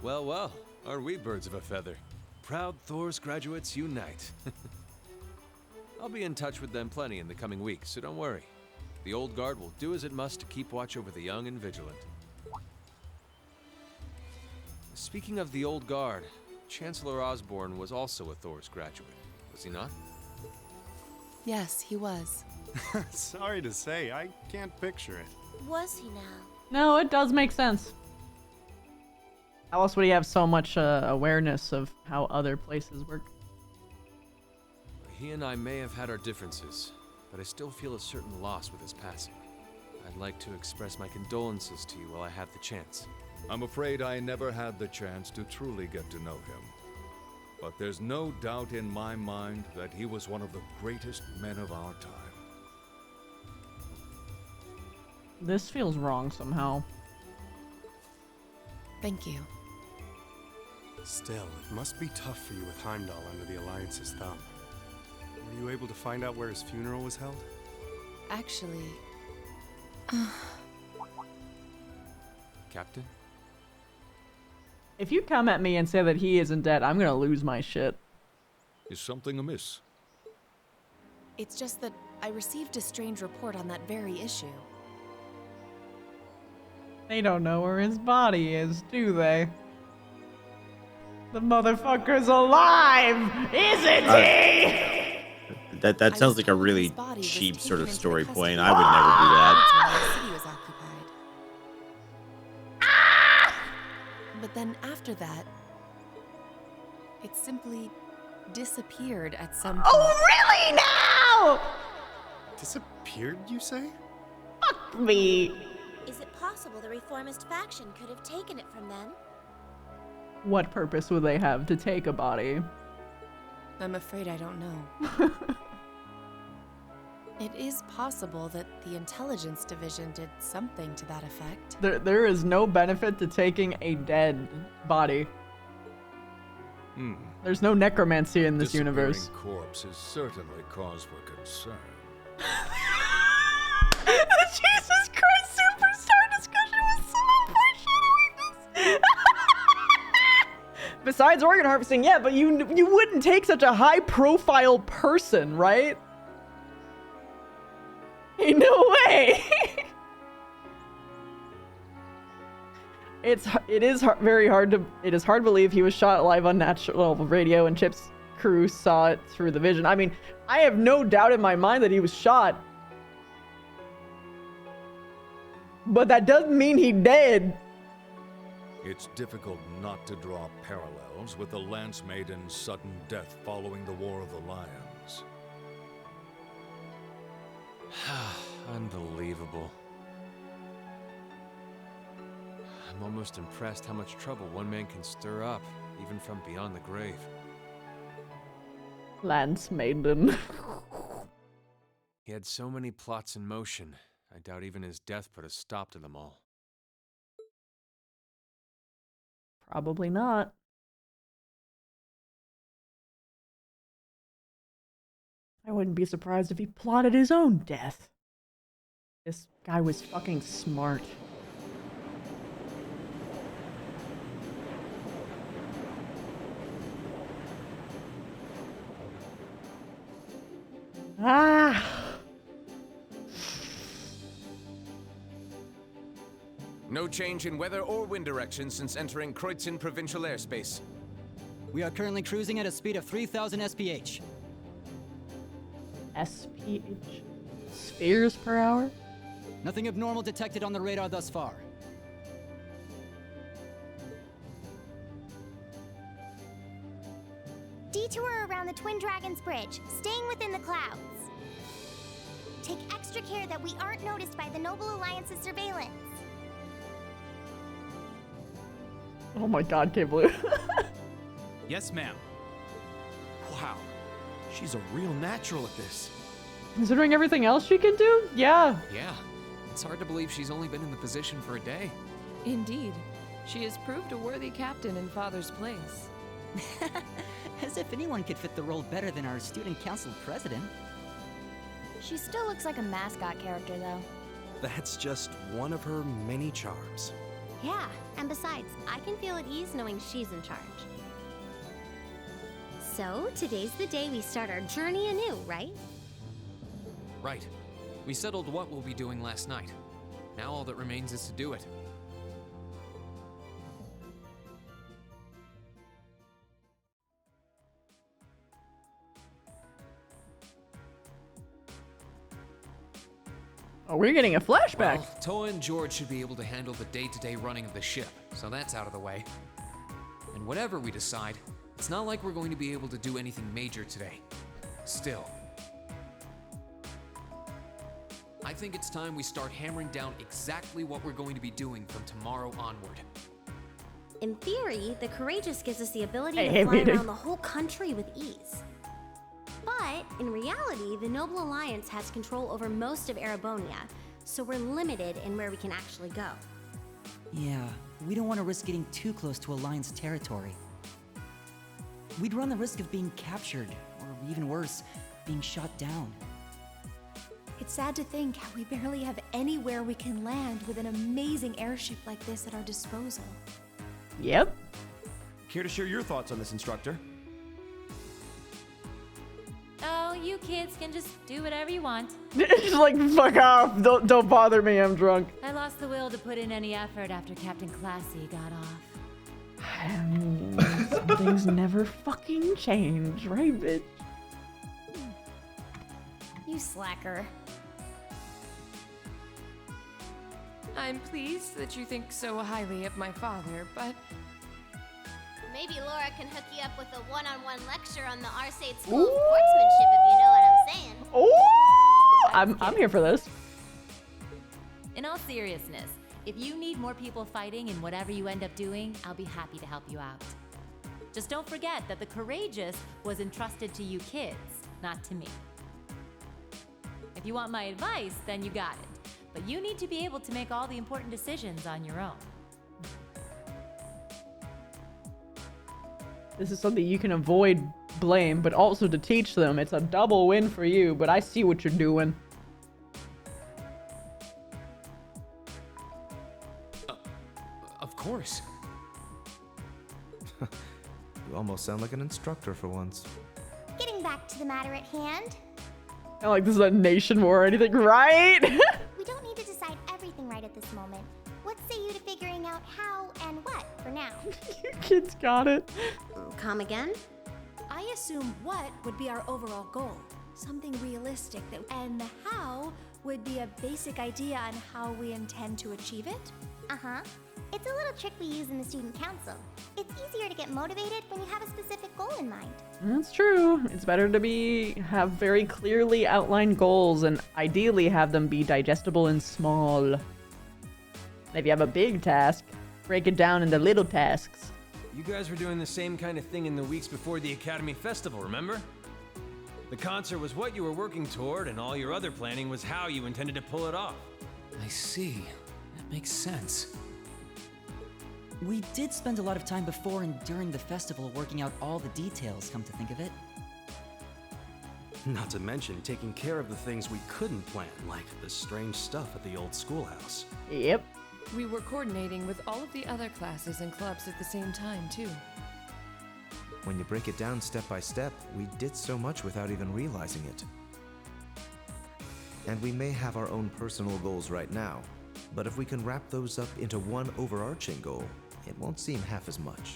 Well, well, aren't we birds of a feather? Proud Thor's graduates unite. I'll be in touch with them plenty in the coming weeks, so don't worry. The old guard will do as it must to keep watch over the young and vigilant. Speaking of the old guard, Chancellor Osborne was also a Thor's graduate, was he not? Yes, he was. Sorry to say, I can't picture it. Was he now? No, it does make sense. How else would he have so much awareness of how other places work? He and I may have had our differences, but I still feel a certain loss with his passing. I'd like to express my condolences to you while I have the chance. I'm afraid I never had the chance to truly get to know him. But there's no doubt in my mind that he was one of the greatest men of our time. This feels wrong somehow. Thank you. Still, it must be tough for you with Heimdall under the Alliance's thumb. Were you able to find out where his funeral was held? Actually... Captain? If you come at me and say that he isn't dead, I'm gonna lose my shit. Is something amiss? It's just that I received a strange report on that very issue. They don't know where his body is, do they? The motherfucker's alive! Isn't he? That sounds like a really cheap sort of story point. I would never do that. The city was occupied. But then after that, it simply disappeared at some point. Oh, really now? Disappeared, you say? Fuck me. Is it possible the reformist faction could have taken it from them? What purpose would they have to take a body? I'm afraid I don't know. It is possible that the intelligence division did something to that effect. There is no benefit to taking a dead body. There's no necromancy in this universe. Disappearing corpse is certainly cause for concern. The Jesus Christ Superstar discussion was so foreshadowing this. Besides organ harvesting, yeah, but you wouldn't take such a high-profile person, right? Ain't no way. It is hard to believe he was shot live on natural radio and Chip's crew saw it through the vision. I mean, I have no doubt in my mind that he was shot. But that doesn't mean he dead. it's difficult not to draw parallels with the Lance Maiden's sudden death following the War of the Lions. Unbelievable. I'm almost impressed how much trouble one man can stir up, even from beyond the grave. Lance Maiden. He had so many plots in motion, I doubt even his death put a stop to them all. Probably not. I wouldn't be surprised if he plotted his own death. This guy was fucking smart. Ah! No change in weather or wind direction since entering Kreutzen provincial airspace. We are currently cruising at a speed of 3,000 SPH. SPH? Spheres per hour? Nothing abnormal detected on the radar thus far. Detour around the Twin Dragons Bridge, staying within the clouds. Take extra care that we aren't noticed by the Noble Alliance's surveillance. Oh my god, K-Blue. Yes, ma'am. Wow, she's a real natural at this. Considering everything else she can do? Yeah. Yeah. It's hard to believe she's only been in the position for a day. Indeed. She has proved a worthy captain in Father's place. As if anyone could fit the role better than our student council president. She still looks like a mascot character, though. That's just one of her many charms. Yeah, and besides, I can feel at ease knowing she's in charge. So, today's the day we start our journey anew, right? Right. We settled what we'll be doing last night. Now all that remains is to do it. Oh, we're getting a flashback. Well, Toa and George should be able to handle the day-to-day running of the ship, so that's out of the way. And whatever we decide, it's not like we're going to be able to do anything major today. Still, I think it's time we start hammering down exactly what we're going to be doing from tomorrow onward. In theory, the Courageous gives us the ability I to hate fly reading. around the whole country with ease. But, in reality, the Noble Alliance has control over most of Erebonia, so we're limited in where we can actually go. Yeah, we don't want to risk getting too close to Alliance territory. We'd run the risk of being captured, or even worse, being shot down. It's sad to think how we barely have anywhere we can land with an amazing airship like this at our disposal. Yep. Care to share your thoughts on this, instructor? Oh, you kids can just do whatever you want. She's like, fuck off. Don't bother me. I'm drunk. I lost the will to put in any effort after Captain Classy got off. Some things never fucking change, right, bitch? You slacker. I'm pleased that you think so highly of my father, but Maybe Laura can hook you up with a one-on-one lecture on the Arcade School of Sportsmanship, if you know what I'm saying. Oh, I'm here for this. In all seriousness, if you need more people fighting in whatever you end up doing, I'll be happy to help you out. Just don't forget that the Courageous was entrusted to you kids, not to me. If you want my advice, then you got it. But you need to be able to make all the important decisions on your own. This is something you can avoid blame, but also to teach them. It's a double win for you, but I see what you're doing. Of course. You almost sound like an instructor for once. Getting back to the matter at hand, Not like this is a nation war or anything, right? we don't need to decide everything right at this moment. What say you to figuring out how and what for now? You kids got it. Come again? I assume what would be our overall goal. Something realistic and the how would be a basic idea on how we intend to achieve it. Uh-huh. It's a little trick we use in the student council. It's easier to get motivated when you have a specific goal in mind. That's true. It's better to have very clearly outlined goals and ideally have them be digestible and small. If you have a big task, break it down into little tasks. You guys were doing the same kind of thing in the weeks before the Academy Festival, remember? The concert was what you were working toward, and all your other planning was how you intended to pull it off. I see. That makes sense. We did spend a lot of time before and during the festival working out all the details, come to think of it. Not to mention taking care of the things we couldn't plan, like the strange stuff at the old schoolhouse. Yep. We were coordinating with all of the other classes and clubs at the same time, too. When you break it down step by step, we did so much without even realizing it. And we may have our own personal goals right now, but if we can wrap those up into one overarching goal, it won't seem half as much.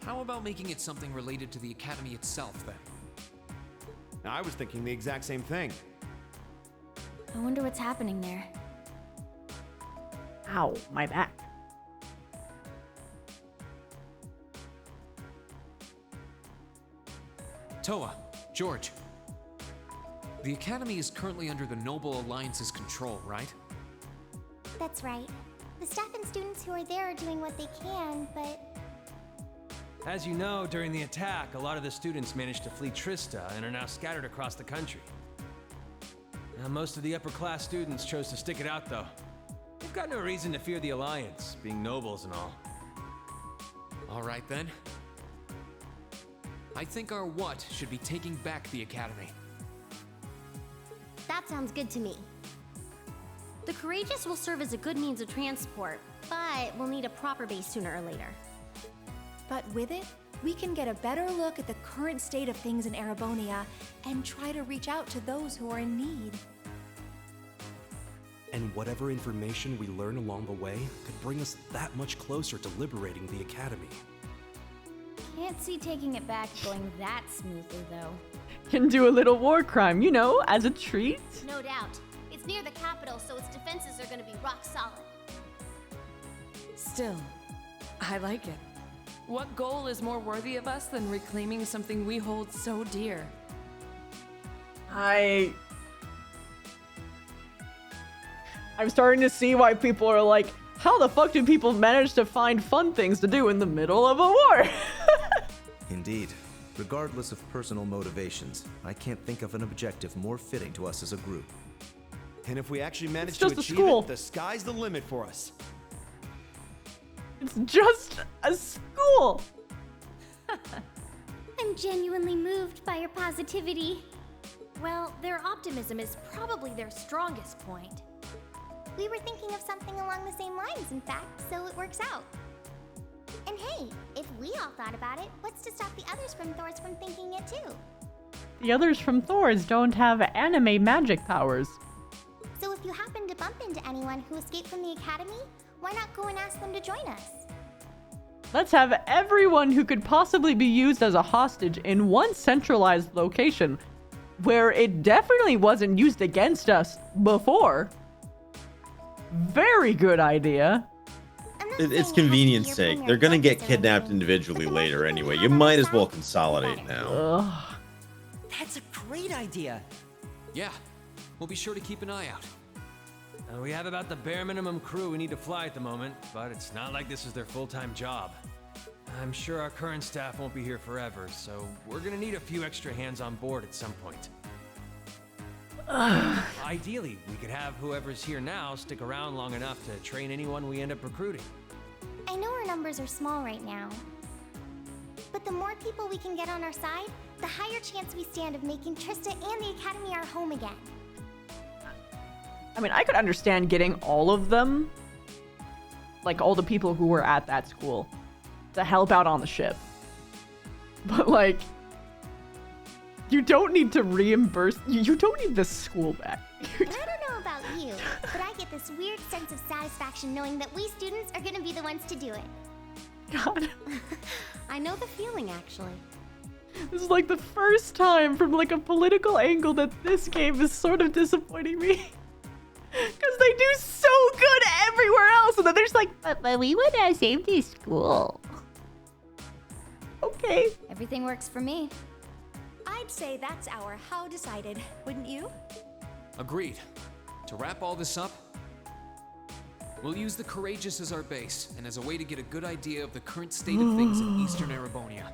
How about making it something related to the Academy itself, then? I was thinking the exact same thing. I wonder what's happening there. Ow, my back. Toa, George. The Academy is currently under the Noble Alliance's control, right? That's right. The staff and students who are there are doing what they can, but As you know, during the attack, a lot of the students managed to flee Trista and are now scattered across the country. Now, most of the upper-class students chose to stick it out, though. They've got no reason to fear the Alliance, being nobles and all. All right, then. I think our what should be taking back the Academy. That sounds good to me. The Courageous will serve as a good means of transport, but we'll need a proper base sooner or later. But with it, we can get a better look at the current state of things in Erebonia and try to reach out to those who are in need. And whatever information we learn along the way could bring us that much closer to liberating the Academy. Can't see taking it back going that smoothly, though. Can do a little war crime, you know, as a treat. No doubt. It's near the capital, so its defenses are going to be rock solid. Still, I like it. What goal is more worthy of us than reclaiming something we hold so dear? I'm starting to see why people are like, how the fuck do people manage to find fun things to do in the middle of a war? Indeed. Regardless of personal motivations, I can't think of an objective more fitting to us as a group. And if we actually manage It's to just a achieve school. it, the sky's the limit for us. It's just a school. I'm genuinely moved by your positivity. Well, their optimism is probably their strongest point. we were thinking of something along the same lines, in fact, so it works out. And hey, if we all thought about it, what's to stop the others from Thor's from thinking it too? The others from Thor's don't have anime magic powers. So if you happen to bump into anyone who escaped from the academy, why not go and ask them to join us? Let's have everyone who could possibly be used as a hostage in one centralized location, where it definitely wasn't used against us before. Very good idea. It's convenience sake. They're gonna get kidnapped individually later anyway. You might as well consolidate now. That's a great idea. Yeah, we'll be sure to keep an eye out. We have about the bare minimum crew we need to fly at the moment, but it's not like this is their full-time job. I'm sure our current staff won't be here forever, so we're gonna need a few extra hands on board at some point. Ideally, we could have whoever's here now stick around long enough to train anyone we end up recruiting. I know our numbers are small right now, but the more people we can get on our side, the higher chance we stand of making Trista and the Academy our home again. I mean, I could understand getting all of them, like all the people who were at that school, to help out on the ship. But like, you don't need to reimburse, you don't need this school back. I don't know about you, but I get this weird sense of satisfaction knowing that we students are gonna be the ones to do it. God. I know the feeling, actually. This is like the first time from like a political angle that this game is sort of disappointing me. Because they do so good everywhere else, and then they're just like, but we would have saved this school. Okay. Everything works for me. I'd say that's our how decided, wouldn't you? Agreed. To wrap all this up, we'll use the Courageous as our base, and as a way to get a good idea of the current state of things in Eastern Erebonia.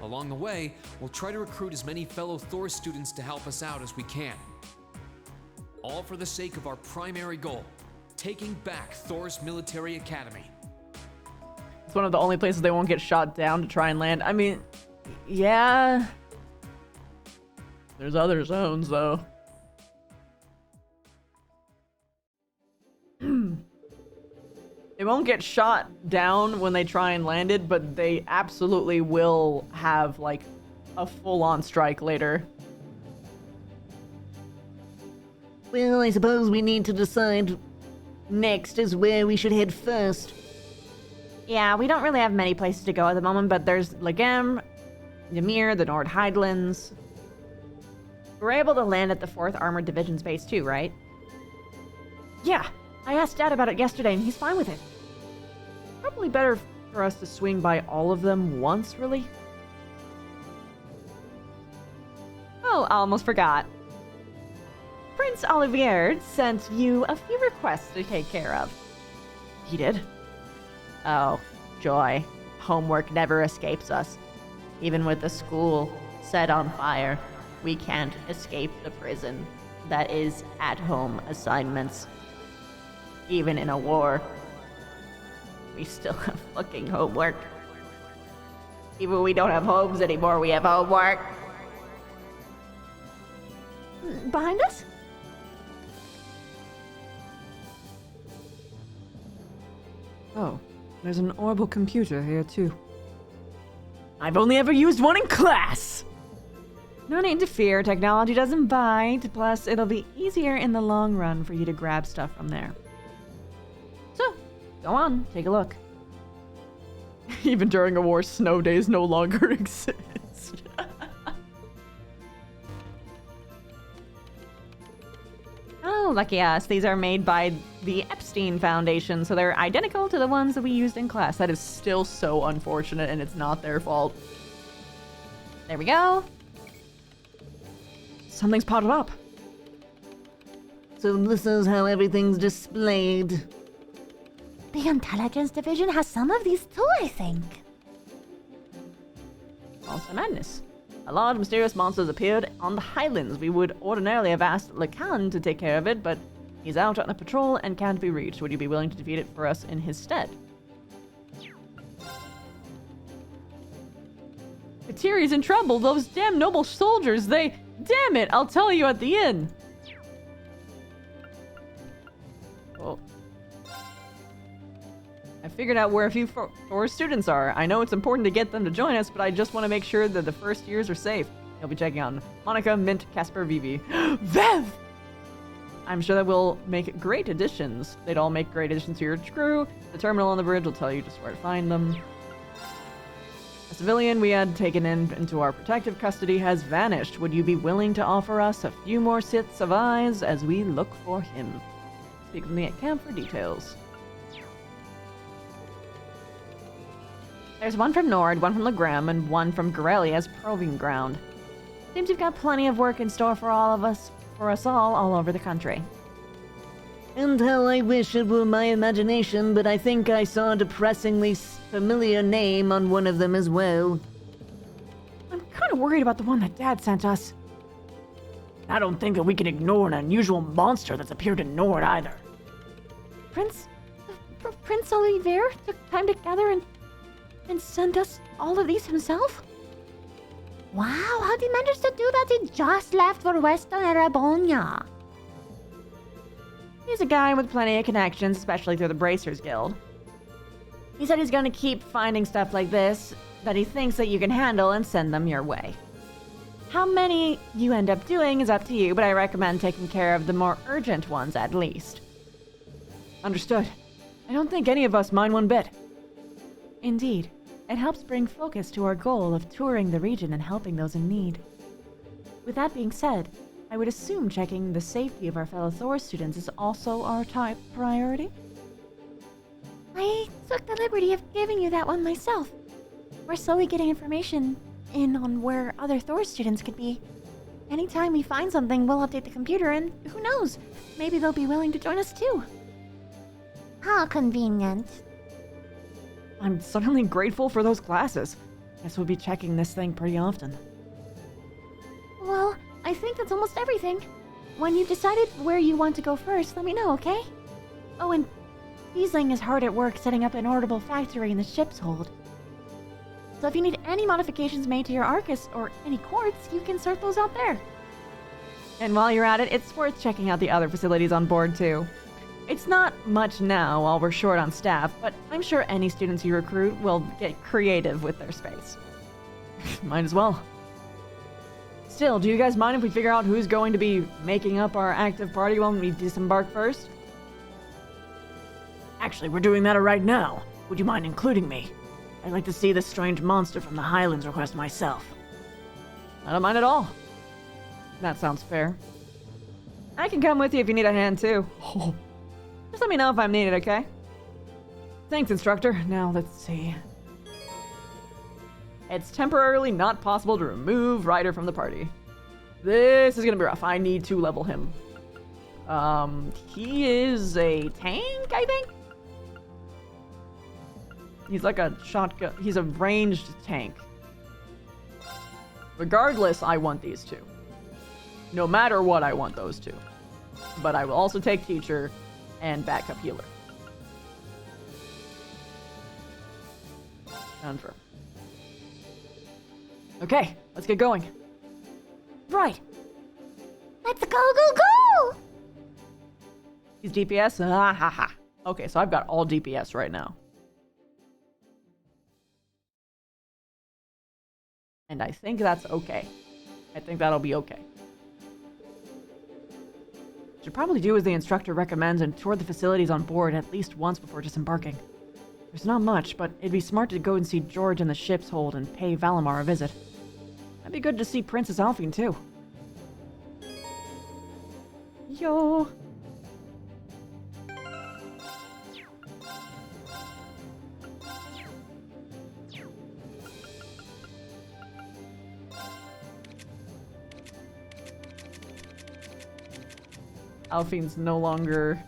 Along the way, we'll try to recruit as many fellow Thor students to help us out as we can. All for the sake of our primary goal, taking back Thor's military academy. It's one of the only places they won't get shot down to try and land. I mean, yeah. There's other zones, though. They won't get shot down when they try and land it, but they absolutely will have, like, a full-on strike later. Well, I suppose we need to decide next is where we should head first. Yeah, we don't really have many places to go at the moment, but there's GAymM, Ymir, the Nord Highlands. We're able to land at the 4th Armored Division's base too, right? Yeah, I asked Dad about it yesterday and he's fine with it. Probably better for us to swing by all of them once, really. Oh, I almost forgot. Prince Olivier sent you a few requests to take care of. He did? Oh, joy. Homework never escapes us. Even with the school set on fire, we can't escape the prison that is at-home assignments. Even in a war, we still have fucking homework. Even when we don't have homes anymore, we have homework. Behind us? Oh, there's an orbital computer here too. I've only ever used one in class! No need to fear, technology doesn't bite, plus it'll be easier in the long run for you to grab stuff from there. So, go on, take a look. Even during a war, snow days no longer exist. Oh, lucky us. These are made by the Epstein Foundation, so they're identical to the ones that we used in class. That is still so unfortunate, and it's not their fault. There we go. Something's potted up. So this is how everything's displayed. The Intelligence Division has some of these too, I think. Monster Madness. A large mysterious monster has appeared on the Highlands. We would ordinarily have asked Lacan to take care of it, but he's out on a patrol and can't be reached. Would you be willing to defeat it for us in his stead? Katiri's in trouble. Those damn noble soldiers, they... Damn it, I'll tell you at the end. Oh. I figured out where a few Thor students are. I know it's important to get them to join us, but I just want to make sure that the first years are safe. He'll be checking on Monica, Mint, Casper, Vivi. Vev! I'm sure that will make great additions. They'd all make great additions to your crew. The terminal on the bridge will tell you just where to find them. A civilian we had taken into our protective custody has vanished. Would you be willing to offer us a few more sets of eyes as we look for him? Speak with me at camp for details. There's one from Nord, one from GAymM, and one from Gorelli as proving ground. Seems you've got plenty of work in store for us all over the country. And how I wish it were my imagination, but I think I saw a depressingly familiar name on one of them as well. I'm kind of worried about the one that Dad sent us. I don't think that we can ignore an unusual monster that's appeared in Nord either. Prince Olivier took time to gather and send us all of these himself? Wow, how'd he manage to do that? He just left for Western Erebonia. He's a guy with plenty of connections, especially through the Bracers Guild. He said he's going to keep finding stuff like this that he thinks that you can handle and send them your way. How many you end up doing is up to you, but I recommend taking care of the more urgent ones at least. Understood. I don't think any of us mind one bit. Indeed. It helps bring focus to our goal of touring the region and helping those in need. With that being said, I would assume checking the safety of our fellow Thor students is also our top priority. I took the liberty of giving you that one myself. We're slowly getting information in on where other Thor students could be. Anytime we find something, we'll update the computer, and who knows, maybe they'll be willing to join us too. How convenient. I'm suddenly grateful for those classes. Guess we'll be checking this thing pretty often. Well, I think that's almost everything. When you've decided where you want to go first, let me know, okay? Oh, and Beesling is hard at work setting up an orbital factory in the ship's hold. So if you need any modifications made to your Arcus or any quartz, you can sort those out there. And while you're at it, it's worth checking out the other facilities on board too. It's not much now while we're short on staff, but I'm sure any students you recruit will get creative with their space. Might as well. Still, do you guys mind if we figure out who's going to be making up our active party when we disembark first? Actually, we're doing that right now. Would you mind including me? I'd like to see this strange monster from the Highlands request myself. I don't mind at all. That sounds fair. I can come with you if you need a hand too. Just let me know if I'm needed, okay? Thanks, instructor. Now, let's see. It's temporarily not possible to remove Ryder from the party. This is gonna be rough. I need to level him. He is a tank, I think? He's like a shotgun. He's a ranged tank. Regardless, I want these two. No matter what, I want those two. But I will also take teacher and backup healer. Confirm. Okay, let's get going. Right. Let's go, go, go! He's DPS? Ah, ha, ha. Okay, so I've got all DPS right now. And I think that's okay. I think that'll be okay. Should probably do as the instructor recommends and tour the facilities on board at least once before disembarking. There's not much, but it'd be smart to go and see George in the ship's hold and pay Valimar a visit. That'd be good to see Princess Alphine too. Yo. Alphine's no longer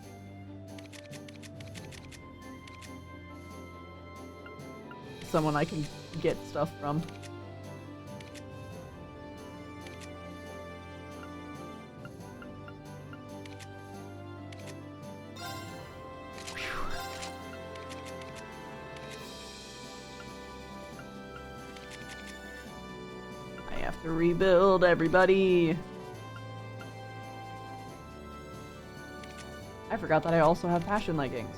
someone I can get stuff from. I have to rebuild everybody. I forgot that I also have passion leggings.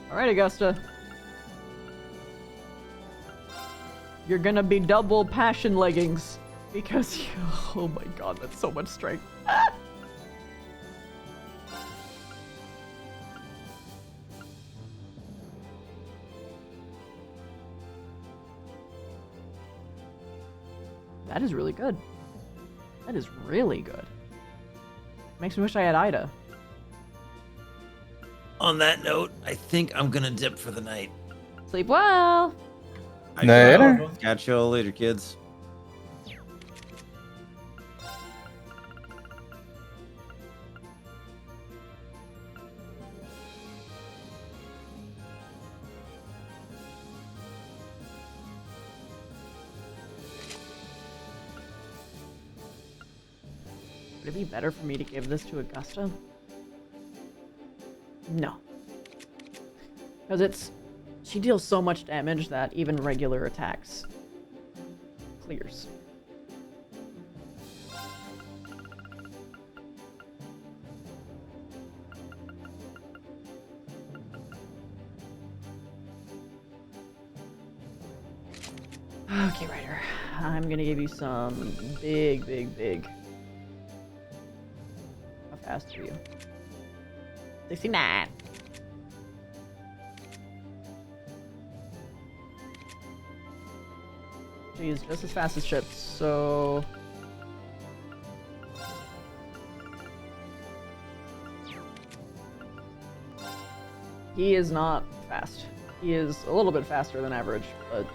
Alright, Augusta. You're gonna be double passion leggings. Because, oh my god, that's so much strength. That is really good. That is really good. Makes me wish I had Ida. On that note, I think I'm gonna dip for the night. Sleep well. Later. Catch y'all later, kids. Would it be better for me to give this to Augusta? No. Because she deals so much damage that even regular attacks clears. Okay, Ryder. I'm gonna give you some big. How fast are you? 69. Jeez, just as fast as ships, so... He is not fast. He is a little bit faster than average, but...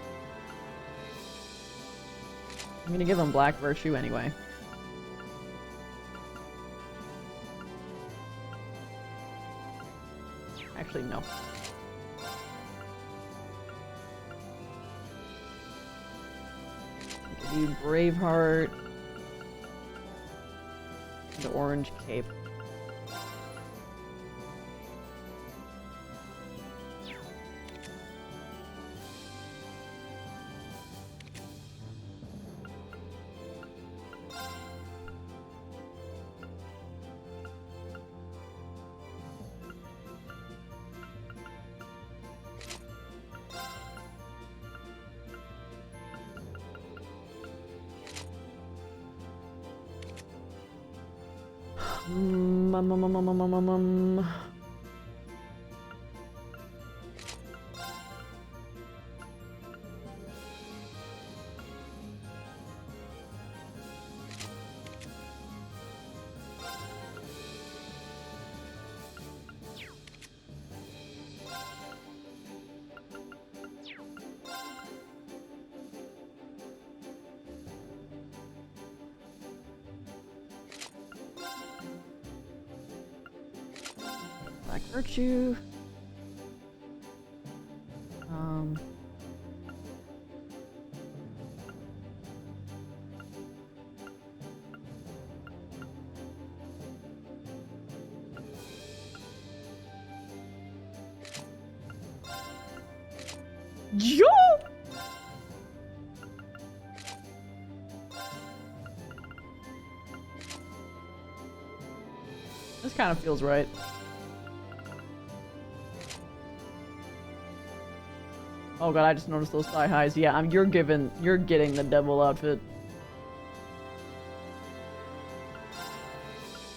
I'm gonna give him Black Virtue anyway. Actually, no. Give you Braveheart. The Orange Cape. Black Virtue. Yo! This kind of feels right. Oh god, I just noticed those thigh highs. Yeah, you're getting the devil outfit.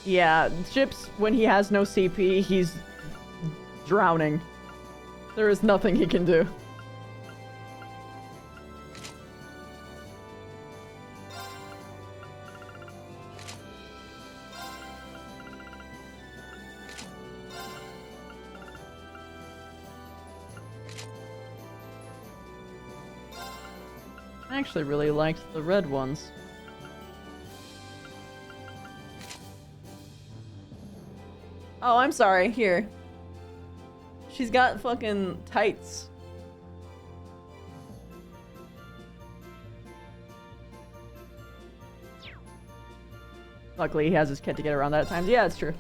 Yeah, Chips, when he has no CP, he's drowning. There is nothing he can do. I actually really liked the red ones. Oh, I'm sorry. Here. She's got fucking tights. Luckily, he has his kit to get around that at times. Yeah, it's true.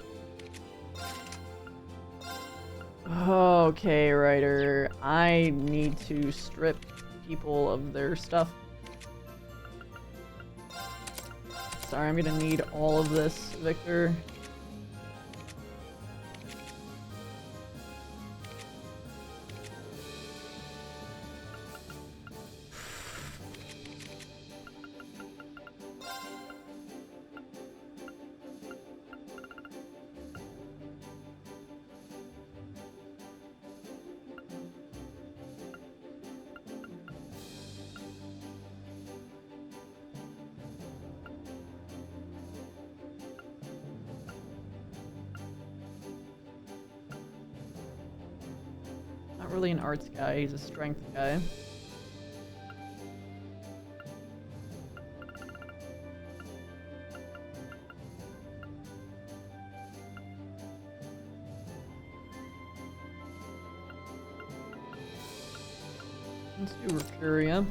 Okay, Ryder. I need to strip people of their stuff. Sorry, I'm gonna need all of this, Victor. Not really an arts guy, he's a strength guy. Let's do Mercuria.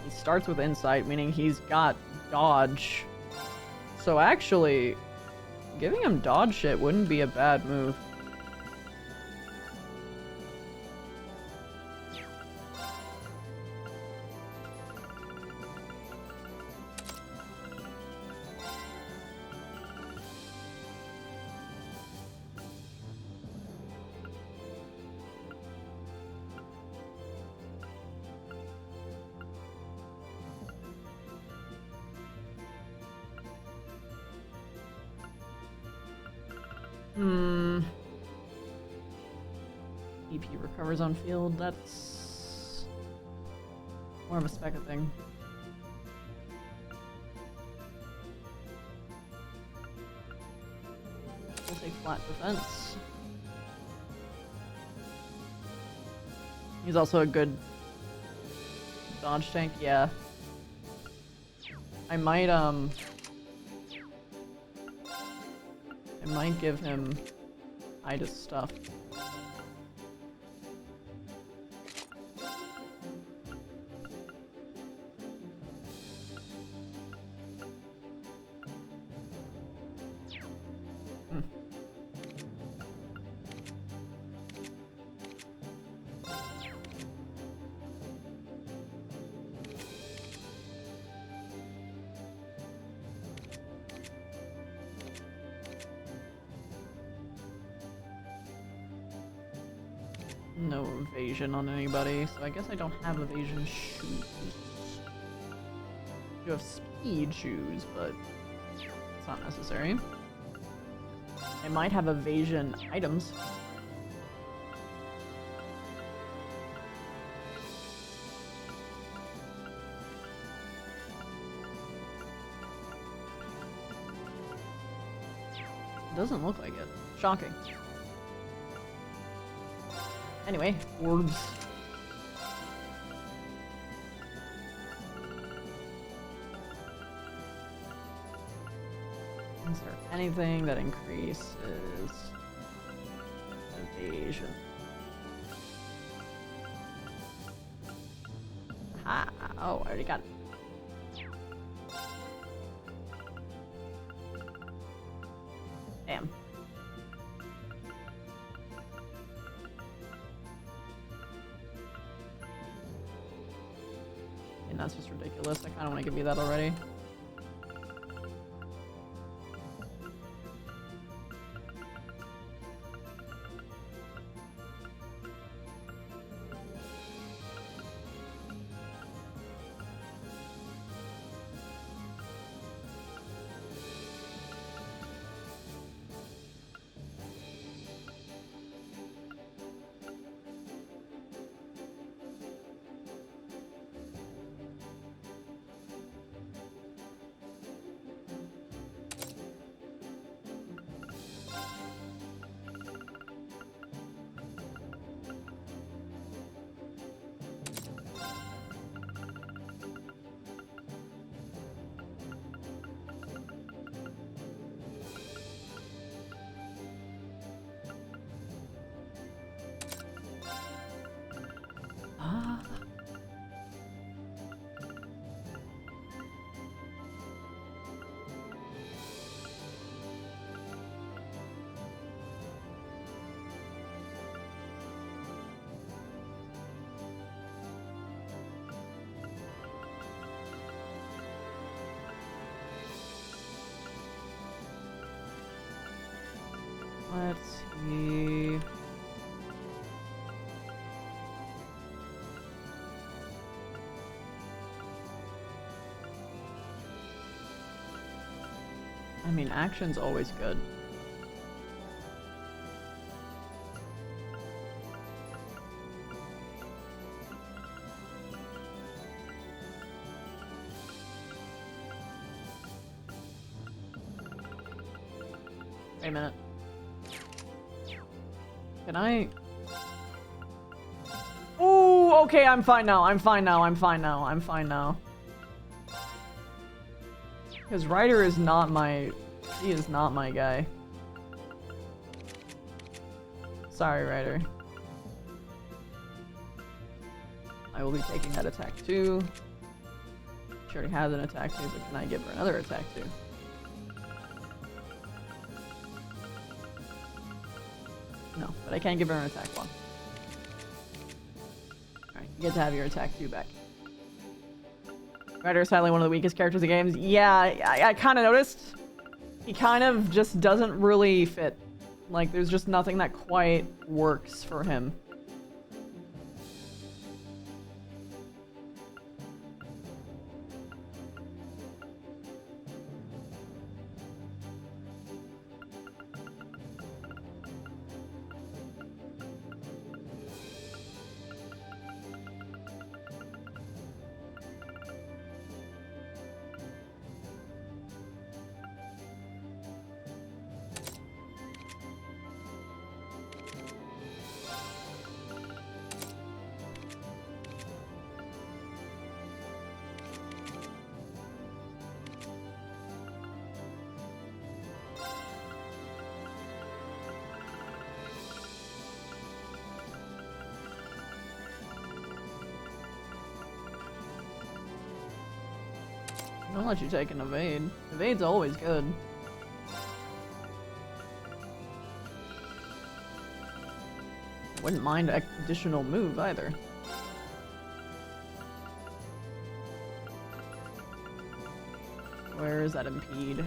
He starts with insight, meaning he's got dodge. So actually, giving him dodge shit wouldn't be a bad move. EP recovers on field. That's more of a spec thing. We'll take flat defense. He's also a good dodge tank, yeah. I might give him Ida's stuff. No evasion on anybody, so I guess I don't have evasion shoes. You have speed shoes, but it's not necessary. I might have evasion items. It doesn't look like it. Shocking. Anyway, orbs. Is there anything that increases evasion? Ah, oh, I already got it. Damn. And that's just ridiculous. I kind of want to give you that already. Let's see. I mean, action's always good. Wait a minute. Can I? Oh, okay, I'm fine now. I'm fine now. I'm fine now. I'm fine now. Because Ryder is not my... He is not my guy. Sorry, Ryder. I will be taking that attack too. She already has an attack too, but can I give her another attack too? No, but I can give her an attack one. Alright, you get to have your attack 2 back. Ryder is sadly one of the weakest characters in games. Yeah, I kind of noticed. He kind of just doesn't really fit. Like, there's just nothing that quite works for him. I'll let you take an evade. Evade's always good. Wouldn't mind an additional move either. Where is that impede?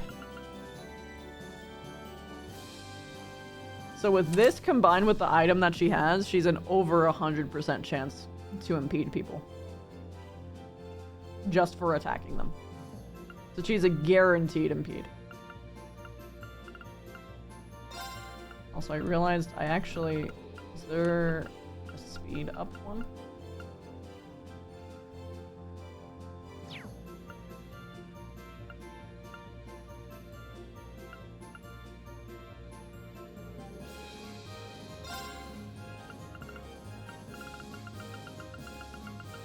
So with this combined with the item that she has, she's an over 100% chance to impede people. Just for attacking them. So she's a guaranteed impede. Also, I realized I actually... Is there a speed up one?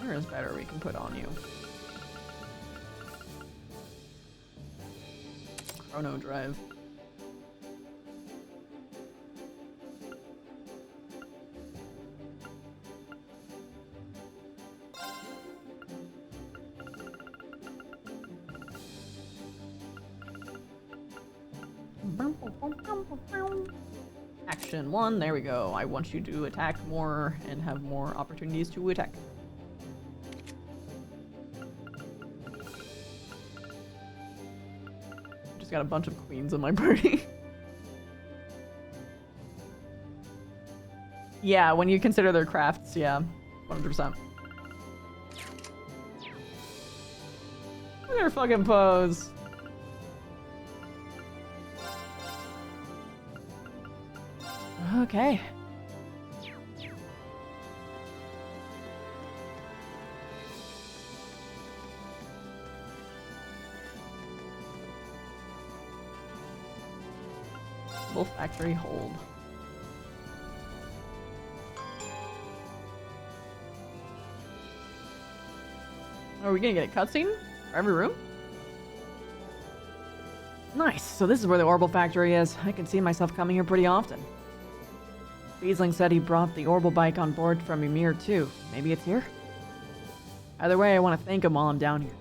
There is better we can put on you. Chrono Drive. Action 1, there we go. I want you to attack more and have more opportunities to attack. Just got a bunch of queens in my party. Yeah, when you consider their crafts, yeah. 100%. Look at her fucking pose. Okay. Wolf Factory hold. Are we gonna get a cutscene for every room? Nice. So this is where the Orbital Factory is. I can see myself coming here pretty often. Beesling said he brought the Orbital bike on board from Ymir too. Maybe it's here? Either way, I want to thank him while I'm down here.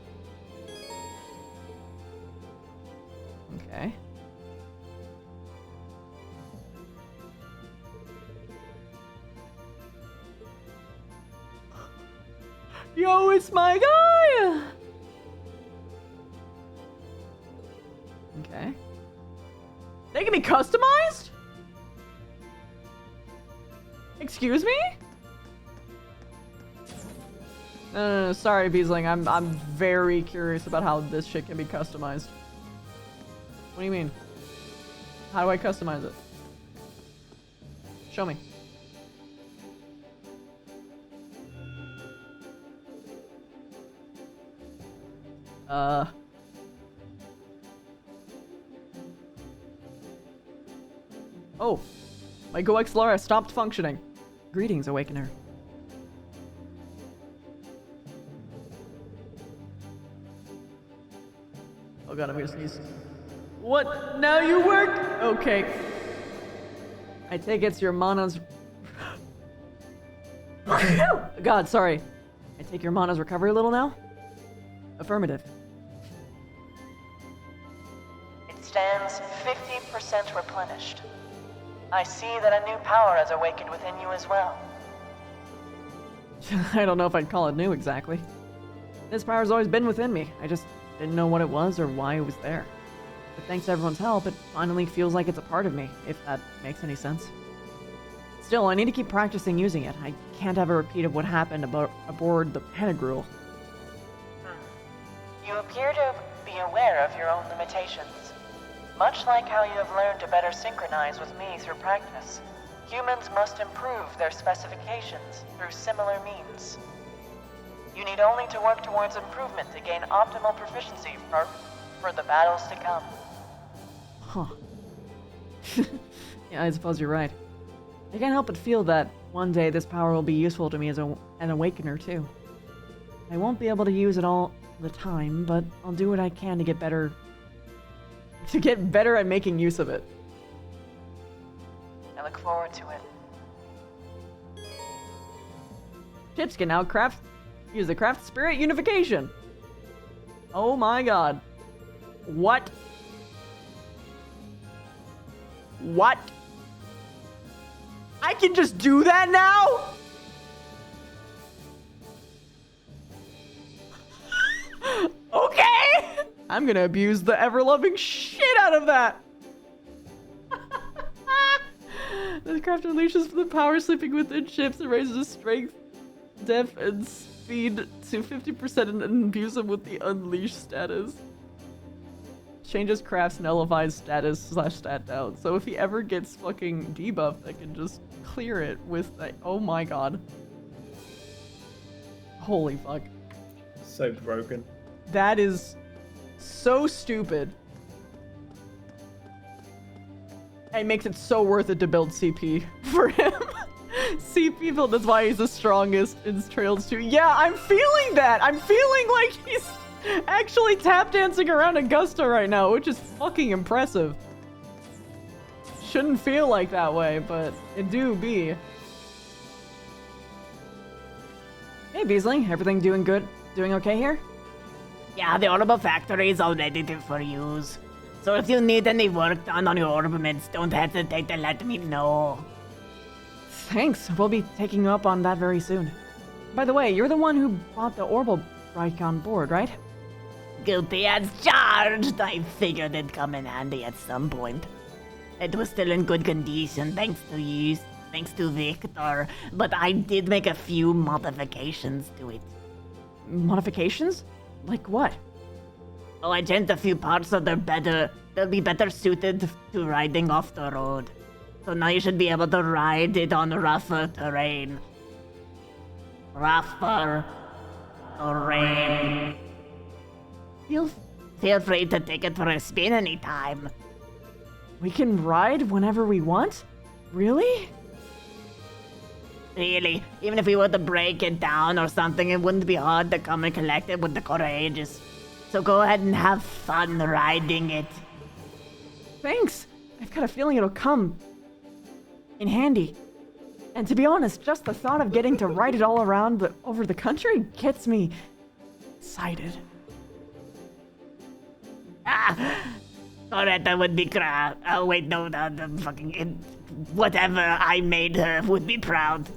Okay. Yo, it's my guy! Okay. They can be customized? Excuse me? No, sorry, Beesling. I'm very curious about how this shit can be customized. What do you mean? How do I customize it? Show me. Oh. My GoX Lara stopped functioning. Greetings, Awakener. Oh god, I'm gonna sneeze. What? Now you work? Okay. I take it's your mana's... God, sorry. I take your mana's recovery a little now? Affirmative. It stands 50% replenished. I see that a new power has awakened within you as well. I don't know if I'd call it new exactly. This power's always been within me. I just didn't know what it was or why it was there. But thanks to everyone's help, it finally feels like it's a part of me, if that makes any sense. Still, I need to keep practicing using it. I can't have a repeat of what happened aboard the Pentagruel. You appear to be aware of your own limitations. Much like how you have learned to better synchronize with me through practice, humans must improve their specifications through similar means. You need only to work towards improvement to gain optimal proficiency for the battles to come. Huh. Yeah, I suppose you're right. I can't help but feel that one day this power will be useful to me as an Awakener too. I won't be able to use it all the time, but I'll do what I can to get better at making use of it. I look forward to it. Chips can now use the craft spirit unification. Oh my god. What? What? I can just do that now? Okay! I'm gonna abuse the ever-loving shit out of that! The craft unleashes the power sleeping within ships and raises the strength, depth, and speed to 50% and imbues them with the unleashed status. Changes craft's nullified status / stat down. So if he ever gets fucking debuffed, I can just clear it with like, oh my god. Holy fuck. So broken. That is so stupid. It makes it so worth it to build CP for him. CP build, that's why he's the strongest in Trails 2. Yeah, I'm feeling that! I'm feeling like he's actually tap dancing around Augusta right now, which is fucking impressive. Shouldn't feel like that way, but it do be. Hey Beasley, everything doing good? Doing okay here? Yeah, the orbital factory is all ready for use. So if you need any work done on your orbaments, don't hesitate to let me know. Thanks, we'll be taking you up on that very soon. By the way, you're the one who bought the orbital bike on board, right? Guilty as charged! I figured it'd come in handy at some point. It was still in good condition, thanks to you, thanks to Victor, but I did make a few modifications to it. Modifications? Like what? Oh, I changed a few parts so they'll be better suited to riding off the road. So now you should be able to ride it on rougher terrain. Rougher terrain. Feel free to take it for a spin anytime. We can ride whenever we want? Really? Really, even if we were to break it down or something, it wouldn't be hard to come and collect it with the courageous. So go ahead and have fun riding it. Thanks! I've got a feeling it'll come in handy. And to be honest, just the thought of getting to ride it all around over the country gets me excited. Coretta would be proud. Oh wait, no, whatever I made her would be proud.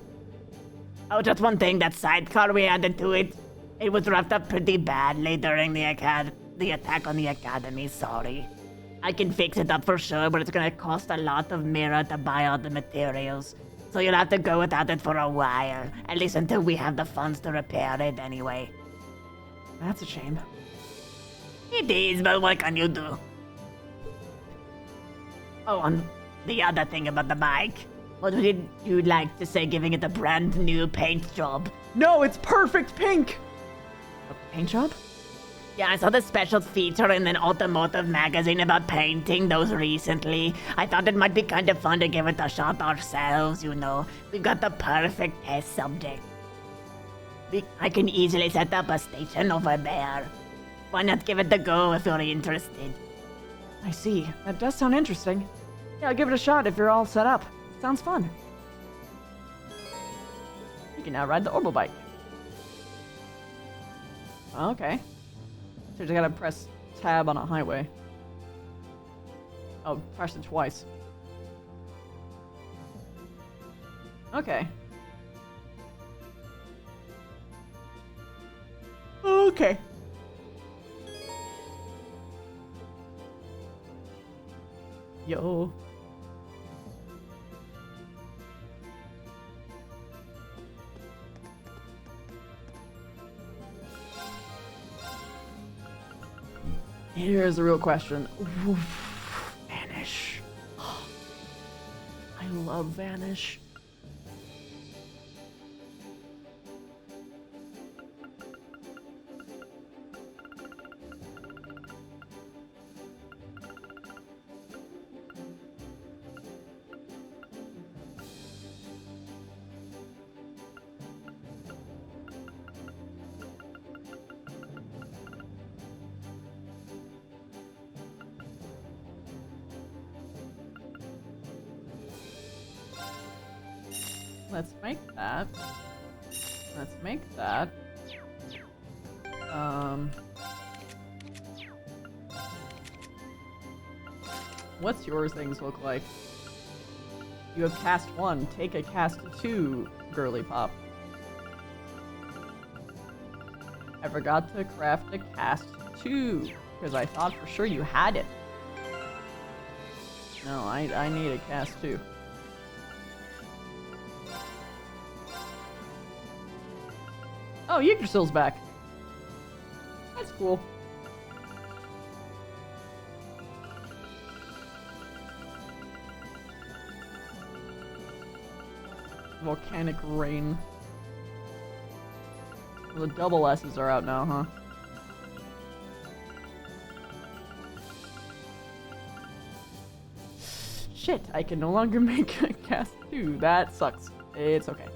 Oh, just one thing, that sidecar we added to it, it was roughed up pretty badly during the attack on the academy, sorry. I can fix it up for sure, but it's gonna cost a lot of mirror to buy all the materials. So you'll have to go without it for a while, at least until we have the funds to repair it anyway. That's a shame. It is, but what can you do? Oh, and the other thing about the bike. What would you like to say giving it a brand new paint job? No, it's perfect pink! A paint job? Yeah, I saw the special feature in an automotive magazine about painting those recently. I thought it might be kind of fun to give it a shot ourselves, you know. We've got the perfect test subject. I can easily set up a station over there. Why not give it a go if you're interested? I see. That does sound interesting. Yeah, I'll give it a shot if you're all set up. Sounds fun. You can now ride the orbital bike. Okay. So you just gotta press tab on a highway. Oh, press it twice. Okay. Okay. Yo. Here's the real question. Vanish. I love Vanish. Let's make that. Let's make that. What's your things look like? You have cast 1. Take a cast 2, girly pop. I forgot to craft a cast 2, because I thought for sure you had it. No, I need a cast 2. Oh, Yggdrasil's back. That's cool. Volcanic rain. The double S's are out now, huh? Shit, I can no longer make a cast 2. That sucks. It's okay.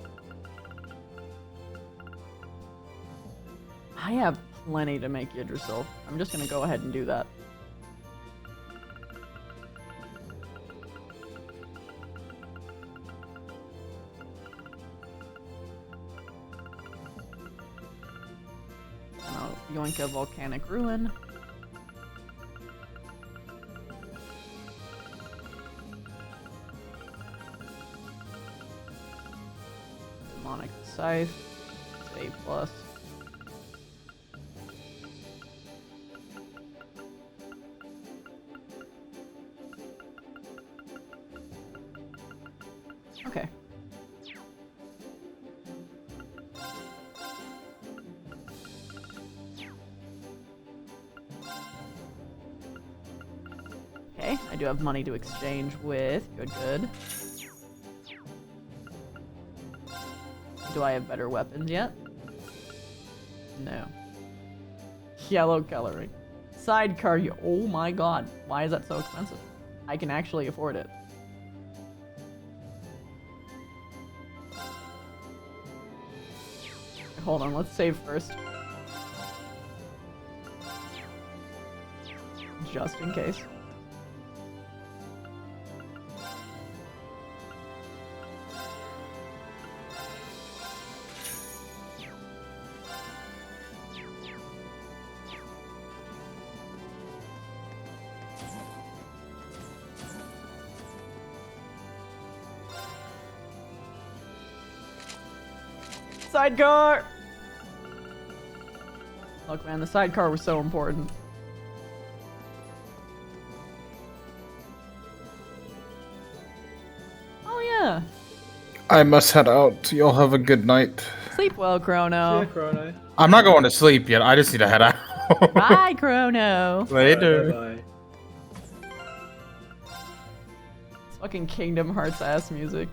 I have plenty to make Yggdrasil. I'm just gonna go ahead and do that. Yoink a volcanic ruin. Demonic scythe. A plus. Okay. Okay, I do have money to exchange with. Good, good. Do I have better weapons yet? No. Yellow coloring. Sidecar, oh my god. Why is that so expensive? I can actually afford it. Hold on, let's save first. Just in case. Sidecar! Look, man, the sidecar was so important. Oh, yeah. I must head out. You'll have a good night. Sleep well, Chrono. See ya, Chrono. I'm not going to sleep yet. I just need to head out. Bye, Chrono. Later. Bye. It's fucking Kingdom Hearts ass music.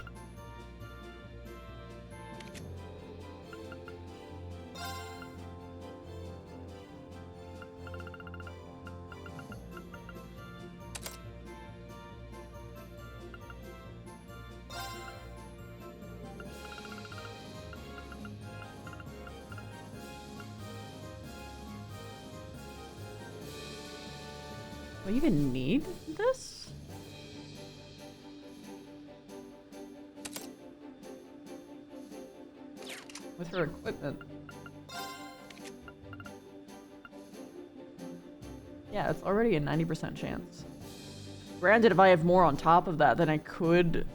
Do I even need this? With her equipment. Yeah, it's already a 90% chance. Granted, if I have more on top of that, then I could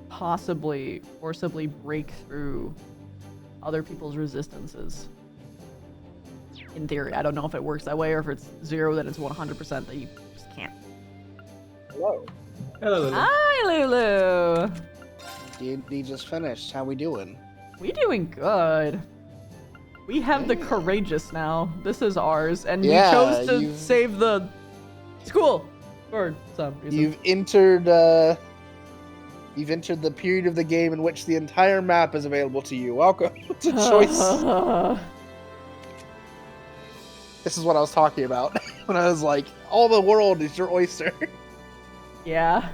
possibly forcibly break through other people's resistances. In theory, I don't know if it works that way, or if it's 0, then it's 100% that you just can't. Hello. Hello, Lulu. Hi, Lulu! D&D just finished. How we doing? We doing good. We have the Courageous now. This is ours, and Yeah, we chose to save the school for some reason. You've entered the period of the game in which the entire map is available to you. Welcome to choice. This is what I was talking about when I was like, all the world is your oyster. Yeah.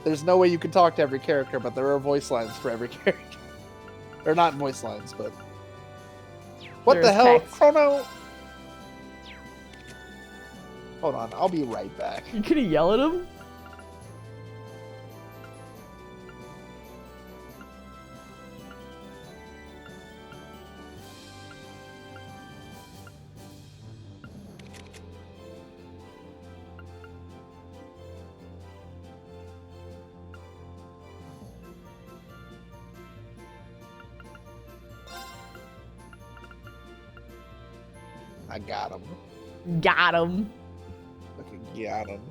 There's no way you can talk to every character, but there are voice lines for every character. Or not voice lines, but... What the There's hell? text. Chrono? Hold on, I'll be right back. You gonna yell at him? I got him. Got him. Fucking got him.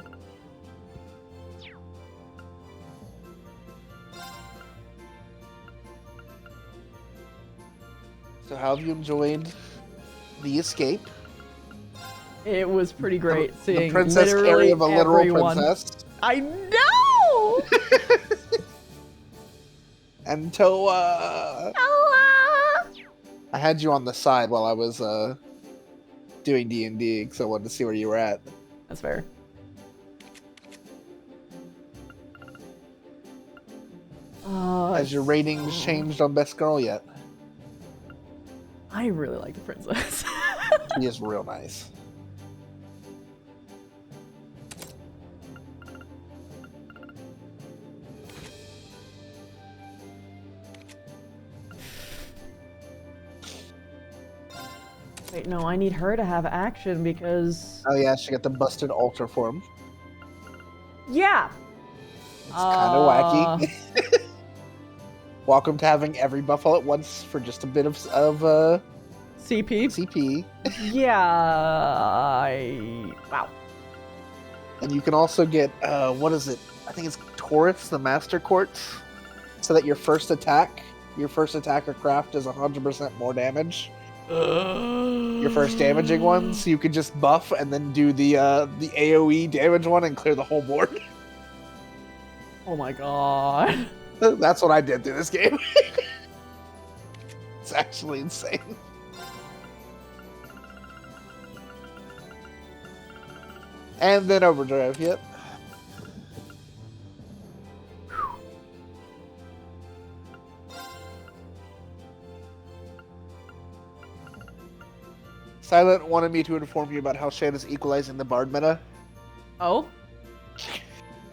So how have you enjoyed the escape? It was pretty great The seeing princess literally carry of a literal everyone. princess. I know. And Toa. I had you on the side while I was doing D&D because I wanted to see where you were at. That's fair. Has your ratings changed on Best Girl yet? I really like the princess. She is real nice. Wait, no, I need her to have action because... Oh yeah, she got the busted ultra form. Yeah! It's kind of wacky. Welcome to having every buff all at once for just a bit of CP. CP. Yeah. Wow. And you can also get what is it? I think it's Taurus, the Master Quartz, so that your first attack or craft does 100% more damage. Your first damaging one, so you could just buff and then do the AoE damage one and clear the whole board. Oh my god. That's what I did through this game. It's actually insane. And then Overdrive, yep. Silent wanted me to inform you about how Shanna's equalizing the Bard meta. Oh?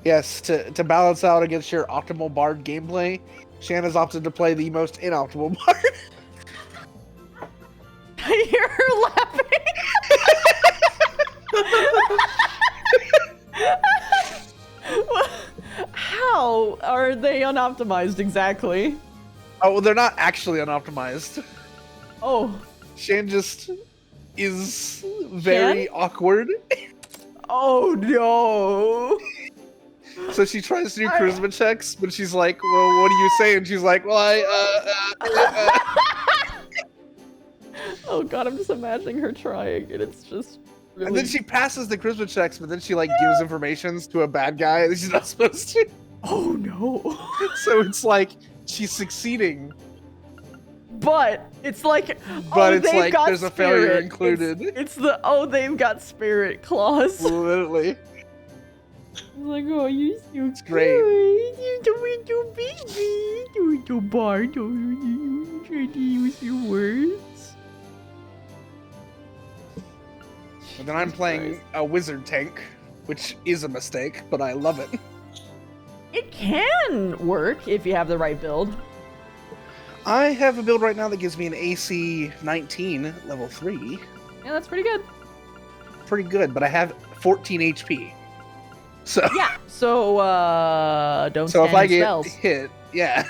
Yes, to balance out against your optimal Bard gameplay, Shanna's opted to play the most inoptimal Bard. I hear her laughing. How are they unoptimized exactly? Oh, well, they're not actually unoptimized. Oh. Shan just is very awkward. Oh no. So she tries to do charisma checks, but she's like, well, what do you say? And she's like, well, Oh god, I'm just imagining her trying, and it's just really... And then she passes the charisma checks, but then she like gives informations to a bad guy that she's not supposed to. Oh no. So it's like she's succeeding. But it's like, but oh, it's they've like got there's a spirit. failure included. It's the, oh, they've got spirit clause. Literally. I'm like, oh, you're so great. You don't do baby. You do bar. Don't try to use your words. And then I'm playing a wizard tank, which is a mistake, but I love it. It can work if you have the right build. I have a build right now that gives me an AC 19 level 3. Yeah, that's pretty good. Pretty good, but I have 14 HP. So yeah, so don't so stand if I get spells. hit, yeah.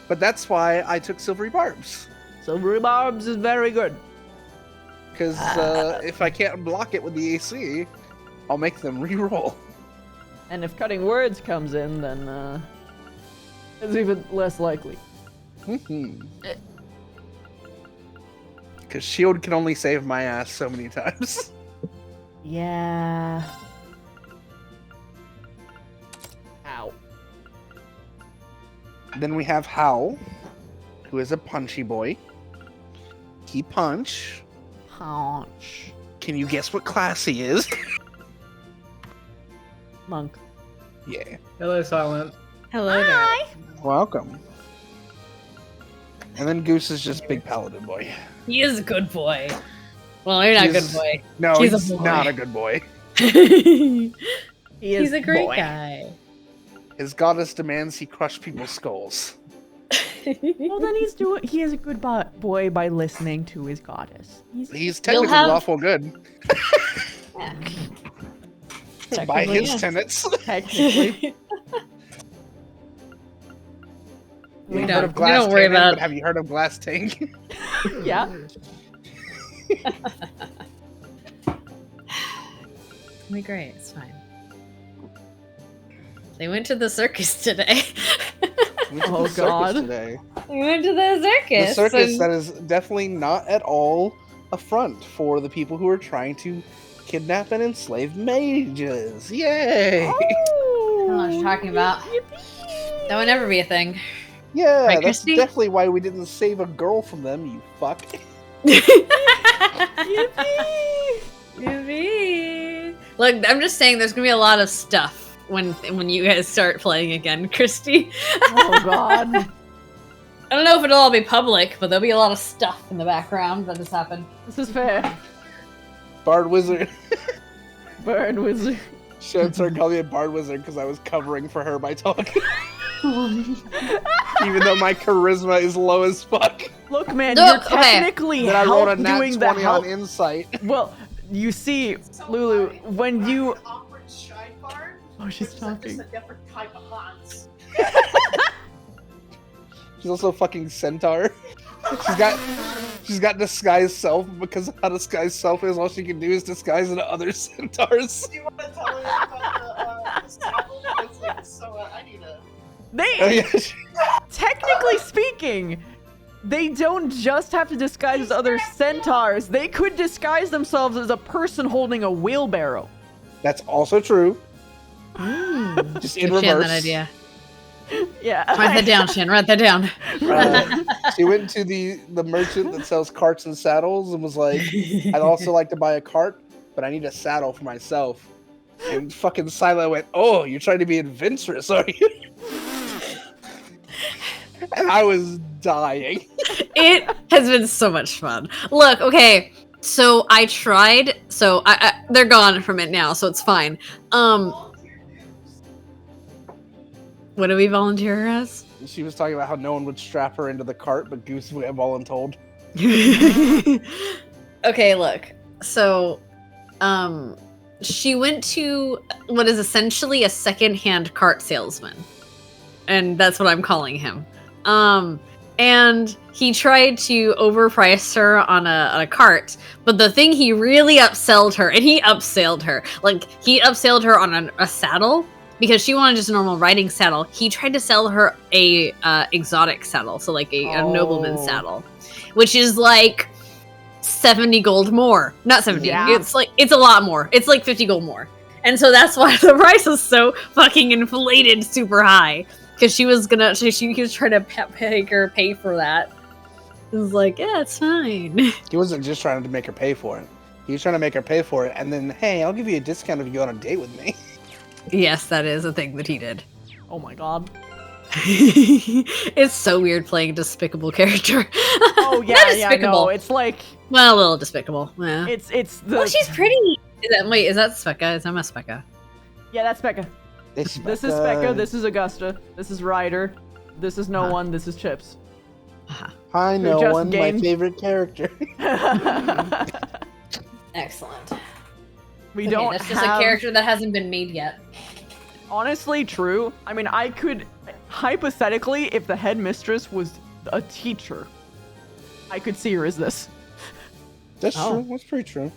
But that's why I took Silvery Barbs. Silvery Barbs is very good. Because if I can't block it with the AC, I'll make them re-roll. And if cutting words comes in, then it's even less likely. Because shield can only save my ass so many times. Yeah. Ow. Then we have Howl, who is a punchy boy. He punch. Punch. Can you guess what class he is? Monk. Yeah. Hello, Silent. Hello there. Welcome. And then Goose is just big paladin boy. He is a good boy. Well, you're not a good boy. No, he's a boy. not a good boy. He's a great guy. His goddess demands he crush people's skulls. Well, then he is a good boy by listening to his goddess. He's technically lawful good. By his tenets. Technically. Have you heard of Glass Tank? Have you heard of Glass Tank? Yeah. It'll be great. It's fine. They went to the circus today. We went to the circus today. We went to the circus. The circus and- that is definitely not at all a front for the people who are trying to kidnap and enslave mages. Yay! I don't know what you're talking about. That would never be a thing. Yeah, Right, that's Christy? definitely why we didn't save a girl from them, you fuck. Yippee! Look, I'm just saying there's gonna be a lot of stuff when you guys start playing again, Christy. Oh god. I don't know if it'll all be public, but there'll be a lot of stuff in the background that has happened. This is fair. Bard Wizard. Bard Wizard. Should start calling me a Bard Wizard because I was covering for her by talking. Even though my charisma is low as fuck. Look, man, No, you're okay. technically Then I rolled a help nat doing 20 the help. on insight. Well, you see, Lulu, when you. Oh, she's talking. She's also a fucking centaur. She's got disguised self, because how disguised self is, all she can do is disguise into other centaurs. Do you want to tell me about the saddle? I need a... They. Technically speaking, they don't just have to disguise as other centaurs. They could disguise themselves as a person holding a wheelbarrow. That's also true. Mm. Just in Give Shan reverse. that idea. Yeah. Write that down, Shan. Write that down. She went to the merchant that sells carts and saddles and was like, I'd also like to buy a cart, but I need a saddle for myself. And fucking Sila went, oh, you're trying to be adventurous, are you? And I was dying. It has been so much fun. Look, okay, so I tried. So they're gone from it now, so it's fine. What do we volunteer her as? She was talking about how no one would strap her into the cart, but Goose went voluntold. Okay, look. So, she went to what is essentially a secondhand cart salesman, and that's what I'm calling him. And he tried to overprice her on a cart, but the thing he really upselled her, and he upsailed her, like he upsailed her on a saddle because she wanted just a normal riding saddle. He tried to sell her a exotic saddle, so like a nobleman's saddle, which is like 70 gold more. Not 70. Yeah. It's a lot more. It's like 50 gold more. And so that's why the price was so fucking inflated super high. Because she was trying to pay for that. It was like, yeah, it's fine. He wasn't just trying to make her pay for it. He was trying to make her pay for it, and then, hey, I'll give you a discount if you go on a date with me. Yes, that is a thing that he did. Oh my god. It's so weird playing a despicable character. Oh yeah, Not yeah, despicable. no, it's like Well, a little despicable. Yeah. it's the. Well, she's pretty. Is that Specca? Is that my Specca? Yeah, that's Becca. This is Specca. This is Augusta. This is Ryder. This is No One. This is Chips. Hi, You're No just One, game. my favorite character. Excellent. We Okay, don't that's just have... a character that hasn't been made yet. Honestly, true. I mean, I could hypothetically, if the headmistress was a teacher, I could see her as this. That's true. That's pretty true.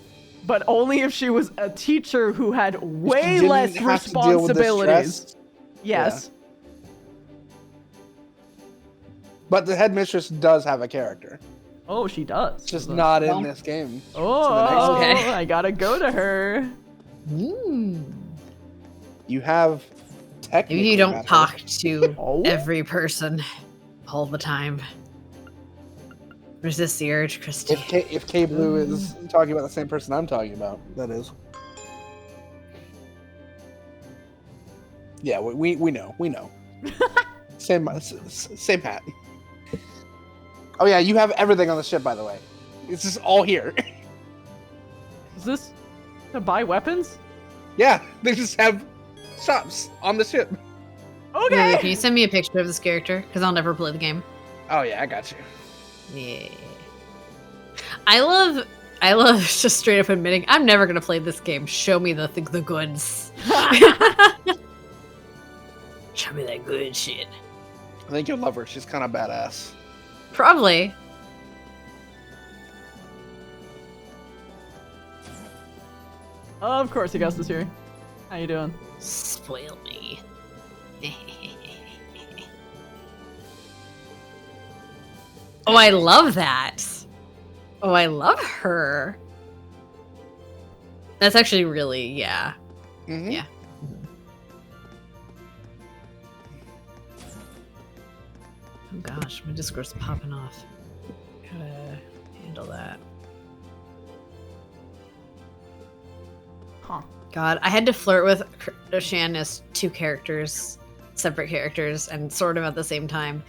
But only if she was a teacher who had way didn't less have to deal with the responsibilities. stress. Yes. But the headmistress does have a character. Oh, she does. Just not in this game. Oh, It's in the next game. I gotta go to her. You have technically. Maybe you don't met her. talk to every person all the time. Resist the urge, Christy. If K Blue is talking about the same person I'm talking about, that is. Yeah, we know. Same hat. Oh yeah, you have everything on the ship, by the way. It's just all here. Is this to buy weapons? Yeah, they just have shops on the ship. Okay. Lily, can you send me a picture of this character? Because I'll never play the game. Oh yeah, I got you. Yeah. I love just straight up admitting I'm never gonna play this game. Show me the goods. Show me that good shit. I think you'll love her. She's kind of badass. Probably. Of course, Augustus here. How you doing? Spoil me. Oh, I love that. Oh, I love her. That's actually really, yeah. Yeah. Oh gosh, my Discord's popping off. Gotta handle that. Huh. God, I had to flirt with Shan as two characters, separate characters, and sort of at the same time.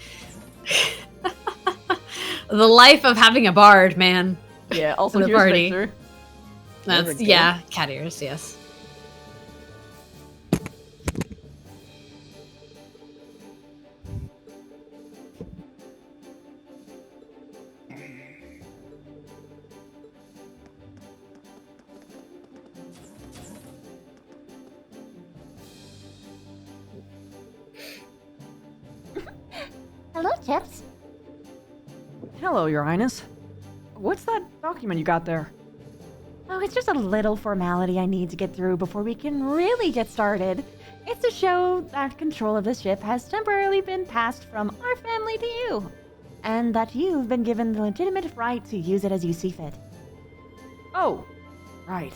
The life of having a bard, man. Yeah, also in the here's party. Victor. That's, yeah, cat ears, yes. Hello, Chips. Hello, Your Highness. What's that document you got there? Oh, it's just a little formality I need to get through before we can really get started. It's to show that control of the ship has temporarily been passed from our family to you, and that you've been given the legitimate right to use it as you see fit. Oh, right.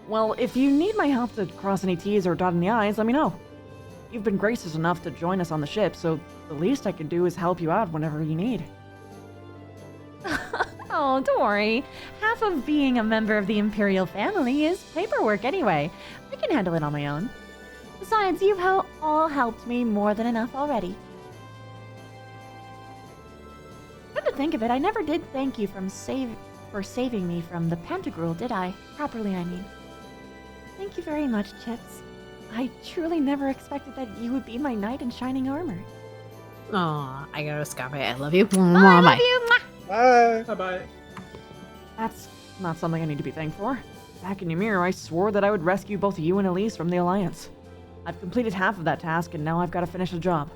Well, if you need my help to cross any T's or dot any I's, let me know. You've been gracious enough to join us on the ship, so the least I can do is help you out whenever you need. Oh, don't worry. Half of being a member of the Imperial family is paperwork anyway. I can handle it on my own. Besides, you've all helped me more than enough already. Come to think of it, I never did thank you for saving me from the Pantagruel, did I? Properly, I mean. Thank you very much, Chips. I truly never expected that you would be my knight in shining armor. Aw, I gotta Scape. I love you. I love you. Bye. Bye-bye. That's not something I need to be thankful for. Back in Ymir, I swore that I would rescue both you and Elise from the Alliance. I've completed half of that task, and now I've got to finish the job.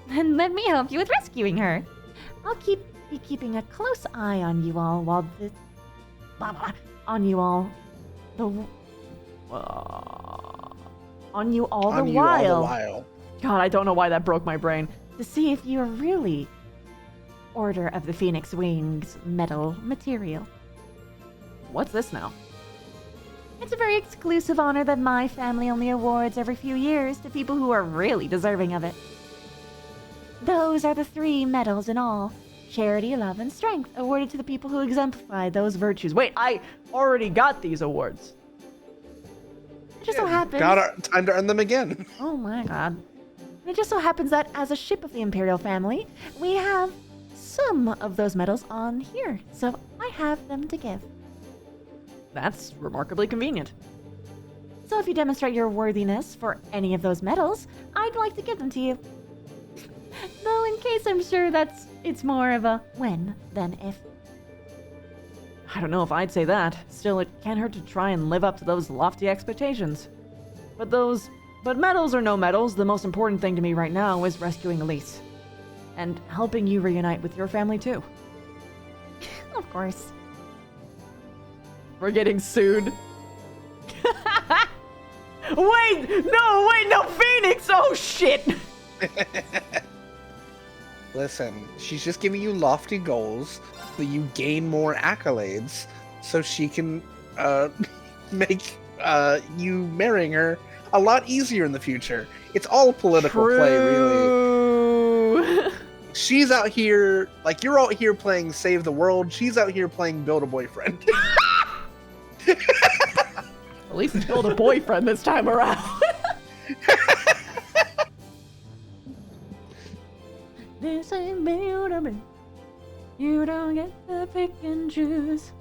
Then let me help you with rescuing her. I'll be keeping a close eye on you all while on you all the while. God, I don't know why that broke my brain. To see if you're really Order of the Phoenix Wings medal material. What's this now? It's a very exclusive honor that my family only awards every few years to people who are really deserving of it. Those are the 3 medals in all: charity, love, and strength, awarded to the people who exemplify those virtues. Wait, I already got these awards. It just so happens... Time to earn them again. Oh my god. It just so happens that as a ship of the Imperial family, we have some of those medals on here, so I have them to give. That's remarkably convenient. So if you demonstrate your worthiness for any of those medals, I'd like to give them to you. Though in case I'm sure it's more of a when than if. I don't know if I'd say that. Still, it can't hurt to try and live up to those lofty expectations. But medals or no medals, the most important thing to me right now is rescuing Elise. And helping you reunite with your family too. Of course. We're getting sued. Wait, no, Phoenix! Oh shit! Listen, she's just giving you lofty goals so you gain more accolades so she can make you marrying her a lot easier in the future. It's all political play, really. She's out here, like, you're out here playing Save the World. She's out here playing Build a Boyfriend. At least it's Build a Boyfriend this time around. This ain't Build a Boyfriend. You don't get to pick and choose.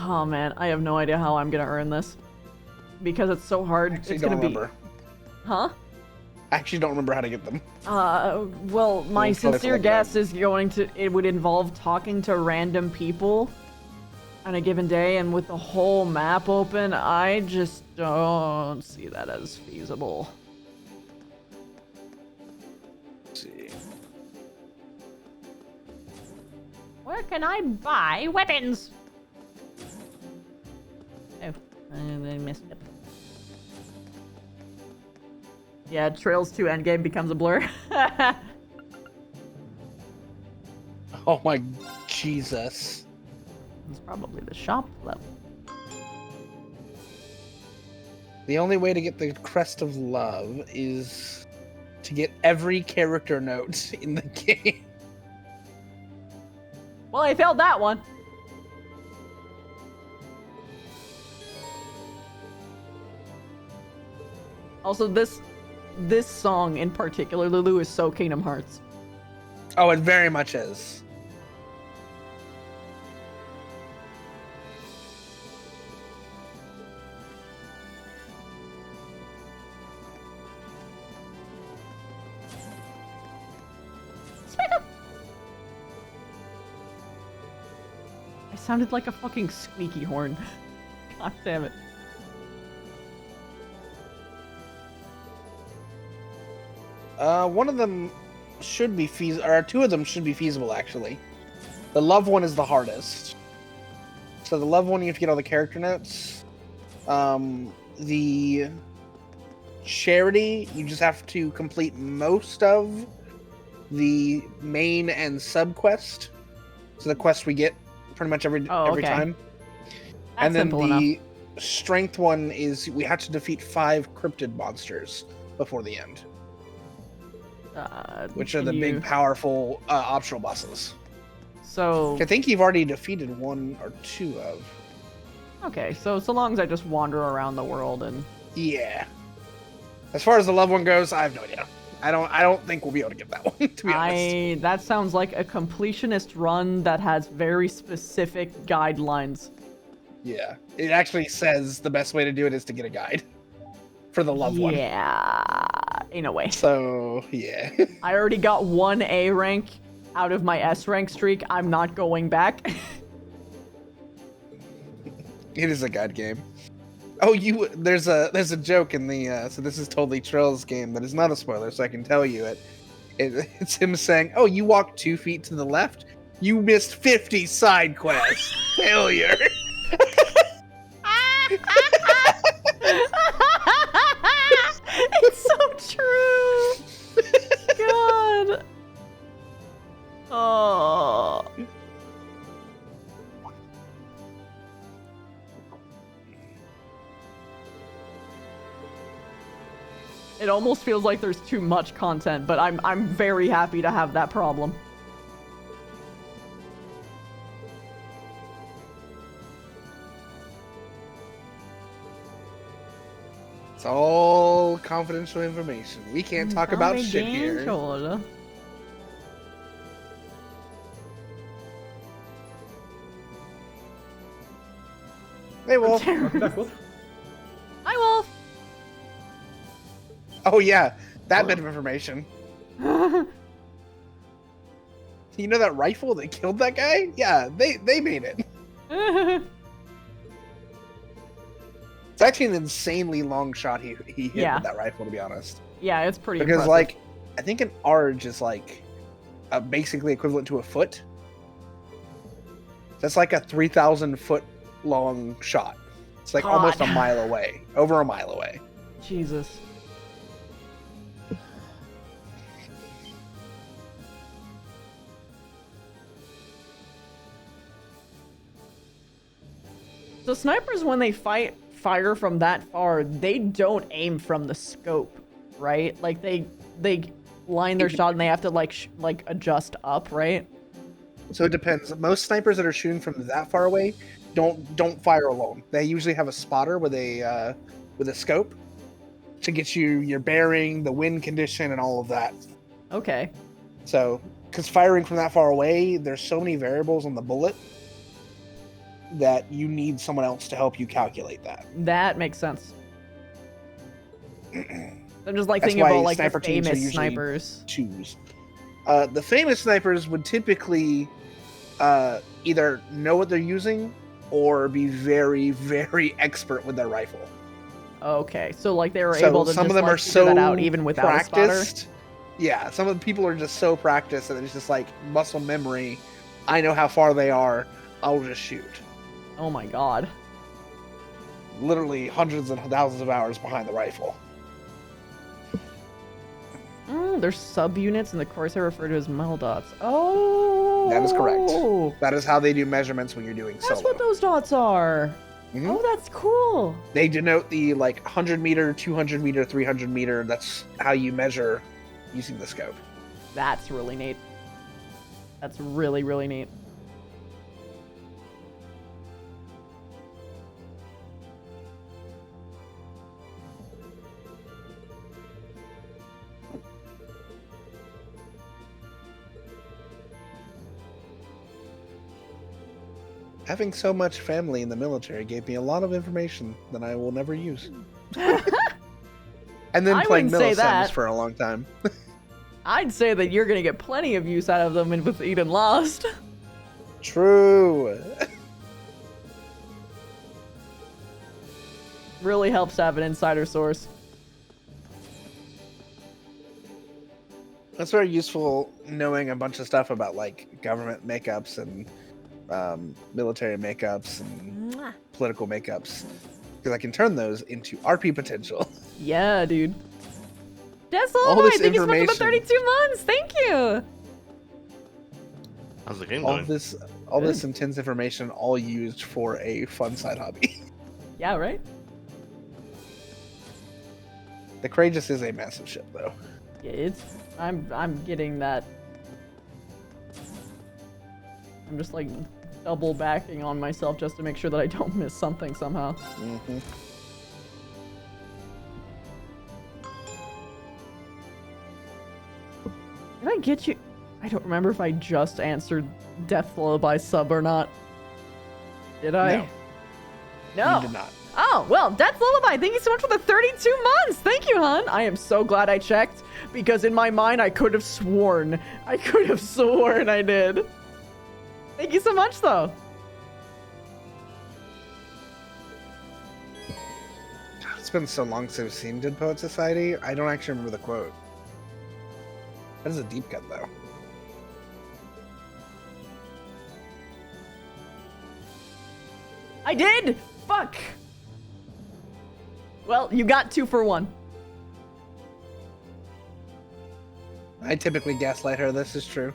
Oh man, I have no idea how I'm gonna earn this. Because it's so hard, it's gonna be... Huh? I actually don't remember how to get them. Well, my sincere guess is it would involve talking to random people on a given day, and with the whole map open, I just don't see that as feasible. Let's see. Where can I buy weapons? Oh, I missed it. Yeah, Trails 2 Endgame becomes a blur. Oh my Jesus. It's probably the shop level. The only way to get the Crest of Love is to get every character note in the game. Well, I failed that one. Also, this song in particular, Lulu, is so Kingdom Hearts. Oh, it very much is. I sounded like a fucking squeaky horn. God damn it. One of them should be feasible, or two of them should be feasible, actually. The love one is the hardest. So the love one, you have to get all the character notes. The charity, you just have to complete most of the main and sub quest. So the quest we get pretty much every time. And then the strength one is we have to defeat 5 cryptid monsters before the end. Which are the big, powerful optional bosses. So I think you've already defeated 1 or 2 of. Okay, so long as I just wander around the world and yeah. As far as the love one goes, I have no idea. I don't think we'll be able to get that one, to be honest. That sounds like a completionist run that has very specific guidelines. Yeah. It actually says the best way to do it is to get a guide for the love one. Yeah, in a way. So, yeah. I already got 1 A rank out of my S rank streak. I'm not going back. It is a guide game. Oh, there's a joke in the so this is totally Trill's game that is not a spoiler, so I can tell you it. It's him saying, "Oh, you walked 2 feet to the left. You missed 50 side quests. Failure." It's so true. God. Oh. It almost feels like there's too much content, but I'm very happy to have that problem. It's all confidential information. We can't talk about shit here. Hey, Wolf. Hi, Wolf. Oh yeah, that bit of information. You know that rifle that killed that guy? Yeah, they made it. It's actually an insanely long shot he hit with that rifle, to be honest. Yeah, it's pretty because impressive. like I think an arge is like basically equivalent to a foot. That's like a 3,000 foot long shot. It's like almost a mile away, over a mile away. Jesus. So snipers, when they fire from that far, they don't aim from the scope, right? Like they line their shot and they have to like adjust up, right? So it depends. Most snipers that are shooting from that far away don't fire alone. They usually have a spotter with a scope to get you your bearing, the wind condition, and all of that. Okay. So, because firing from that far away, there's so many variables on the bullet that you need someone else to help you calculate that. That makes sense. I'm just like That's thinking why about like sniper the teams are famous usually snipers. Choose. The famous snipers would typically either know what they're using or be very, very expert with their rifle. Okay, so like they were So able to some just of them like are figure that so out even without a spotter. practiced. Yeah, some of the people are just so practiced that it's just like muscle memory. I know how far they are. I'll just shoot. Oh my god. Literally hundreds and thousands of hours behind the rifle. There's subunits in the course I refer to as mel dots. Oh, That is correct. That is how they do measurements when you're doing that's solo. what those dots are. Oh, that's cool. They denote the like 100 meter, 200 meter, 300 meter. That's how you measure using the scope. That's really neat. That's really, really neat. Having so much family in the military gave me a lot of information that I will never use. And then I playing wouldn't say Milisims that. for a long time. I'd say that you're gonna get plenty of use out of them with Eden Lost. True. Really helps to have an insider source. It's very useful knowing a bunch of stuff about like government makeups and military makeups and political makeups, because I can turn those into RP potential. Yeah, dude. That's All all. this Thank you so much for the information. 32 months. Thank you. How's the game all going? this intense information, all used for a fun side hobby. Yeah, right? The Courageous is a massive ship, though. Yeah, I'm getting that. I'm just like double backing on myself just to make sure that I don't miss something somehow. Mm-hmm. Did I get you? I don't remember if I just answered Death Lullaby sub or not. Did I? No. No. You did not. Oh, well, Death Lullaby, thank you so much for the 32 months. Thank you, hon. I am so glad I checked, because in my mind, I could have sworn I did. Thank you so much, though. It's been so long since I've seen Dead Poet Society, I don't actually remember the quote. That is a deep cut, though. I did! Fuck! Well, you got 2 for 1. I typically gaslight her, this is true.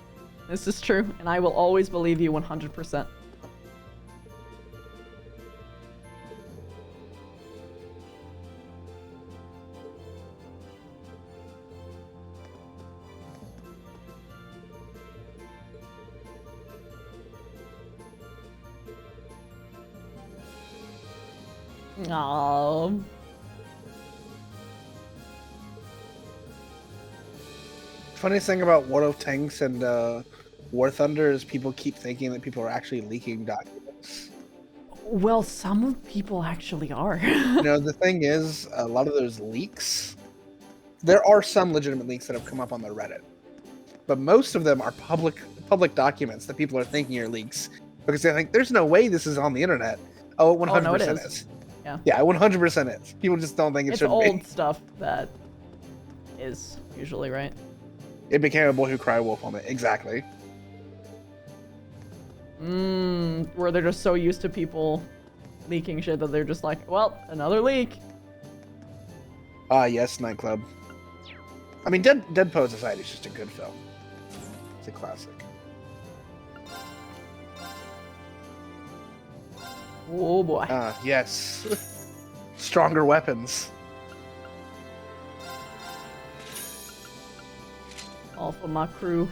This is true, and I will always believe you 100%. Aww. Funniest thing about World of Tanks and War Thunder is people keep thinking that people are actually leaking documents. Well, some people actually are. You know, the thing is, a lot of those leaks, there are some legitimate leaks that have come up on the Reddit, but most of them are public documents that people are thinking are leaks because they think there's no way this is on the internet. Oh, it 100% Oh, no, it is. is. Yeah. Yeah, 100% is. People just don't think it It's should old be. stuff that is usually right. It became a Boy Who Cried Wolf moment. Exactly. Where they're just so used to people leaking shit that they're just like, well, another leak. Ah, yes, Nightclub. I mean, Dead Poet Society is just a good film. It's a classic. Oh boy. Ah, yes. Stronger weapons. All for my crew.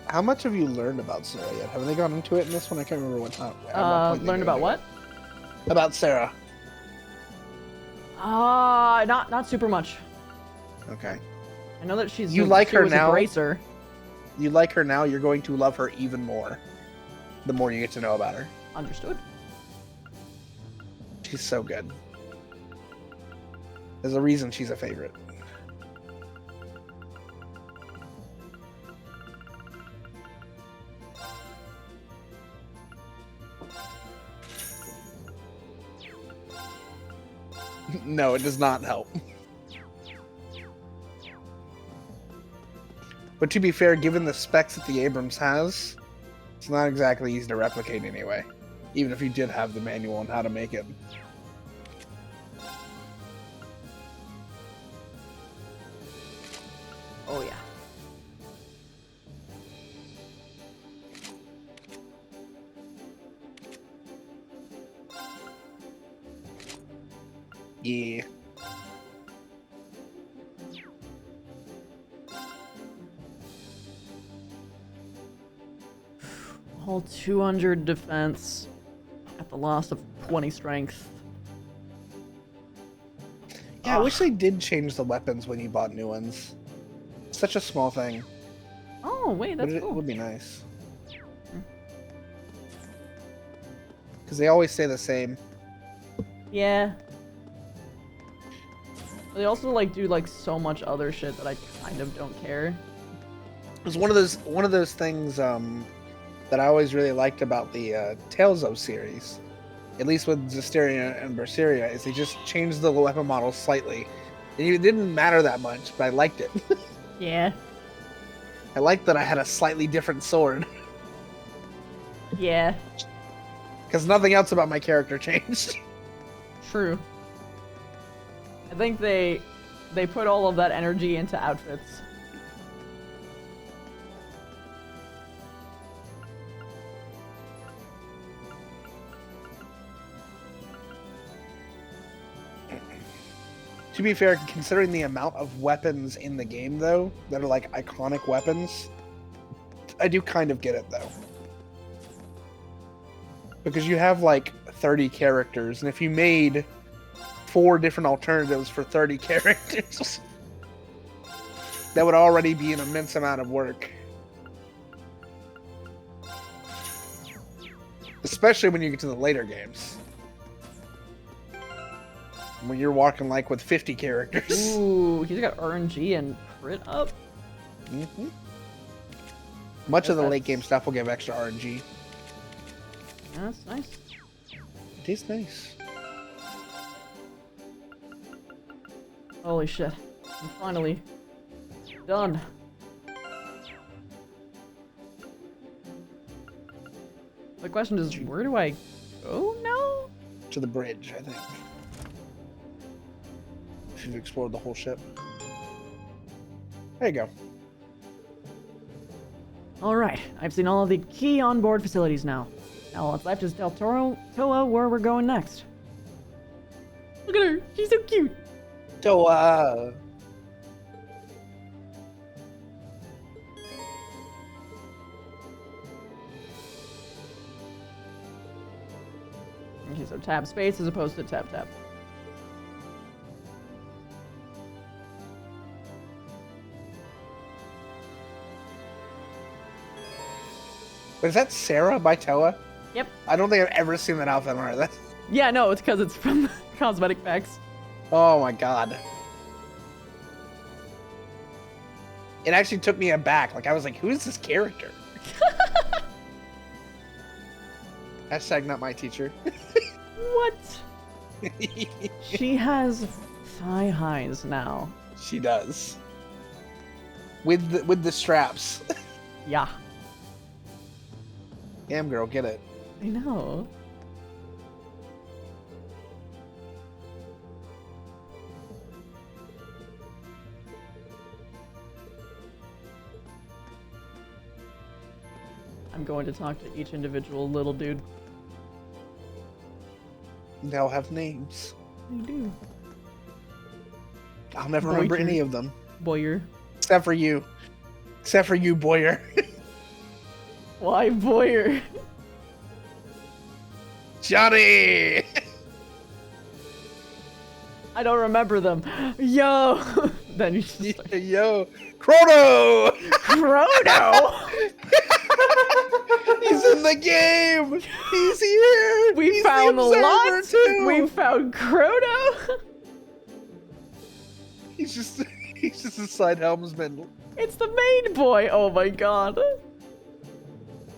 How much have you learned about Sarah yet? Haven't they gone into it in this one? I can't remember what time. at what point they Learned go about into what? it. About Sarah. Not super much. Okay. I know that she's You like she her was now? a bracer. You like her now, you're going to love her even more. The more you get to know about her. Understood. She's so good. There's a reason she's a favorite. No, it does not help. But to be fair, given the specs that the Abrams has, it's not exactly easy to replicate anyway. Even if you did have the manual on how to make it. Oh yeah. Yeah. Whole 200 defense at the loss of 20 strength. Yeah, I wish they did change the weapons when you bought new ones. Such a small thing. Oh, wait, that's But cool. It would be nice. Because they always stay the same. Yeah. They also like do like so much other shit that I kind of don't care. It was one of those things that I always really liked about the Tales of series, at least with Zestiria and Berseria, is they just changed the weapon models slightly. And it didn't matter that much, but I liked it. Yeah. I liked that I had a slightly different sword. Yeah. Because nothing else about my character changed. True. I think they put all of that energy into outfits. To be fair, considering the amount of weapons in the game, though, that are like iconic weapons, I do kind of get it, though. Because you have like 30 characters, and if you made 4 different alternatives for 30 characters, that would already be an immense amount of work. Especially when you get to the later games. When you're walking like with 50 characters. Ooh, he's got RNG and crit up. Mm-hmm. Much of the late game stuff will give extra RNG. That's nice. It is nice. Holy shit. I'm finally done. The question is, where do I go now? To the bridge, I think. You've explored the whole ship. There you go. Alright, I've seen all of the key onboard facilities now. Now all that's left is tell Toa where we're going next. Look at her, she's so cute. Toa! Okay, so tab space as opposed to tab tab. But is that Sarah by Toa? Yep. I don't think I've ever seen that outfit on her. That's... Yeah, no, it's because it's from the cosmetic packs. Oh my god. It actually took me aback. Like, I was like, who is this character? Hashtag not my teacher. What? She has thigh highs now. She does. With the straps. Yeah. Damn girl, get it. I know. I'm going to talk to each individual little dude. They'll have names. They do. I'll never remember any of them. Boyer. Except for you. Except for you, Boyer. Why Boyer? Johnny! I don't remember them. Yo! Then you just start... Yo! Chrono! Chrono! He's in the game! He's here! We found the lot! Too. We found Chrono! He's just a side helmsman. It's the main boy! Oh my god.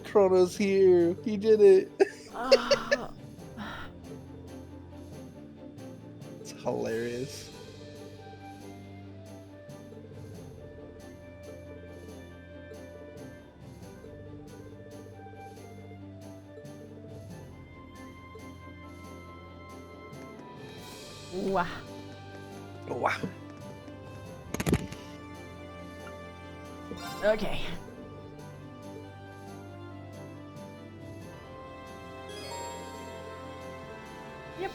Chrono's here. He did it. Hilarious. Wow. Wow. Okay. Yep.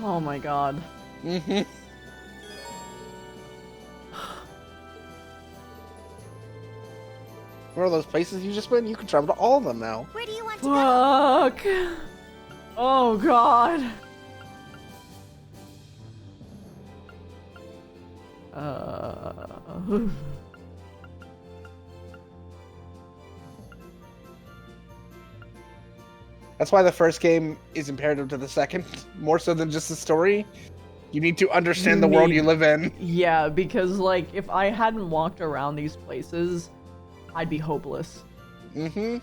Oh my god. Mm-hmm. One of those places you just went, you can travel to all of them now. Where do you want Fuck. Oh god. That's why the first game is imperative to the second, more so than just the story. You need to understand the world you live in. Yeah, because like if I hadn't walked around these places, I'd be hopeless. Mm-hmm.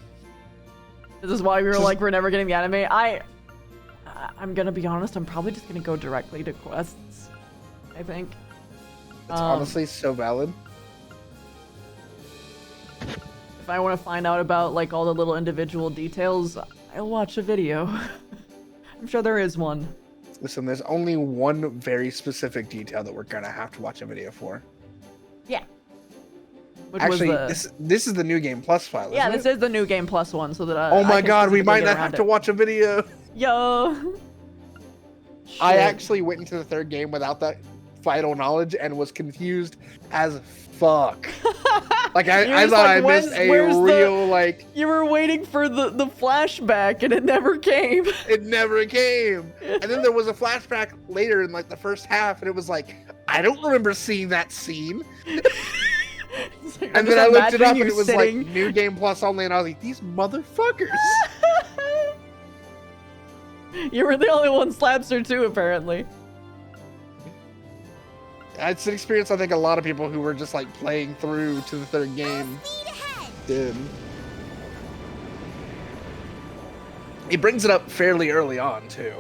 This is why we were like, we're never getting the anime. I'm gonna be honest, I'm probably just gonna go directly to quests, I think. It's honestly so valid. If I want to find out about like all the little individual details, I'll watch a video. I'm sure there is one. Listen, there's only one very specific detail that we're gonna have to watch a video for. Yeah. Which Actually, was this is the new game plus file. yeah, isn't this is the new game plus one, so that Oh my I can god, we specifically might get not around have it. to watch a video. Yo. I Shit. actually went into the third game without that vital knowledge and was confused as fuck. Like I thought I missed a real like. You were waiting for the flashback and it never came. It never came. And then there was a flashback later in like the first half, and it was like, I don't remember seeing that scene. Like, and then I looked it up and it was like new game plus only, and I was like, these motherfuckers. You were the only one slapster too, apparently. It's an experience I think a lot of people who were just like playing through to the third game did. He brings it up fairly early on too.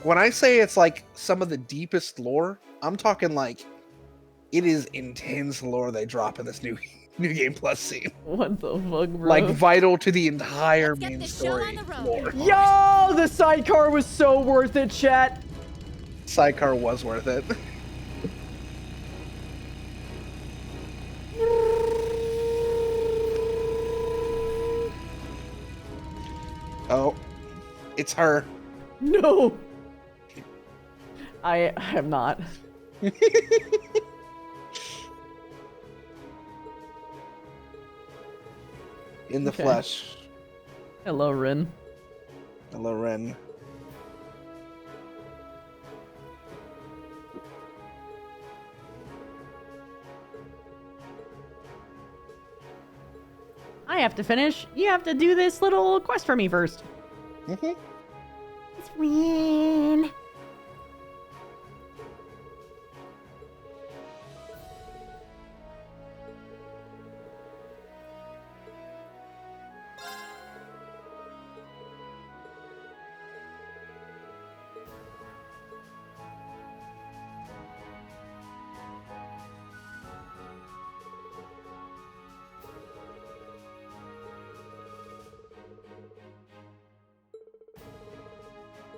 When I say it's like some of the deepest lore, I'm talking like it is intense lore they drop in this new game plus scene. What the fuck, bro? Like vital to the entire main story lore. Yo, the sidecar was so worth it, chat. Sidecar was worth it. Oh, it's her. No. I am not. In the flesh. Hello, Rin. Hello, Ren. I have to finish. You have to do this little quest for me first. Mm-hmm. It's Rin.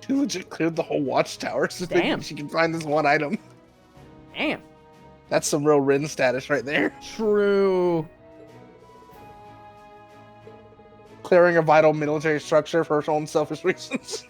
She legit cleared the whole watchtower so that she can find this one item. Damn. That's some real Rin status right there. True. Clearing a vital military structure for her own selfish reasons.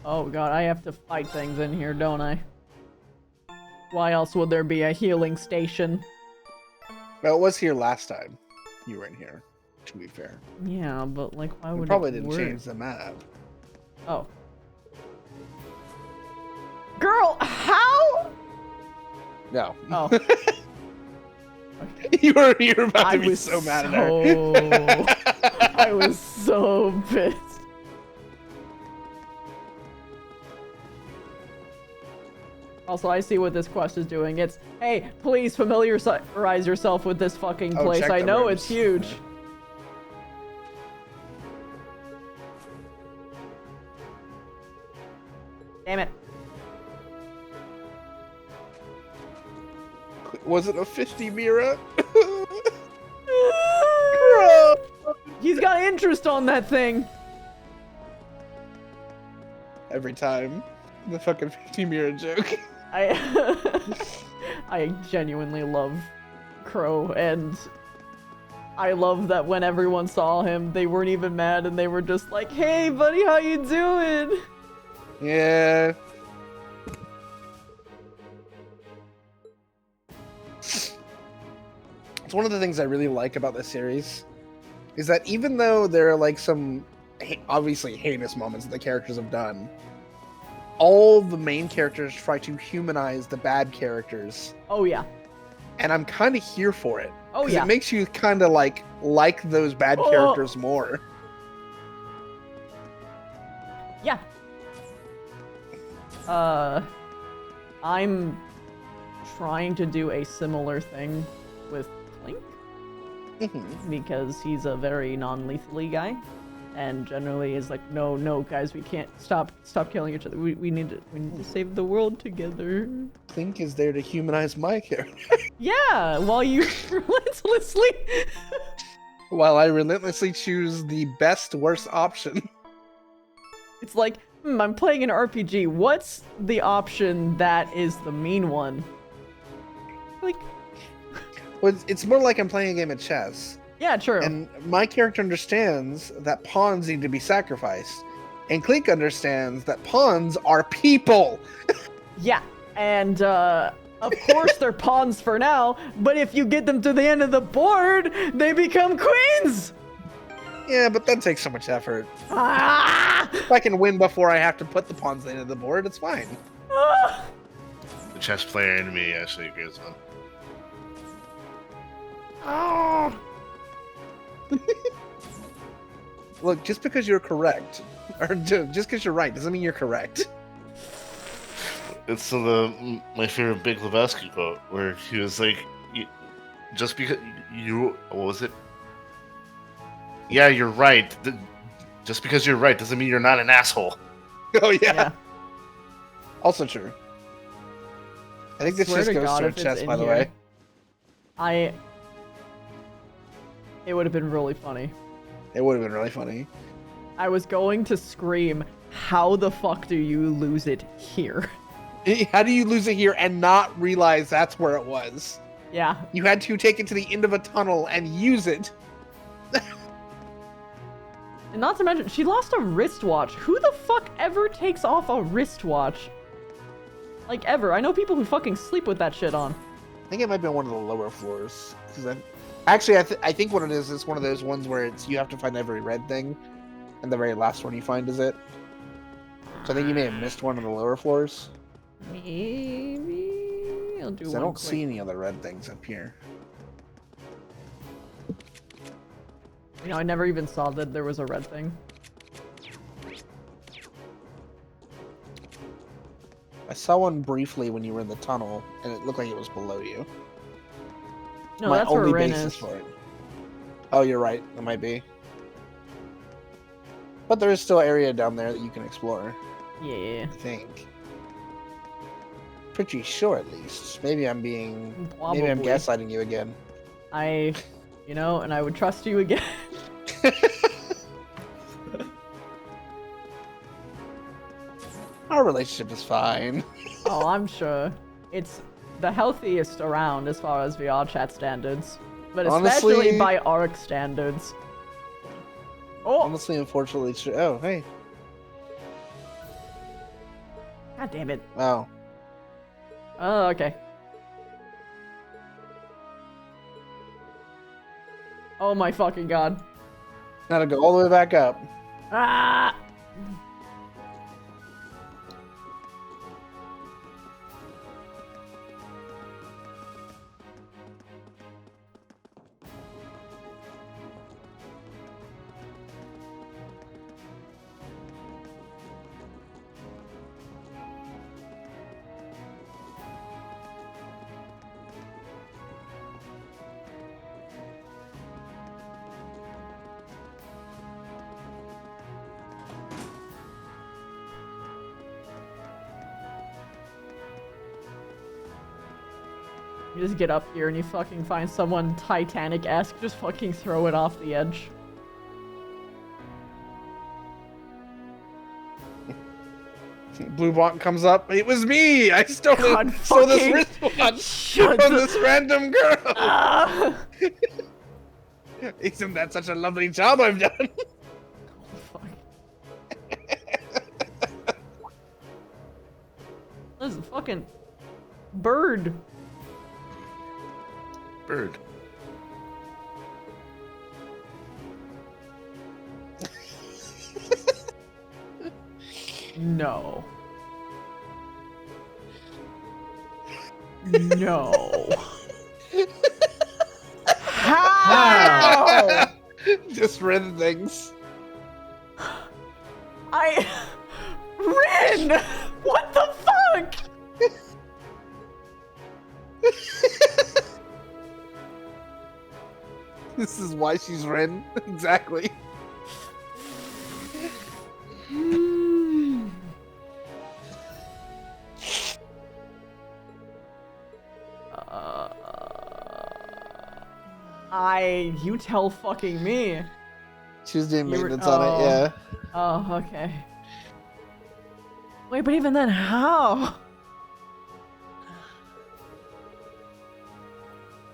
Oh god, I have to fight things in here, don't I? Why else would there be a healing station? Well, it was here last time. You were in here, to be fair. Yeah, but like, why We would probably it didn't work? change the map. Oh. Girl, how? No. Oh. you were about to I be was so mad at her. I was so pissed. Also, I see what this quest is doing. It's, hey, please familiarize yourself with this fucking place. check I the know rooms. it's huge. Damn it. Was it a 50 Mira? He's got interest on that thing. Every time. The fucking 50 Mira joke. I genuinely love Crow, and I love that when everyone saw him, they weren't even mad, and they were just like, "Hey, buddy, how you doing?" Yeah. It's one of the things I really like about this series, is that even though there are like some obviously heinous moments that the characters have done, all the main characters try to humanize the bad characters. Oh yeah. And I'm kind of here for it. Oh 'Cause yeah. It makes you kind of like those bad characters more. Yeah. I'm trying to do a similar thing with Clink. Because he's a very non-lethally guy. And generally is like, no, guys, we can't stop killing each other. We need to save the world together. Clink is there to humanize my character. Yeah, while you relentlessly While I relentlessly choose the best worst option. It's like, I'm playing an RPG. What's the option that is the mean one? Like, Well, it's more like I'm playing a game of chess. Yeah, true. And my character understands that pawns need to be sacrificed. And Clink understands that pawns are people. Yeah, and of course they're pawns for now, but if you get them to the end of the board, they become queens! Yeah, but that takes so much effort. Ah! If I can win before I have to put the pawns at the end of the board, it's fine. The chess player in me actually agrees on. Oh. Look, just because you're correct, or just because you're right, doesn't mean you're correct. It's my favorite Big Lebowski quote, where he was like, "Just because you, what was it? Yeah, you're right. Just because you're right doesn't mean you're not an asshole." Oh yeah. Also true. I think this Swear just to goes God, to if it's chess, in by the here, way. It would have been really funny. It would have been really funny. I was going to scream, how the fuck do you lose it here? How do you lose it here and not realize that's where it was? Yeah. You had to take it to the end of a tunnel and use it. And not to mention, she lost a wristwatch. Who the fuck ever takes off a wristwatch? Like, ever. I know people who fucking sleep with that shit on. I think it might be on one of the lower floors. Actually, I think what it is one of those ones where it's you have to find every red thing, and the very last one you find is it. So I think you may have missed one of the lower floors. Maybe I'll do one. I don't quick. see any other red things up here. You know, I never even saw that there was a red thing. I saw one briefly when you were in the tunnel, and it looked like it was below you. No, My that's where only Rin basis is. for it. Oh, you're right. It might be. But there is still area down there that you can explore. Yeah. I think. Pretty sure, at least. Maybe I'm Probably. gaslighting you again. You know, and I would trust you again. Our relationship is fine. Oh, I'm sure. It's the healthiest around as far as VR chat standards. But especially Honestly- by ARC standards. Oh! Honestly, unfortunately, true. Oh, hey. God damn it. Oh. Oh, okay. Oh my fucking god. Gotta go all the way back up. Ah! You just get up here and you fucking find someone Titanic-esque, just fucking throw it off the edge. Blue Blanc comes up. It was me! I stole this wristwatch from this random girl! Isn't that such a lovely job I've done? This is a fucking bird. Bird. No. No. How? Just Rin things. Rin! What the fuck? This is why she's Rin. Exactly. You tell fucking me. She was doing maintenance on it, yeah. Oh, okay. Wait, but even then, how?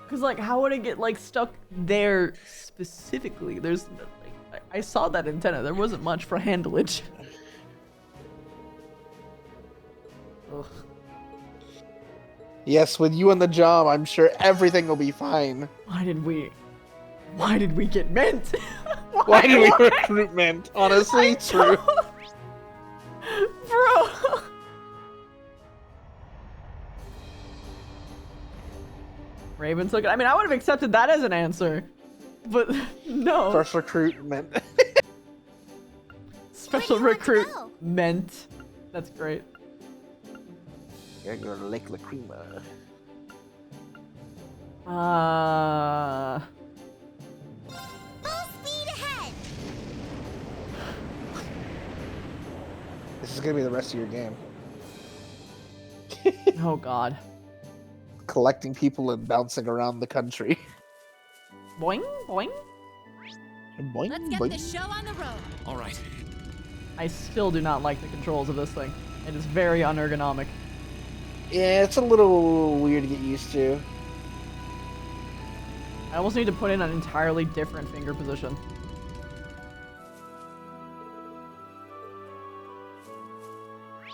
Because, like, how would it get, like, stuck there specifically? There's, like, I saw that antenna. There wasn't much for handleage. Ugh. Yes, with you on the job, I'm sure everything will be fine. Why did we get mint? Why did we recruit mint? Honestly, true. Bro. Raven took it. I mean, I would have accepted that as an answer. But no. First recruitment. Special recruit meant. That's great. You're gonna go to Lake Lacrima. Full speed ahead! This is gonna be the rest of your game. Oh god. Collecting people and bouncing around the country. Boing, boing. Boing, Let's get boing. the show on the road. All right. I still do not like the controls of this thing. It is very unergonomic. Yeah, it's a little weird to get used to. I almost need to put in an entirely different finger position.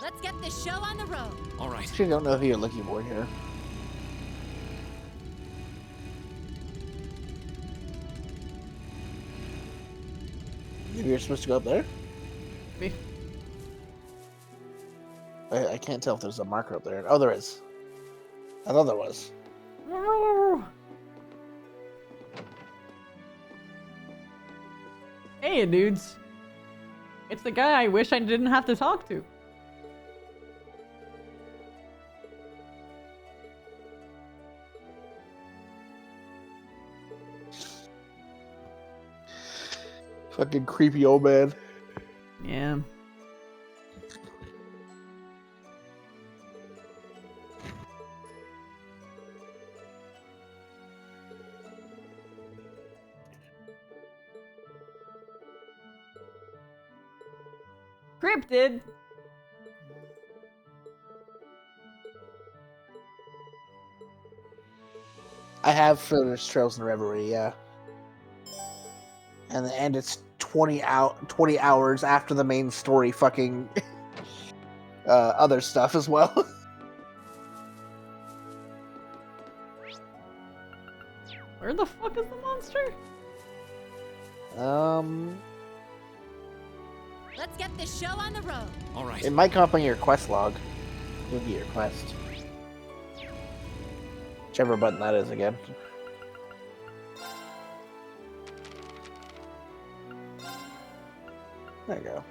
Let's get the show on the road. All right. Actually, don't know who you're looking for here. Maybe you're supposed to go up there? Me. I can't tell if there's a marker up there. Oh, there is. I thought there was. Hey, dudes. It's the guy I wish I didn't have to talk to. Fucking creepy old man. Yeah. Cryptid. I have finished Trails in Reverie, yeah. And it's 20 hours after the main story fucking other stuff as well. Where the fuck is the monster? Let's get this show on the road. All right. It might come up on your quest log. You'll get your quest. Whichever button that is again. There you go.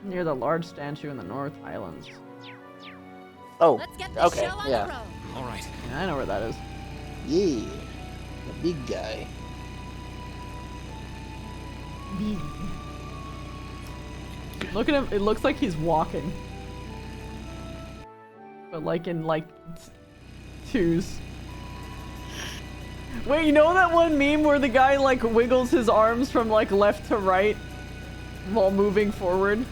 Near the large statue in the North Highlands. Oh, Let's get this okay, show on yeah. the road. All right. Yeah, I know where that is. Yeah, the big guy. Look at him. It looks like he's walking. But like in like twos. Wait, you know that one meme where the guy like wiggles his arms from like left to right while moving forward?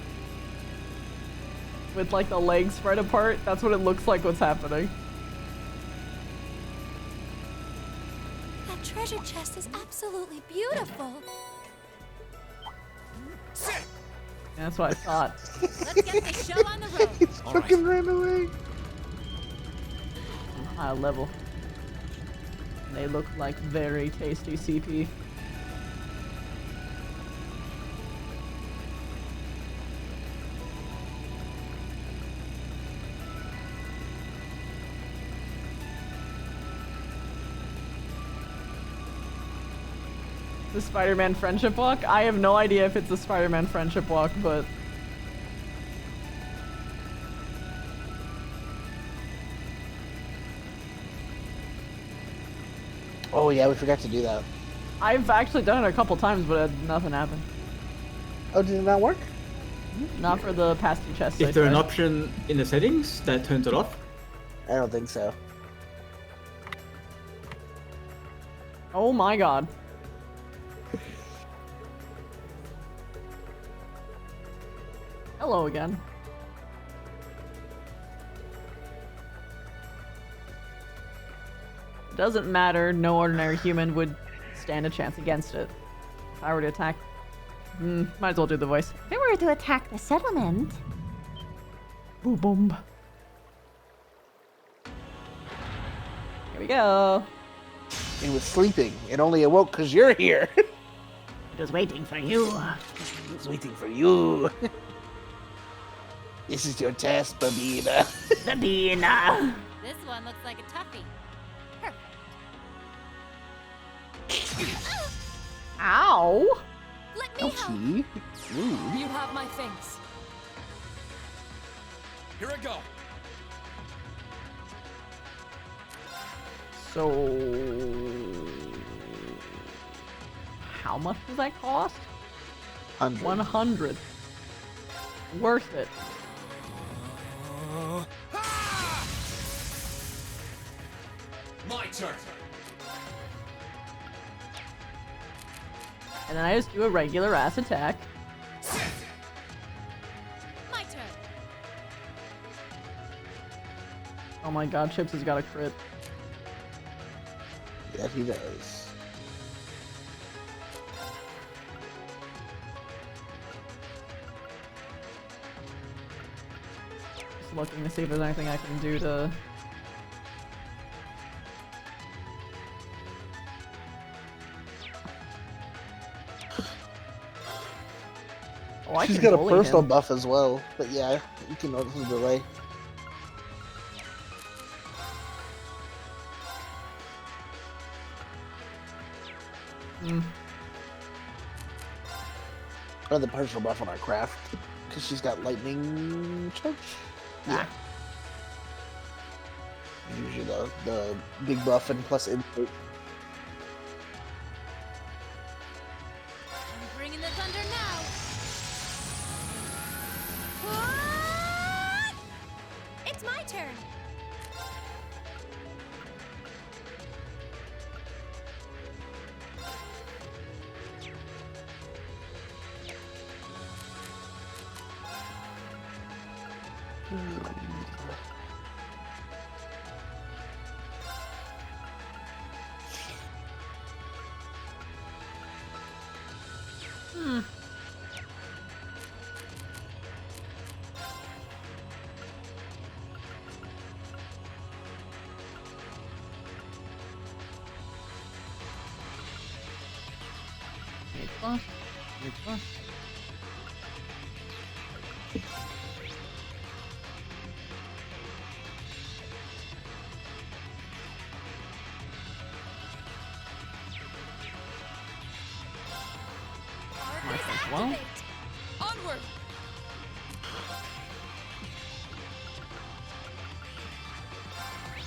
With like the legs spread apart? That's what it looks like what's happening. That treasure chest is absolutely beautiful. That's what I thought. Let's get this show on the road. He fucking ran away. High level. They look like very tasty CP. The Spider-Man friendship walk? I have no idea if it's a Spider-Man friendship walk, but Oh yeah, we forgot to do that. I've actually done it a couple times, but nothing happened. Oh, did it not work? Not for the past two chests. I Is there an tried. option in the settings that turns it off? I don't think so. Oh my god. Hello again. Doesn't matter, no ordinary human would stand a chance against it. If I were to attack... might as well do the voice. If we were to attack the settlement... Boom, boom. Here we go. It was sleeping. It only awoke because you're here. It was waiting for you. It was waiting for you. This is your test, Babina. Babina. This one looks like a toughie. Ow! Let me help. You have my things. Here I go. So... How much does that cost? 100. Worth it. My turn. And then I just do a regular ass attack. My turn. Oh my god, Chips has got a crit. Yeah, he does. Just looking to see if there's anything I can do to... Oh, I She's can got a bully personal him. buff as well, but yeah, you can notice the delay. Or the personal buff on our craft, because she's got lightning charge. Yeah. Usually the big buff and plus input. I'm bringing the thunder now. What? It's my turn. Well, Onward!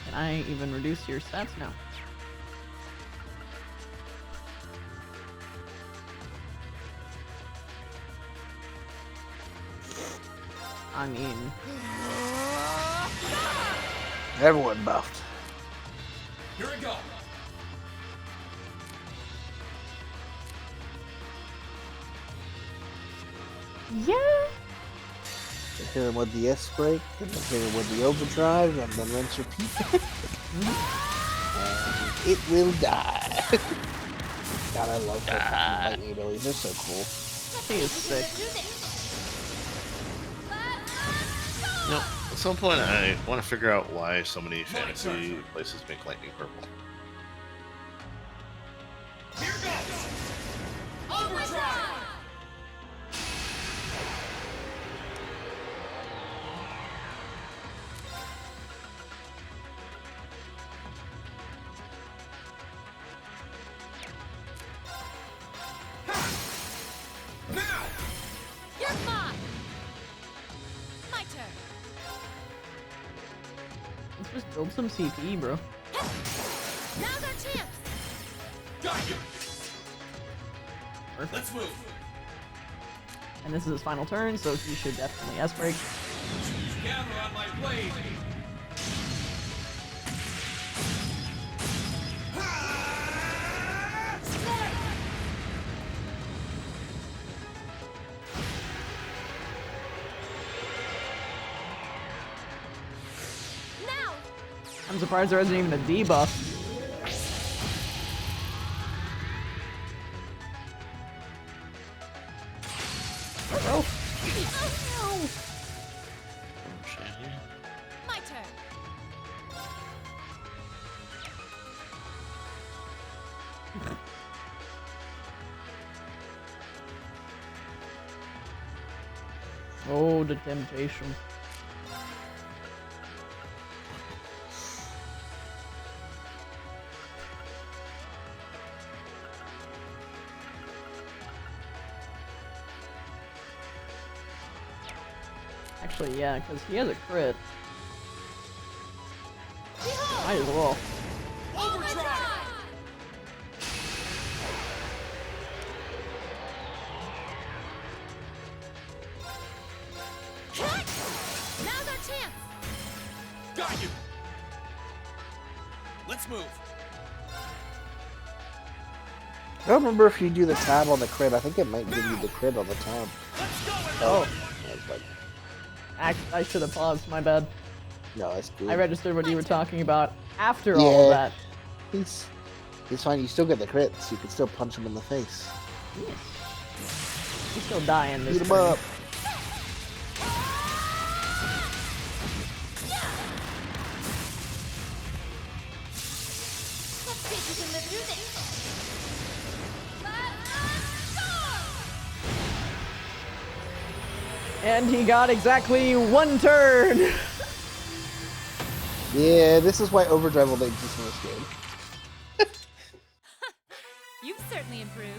can I even reduce your stats? No. I mean, Everyone buffed. Here we go. yeah. Hit him with the S break, and then hit him with the overdrive, and then rinse repeat. And it will die. God, I love her lightning abilities. They're so cool. He is sick. You know, at some point I want to figure out why so many fantasy places make lightning purple. Here goes. Overdrive. You're mine! My turn. Let's just build some CP, bro. Now's our chance! Got you. Perfect. Let's move. And this is his final turn, so he should definitely S-break. Gather on my blade. Now! I'm surprised there isn't even a debuff. Oh, Oh no! My turn. oh, the temptation. Actually, yeah, because he has a crit. Might as well. Now's our chance! Got you. Let's move. I don't remember if you do the tab on the crit. I think it might give you the crit on the tab. Oh. I was like, I should have paused, my bad. no, that's good. I registered what you were talking about after all of that. He's fine. You still get the crit, so you can still punch him in the face. He's still dying this Beat him turn. up. Let's see if you can live through this! And he got exactly one turn. Yeah, this is why Overdrive will exist in this game. You've certainly improved.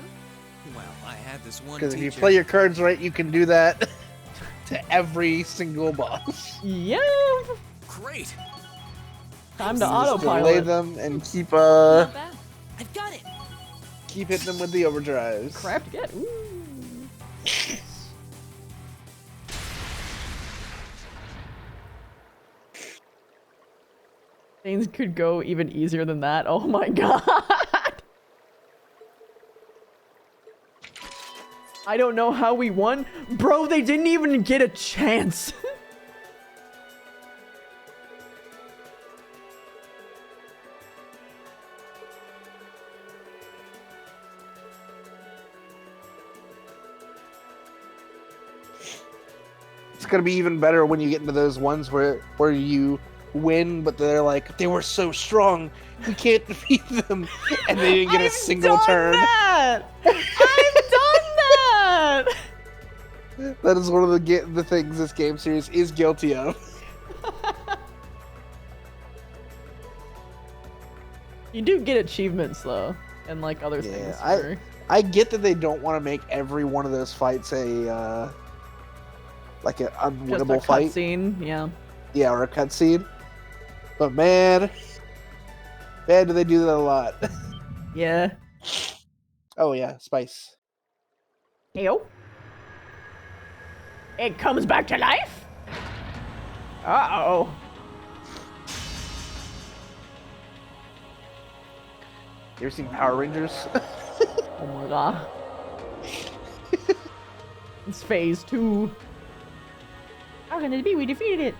Well, I had this one Because teacher. if you play your cards right, you can do that to every single boss. Yeah. Great. Time You to just delay autopilot. them and keep Not bad. I've got it. keep hitting them with the overdrives. Crap to get. Ooh. Things could go even easier than that. Oh my god. I don't know how we won. Bro, they didn't even get a chance. It's gonna be even better when you get into those ones where you win, but they're like, they were so strong, we can't defeat them, and they didn't get a single turn. That. I've That is one of the things this game series is guilty of. You do get achievements though, and like other things. I get that they don't want to make every one of those fights a like an unwinnable Just a fight. cutscene, yeah. Yeah, or a cutscene. But man, do they do that a lot. Yeah. Oh yeah, spice. Yo. It comes back to life? Uh-oh. You ever seen Power Rangers? Oh my god. It's phase 2. How can it be? We defeated it.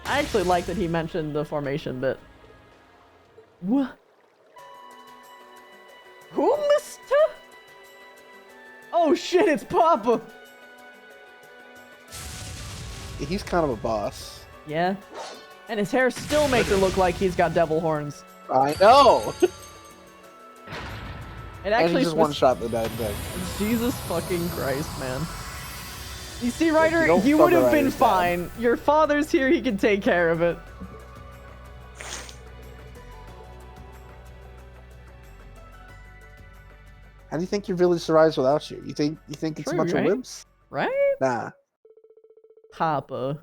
I actually like that he mentioned the formation bit. What? Who, mister? Oh shit, it's Papa! He's kind of a boss. Yeah. And his hair still makes it look like he's got devil horns. I know! It actually and he just one-shot the damn thing. Jesus fucking Christ, man. You see, Ryder, don't you fuck would have around been with that. fine. Your father's here, he can take care of it. How do you think your village survives without you? You think it's True, a bunch right? of wimps? Right? Nah. Papa.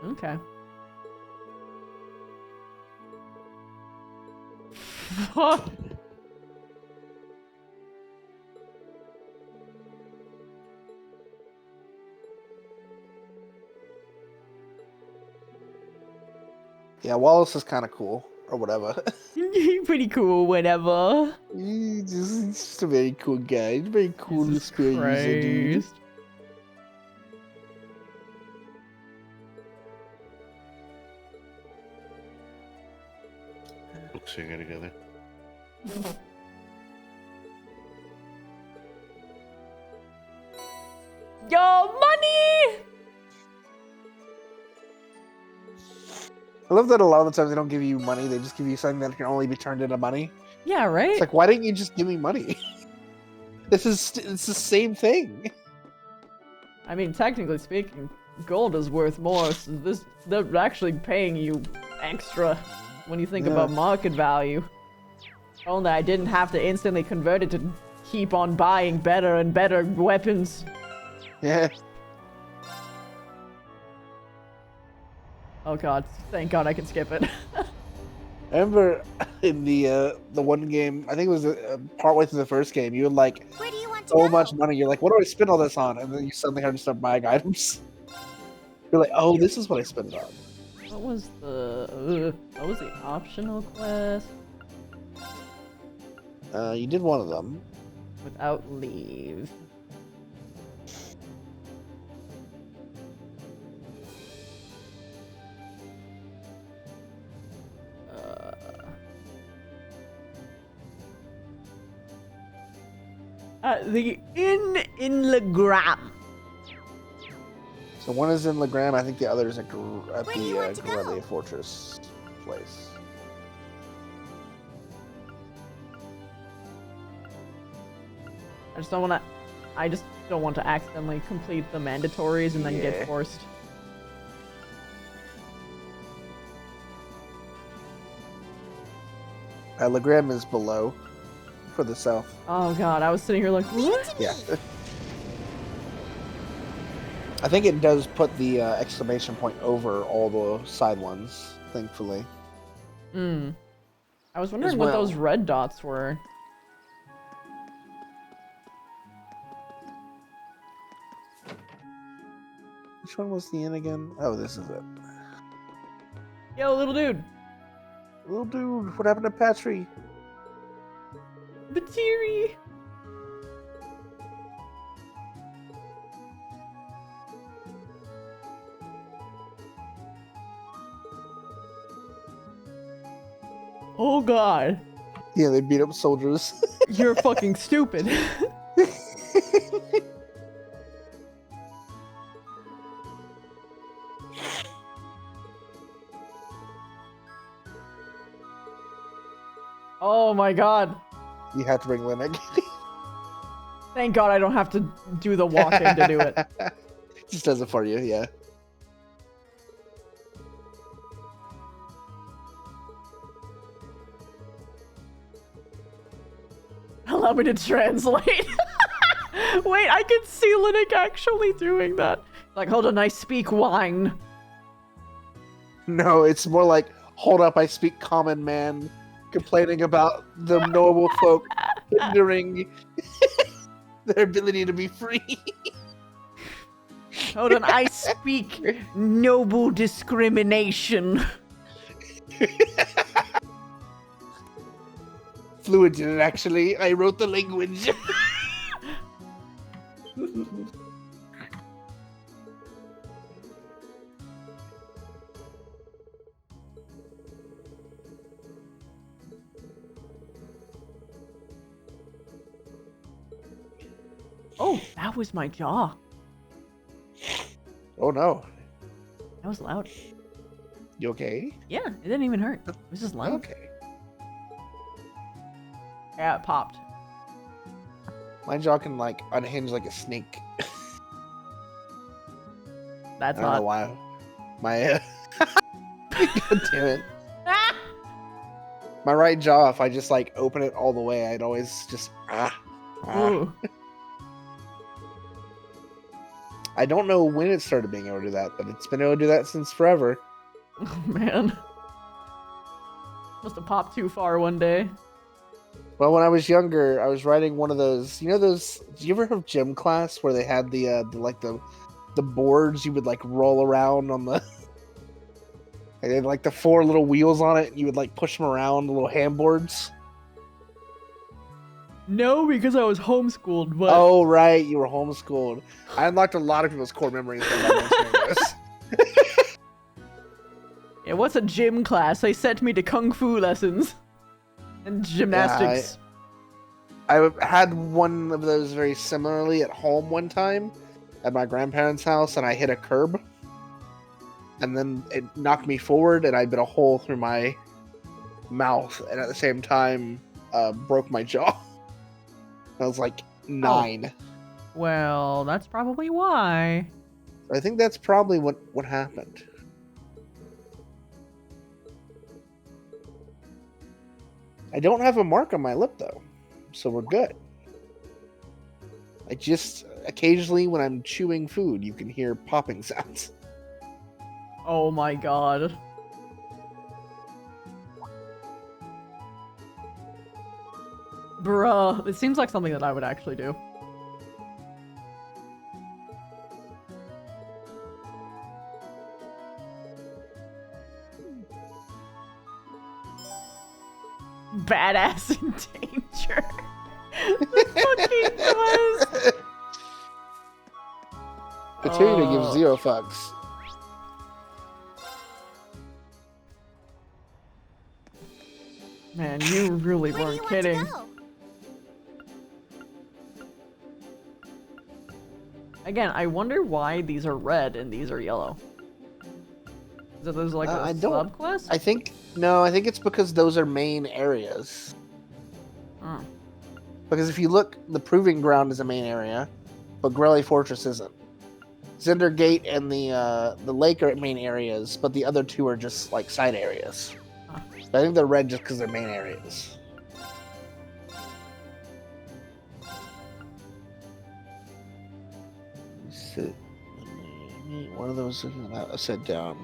Okay. Yeah, Wallace is kind of cool, or whatever. Pretty cool, whatever. He's just a very cool guy. He's a very cool Jesus spare user, dude. Christ. We'll sing it together. Yo, money! I love that a lot of the times they don't give you money, they just give you something that can only be turned into money. Yeah, right? It's like, why didn't you just give me money? It's the same thing. I mean, technically speaking, gold is worth more, so they're actually paying you extra when you think about market value. Only I didn't have to instantly convert it to keep on buying better and better weapons. Yeah. Oh god, thank god I can skip it. I remember in the one game, I think it was partway through the first game, you had like so much money. You're like, what do I spend all this on? And then you suddenly have to start buying items. You're like, oh, this is what I spend it on. What was the optional quest? You did one of them. Without leave. The inn in Legram. So one is in Legram. I think the other is at the Guerrilla Fortress place. I just don't want to accidentally complete the mandatories and then get forced. Legram is below, for the south. Oh god, I was sitting here like, what? Yeah. I think it does put the exclamation point over all the side ones, thankfully. Hmm. I was wondering what those red dots were. Which one was the inn again? Oh, this is it. Yo, little dude. Little dude, what happened to Patry? Batiri. Oh god. Yeah, they beat up soldiers. You're fucking stupid. Oh my god. You have to bring Linux. Thank god I don't have to do the walk-in to do it. Just does it for you, yeah. Allow me to translate. Wait, I can see Linux actually doing that. Like, hold on, I speak wine. No, it's more like, hold up, I speak common man, complaining about the noble folk hindering their ability to be free. Hold on, I speak noble discrimination. Fluent in it, actually. I wrote the language. Oh, that was my jaw. Oh no. That was loud. You okay? Yeah, it didn't even hurt. It was just loud. Okay. Yeah, it popped. My jaw can, like, unhinge like a snake. That's I don't know why. My, God damn it. My right jaw, if I just, like, open it all the way, I'd always just, Ooh. I don't know when it started being able to do that, but it's been able to do that since forever. Oh, man. Must have popped too far one day. Well, when I was younger, I was riding one of those. You know those? Do you ever have gym class where they had the boards you would like roll around on the? And they had like the 4 little wheels on it, and you would like push them around, the little handboards. No, because I was homeschooled. But... Oh right, you were homeschooled. I unlocked a lot of people's core memories by mentioning this. Yeah, what's a gym class? They sent me to kung fu lessons and gymnastics. Yeah, I had one of those very similarly at home one time at my grandparents' house, and I hit a curb, and then it knocked me forward, and I bit a hole through my mouth, and at the same time broke my jaw. I was like 9. Oh. Well, that's probably why. I think that's probably what happened. I don't have a mark on my lip, though, so we're good. I just, occasionally when I'm chewing food, you can hear popping sounds. Oh my god. Bruh, it seems like something that I would actually do. Badass in danger. The fucking was. Continue to give 0 fucks. Man, you really weren't kidding. Again, I wonder why these are red and these are yellow. Is it those like a subclass? I think it's because those are main areas. Oh. Because if you look, the Proving Ground is a main area, but Grelly Fortress isn't. Cinder Gate and the lake are main areas, but the other 2 are just like side areas. Huh. I think they're red just because they're main areas. Sit. One of those sit down.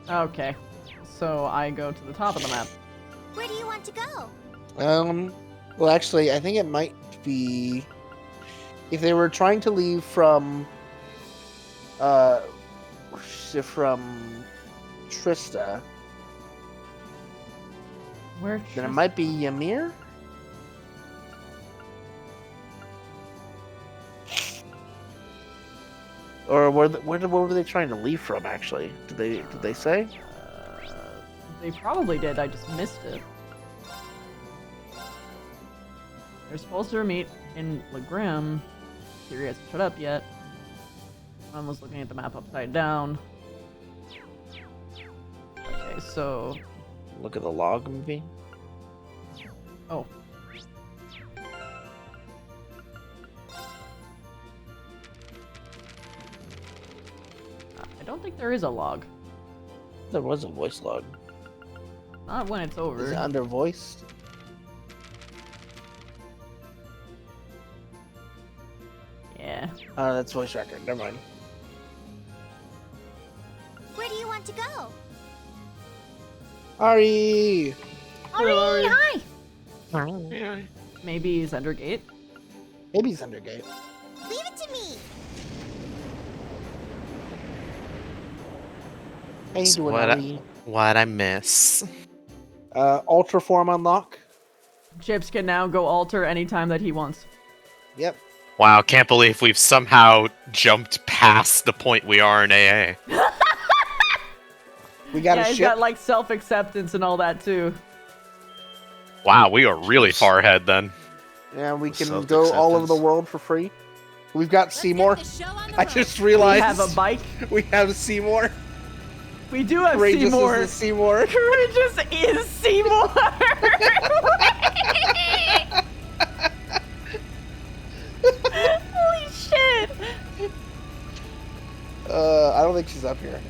Okay, so I go to the top of the map. Where do you want to go? Well, actually, I think it might be if they were trying to leave from Trista. Where? Then it might be Ymir. Or what were they trying to leave from? Actually, did they say? They probably did, I just missed it. They're supposed to meet in Legram. Siri hasn't shut up yet. I was looking at the map upside down. Okay, so... Look at the log movie. Oh. I don't think there is a log. There was a voice log. Not when it's over. Is it under voiced? Yeah. Oh, that's voice record. Never mind. Where do you want to go? Ari! Ari, hi! Maybe he's under gate. Maybe he's under gate. Leave it to me. How you doing, Ari? What'd I miss? Ultra form unlock. Chips can now go alter anytime that he wants. Yep. Wow, can't believe we've somehow jumped past the point we are in AA. We got yeah, a he's ship. got like self-acceptance and all that too. Wow, we are really far ahead then. Yeah, we can go all over the world for free. We've got Seymour. I just We realized have a bike. we have Seymour. We do have Courageous Seymour. is the Seymour. Courageous is Seymour. Holy shit! I don't think she's up here.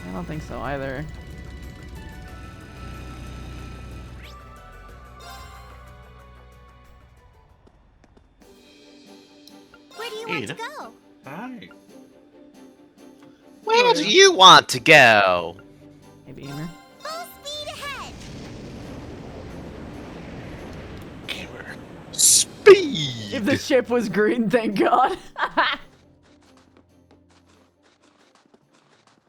I don't think so either. Where do you want to go? Hi. Where do you want to go? Hey, Beamer. Full speed ahead. Speed! If the ship was green, thank God.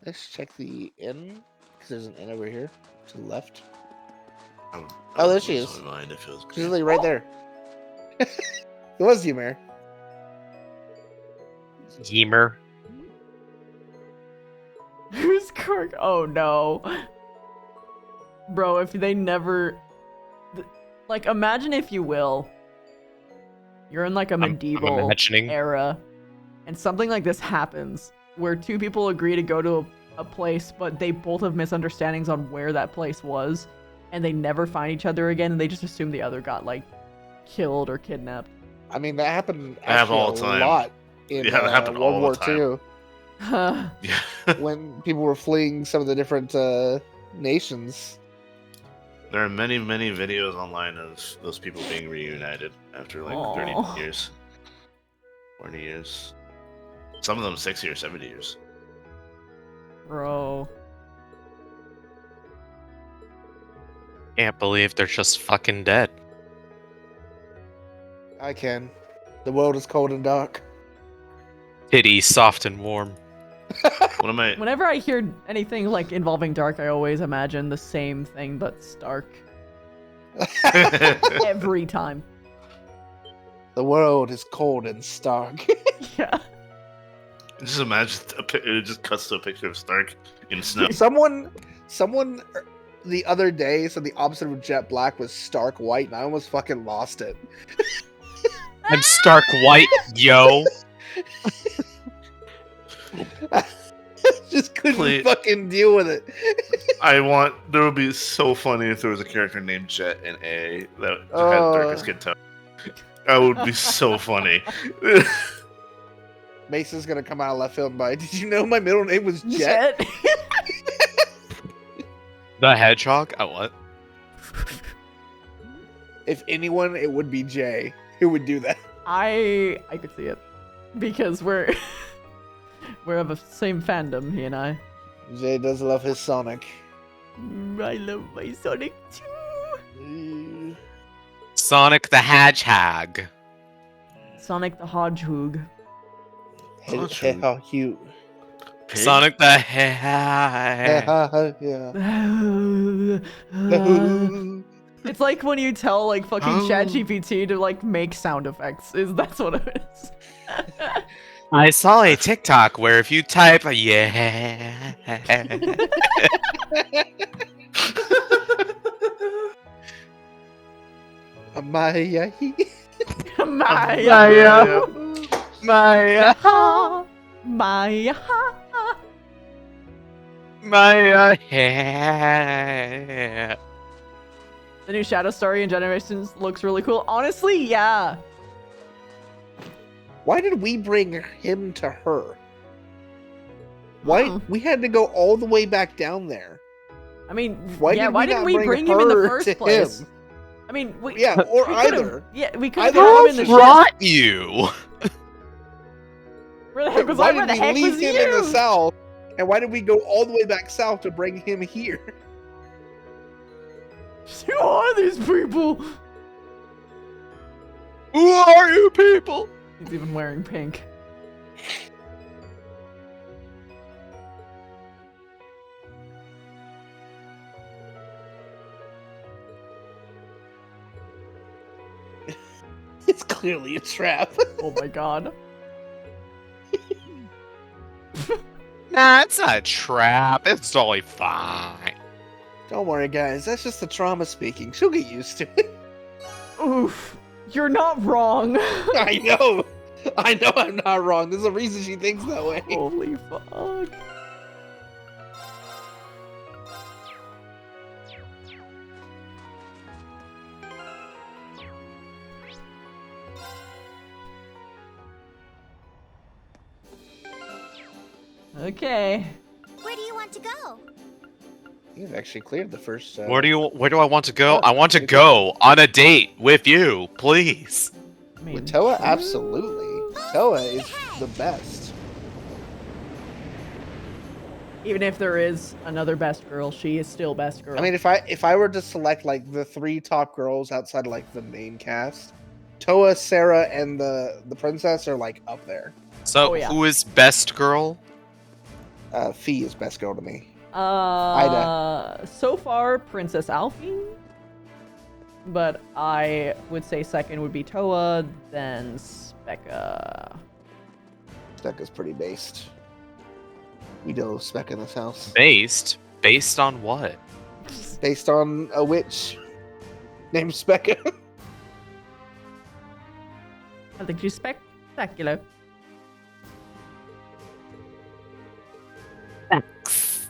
Let's check the inn, because there's an inn over here to the left. I Oh, there would she lose is. my mind if it was She's literally right there. It was you, Mare. Yemer. Who's Cork? Oh no. Bro, if they never... Like, imagine if you will. You're in like a medieval imagining. era, and something like this happens, where two people agree to go to a place, but they both have misunderstandings on where that place was, and they never find each other again, and they just assume the other got, like, killed or kidnapped. I mean, that happened That happened actually all the time. a lot in Yeah, that happened World all War the time. II. Yeah. When people were fleeing some of the different nations. There are many, many videos online of those people being reunited after like Aw. 30 years. 40 years. Some of them 60 or 70 years. Bro. Can't believe they're just fucking dead. I can. The world is cold and dark. Titty, soft and warm. What am I? Whenever I hear anything like involving dark, I always imagine the same thing but Stark. Every time. The world is cold and stark. Yeah. Just imagine it just cuts to a picture of Stark in snow. Someone the other day said the opposite of Jet Black was Stark White, and I almost fucking lost it. I'm Stark White, yo. Just couldn't Please. fucking deal with it. There would be so funny if there was a character named Jet in A that had darker skin tone. That would be so funny. Mason's gonna come out of left field and by, did you know my middle name was Jet? The Hedgehog? Oh, what? If anyone, it would be Jay who would do that. I could see it. Because we're of the same fandom, he and I. Jay does love his Sonic. I love my Sonic too. Sonic the Hedgehog. Sonic the Hedgehog. How cute. Sonic the Hedgehog. Yeah. It's like when you tell like fucking ChatGPT to like make sound effects. That's what it is. I saw a TikTok where if you type yeah, Maya. Maya. Maya. Maya. Maya. The new Shadow Story in Generations looks really cool. Honestly, yeah. Why did we bring him to her? Why we had to go all the way back down there? I mean, Why yeah, did why we didn't not we bring him in the her first to place? him? I mean, we, Yeah, or we could've- either. Yeah, we could have Either put him in the ship. Brought you. Where the heck was Why I? Where did the we heck leave was him you? in the south? And why did we go all the way back south to bring him here? Who are these people? Who are you people? He's even wearing pink. It's clearly a trap. Oh my god. Nah, it's not a trap. It's totally fine. Don't worry, guys. That's just the trauma speaking. She'll get used to it. Oof. You're not wrong. I know. I know I'm not wrong. There's a reason she thinks that way. Holy fuck. Okay. Where do you want to go? You've actually cleared the first. Where do I want to go? I want to go on a date with you, please. With Toa, absolutely. Toa is the best. Even if there is another best girl, she is still best girl. I mean, if I were to select like the 3 top girls outside of like the main cast, Toa, Sarah, and the princess are like up there. So who is best girl? Fee is best girl to me. So far, Princess Alphine. But I would say second would be Toa, then Specca. Specca's pretty based. We know Specca in this house. Based? Based on what? Based on a witch named Specca. I think she's spectacular. Thanks.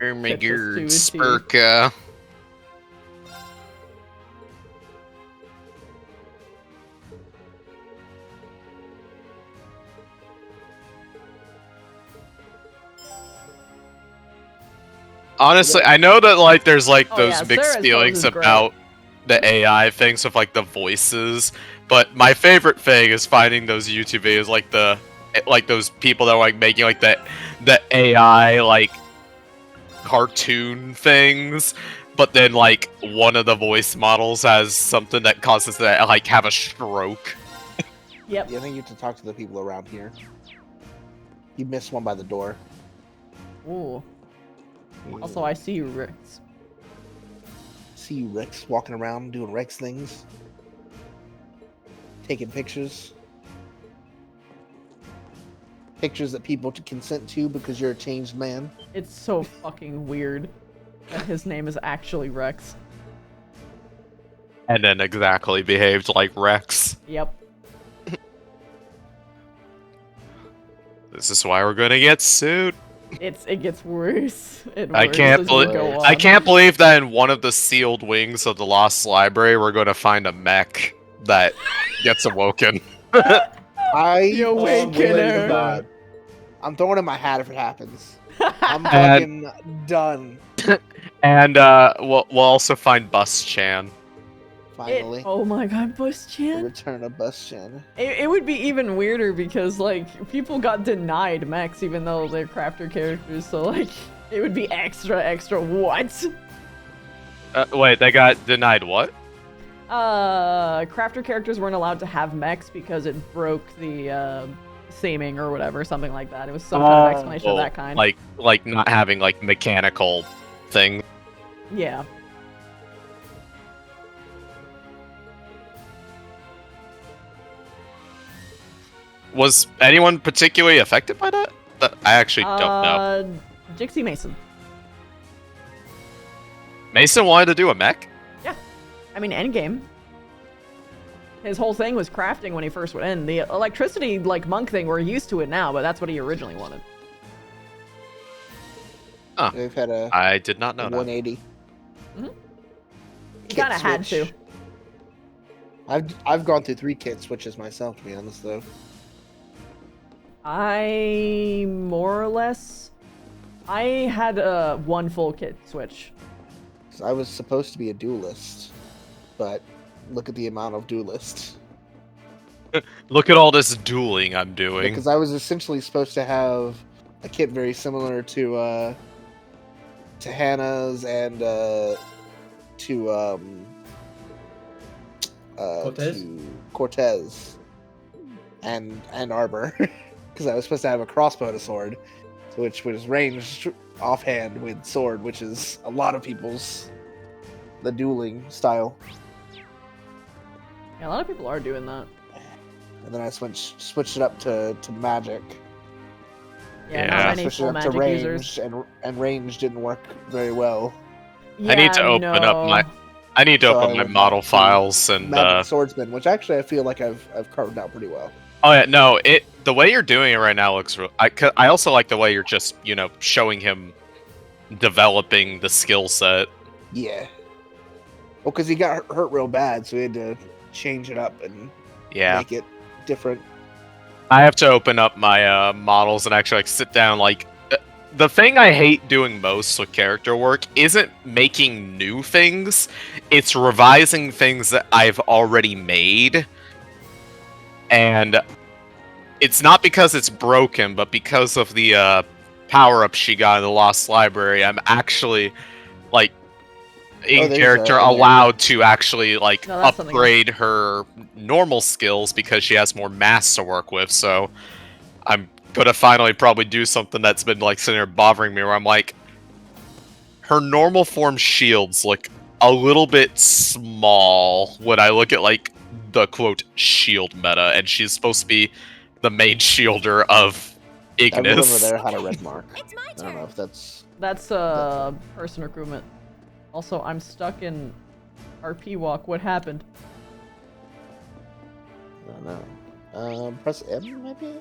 Oh my god, Spurka. Honestly, I know that like there's like Oh, those yeah, mixed Sarah's feelings pose is great. about the AI things with like the voices, but my favorite thing is finding those YouTube videos like those people that are like making like the AI like cartoon things, but then like one of the voice models has something that causes that like have a stroke. Yep. Yeah, I think you have to talk to the people around here. You missed one by the door. Ooh. Also, I see Rex. See you, Rex, walking around doing Rex things, taking pictures. Pictures that people consent to because you're a changed man. It's so fucking weird that his name is actually Rex. And then exactly behaved like Rex. Yep. This is why we're gonna get sued. It gets worse. I can't believe that in one of the sealed wings of the Lost Library we're gonna find a mech that gets awoken. I The Awakener. swear to God, I'm throwing in my hat if it happens. I'm And- fucking done. And we'll also find Bus Chan. Finally. Oh my god, Bus The Chan. return of Bus Chan. It would be even weirder because like people got denied mechs even though they're crafter characters, so like it would be extra what? Wait, they got denied what? Crafter characters weren't allowed to have mechs because it broke the seeming or whatever, something like that. It was some kind of explanation of that kind. Like not having like mechanical thing. Yeah. Was anyone particularly affected by that? I actually don't know. Jixie Mason. Mason wanted to do a mech? Yeah. I mean, Endgame. His whole thing was crafting when he first went in. The electricity, like, monk thing, we're used to it now, but that's what he originally wanted. Huh. They've had a I did not know 180. Mm-hmm. You kind of had to. I've gone through 3 kit switches myself, to be honest, though. I more or less. I had one full kit switch. I was supposed to be a duelist, but look at the amount of duelists. Look at all this dueling I'm doing. Because I was essentially supposed to have a kit very similar to Hannah's and Cortez and Arbor, because I was supposed to have a crossbow and a sword, which was ranged offhand with sword, which is a lot of people's the dueling style. Yeah, a lot of people are doing that. And then I switched it up to magic. Yeah, not many full magic range, users. And range didn't work very well. Yeah, I need to open up my. I need to open my model files and. Magic swordsman, which actually I feel like I've carved out pretty well. Oh yeah, no, the way you're doing it right now looks real. I also like the way you're just showing him developing the skill set. Yeah. Well, because he got hurt real bad, so we had to change it up and make it different. I have to open up my models and actually sit down. The thing I hate doing most with character work isn't making new things; it's revising things that I've already made. And it's not because it's broken, but because of the power-up she got in the Lost Library, I'm actually in character allowed to actually upgrade her normal skills because she has more mass to work with. So I'm gonna finally probably do something that's been sitting there bothering me, where I'm like, her normal form shields look a little bit small when I look at the quote shield meta, and she's supposed to be the main shielder of Ignis. Everyone over there had a red mark. I don't know if that's person recruitment. Also, I'm stuck in RP walk. What happened? I don't know. Press M, maybe?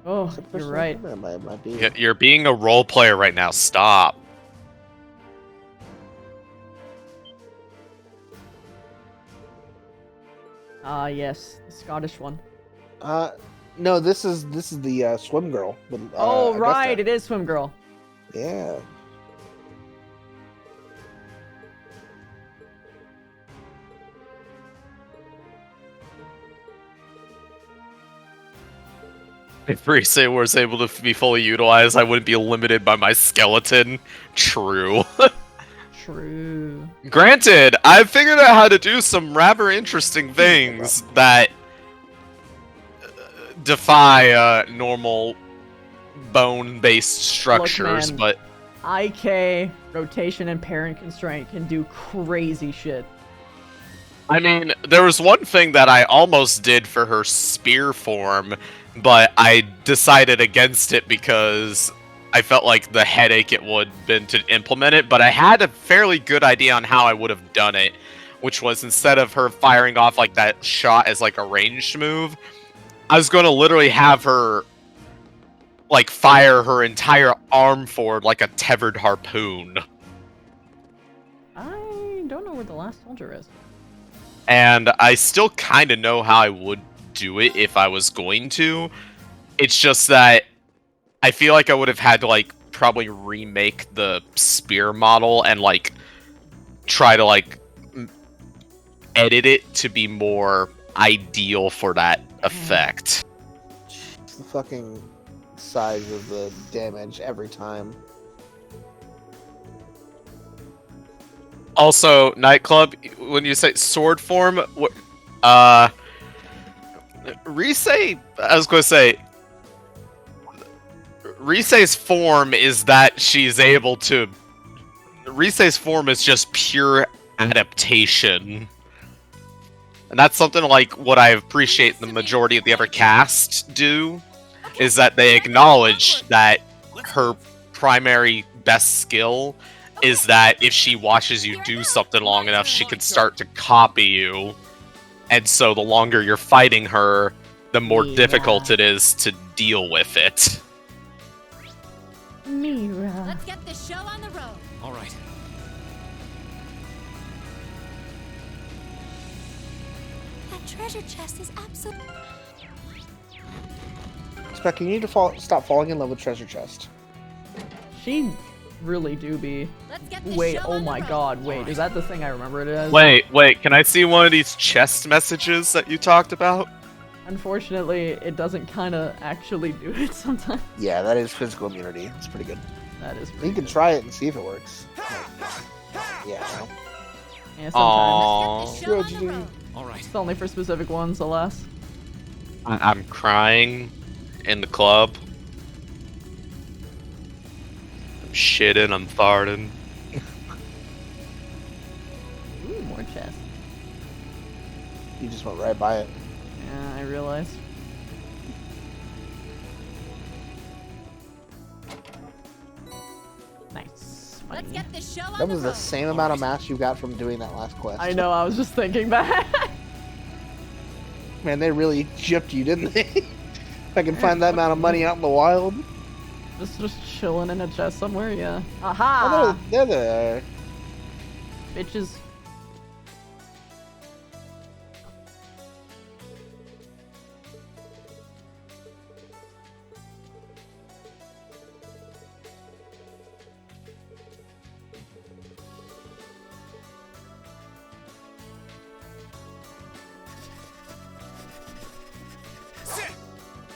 Oh, you're right. Might be. You're being a role player right now. Stop. Yes, the Scottish one. No, this is the swim girl. With, oh, right, Augusta. it is swim girl. Yeah. If Reese was able to be fully utilized, I wouldn't be limited by my skeleton. True. True. Granted, I've figured out how to do some rather interesting things that defy normal bone-based structures, Look, man, but IK, rotation, and parent constraint can do crazy shit. I mean, there was one thing that I almost did for her spear form, but I decided against it because I felt like the headache it would have been to implement it, but I had a fairly good idea on how I would have done it, which was instead of her firing off that shot as a ranged move, I was going to literally have her fire her entire arm forward like a tethered harpoon. I don't know where the last soldier is. And I still kind of know how I would do it if I was going to. It's just that I feel like I would have had to probably remake the spear model and try to edit it to be more ideal for that effect. It's the fucking size of the damage every time. Also, Nightclub, when you say sword form, Rise, I was going to say, Rise's form is that she's able to. Rise's form is just pure adaptation. And that's something like what I appreciate the majority of the other cast do, is that they acknowledge that her primary best skill is that if she watches you do something long enough, she can start to copy you. And so the longer you're fighting her, the more difficult it is to deal with it. Mira. Let's get the show on the road. All right. That treasure chest is absolutely. Spec, you need to stop falling in love with treasure chest. She really do be. Wait, oh my god, wait, is that the thing I remember it as? Wait, can I see one of these chest messages that you talked about? Unfortunately, it doesn't kind of actually do it sometimes. Yeah, that is physical immunity. It's pretty good. That is You can try it and see if it works. Yeah. Yeah, Aww. sometimes. All right. It's only for specific ones, alas. I'm crying in the club. I'm shitting, I'm farting. Ooh, more chest. You just went right by it. Yeah, I realized. Nice. Let's get the show on That was the the road. same amount of mass you got from doing that last quest. I know, I was just thinking that. Man, they really gypped you, didn't they? If I can find that amount of money out in the wild. Just chilling in a chest somewhere, yeah. Aha! Oh, they're there. Bitches.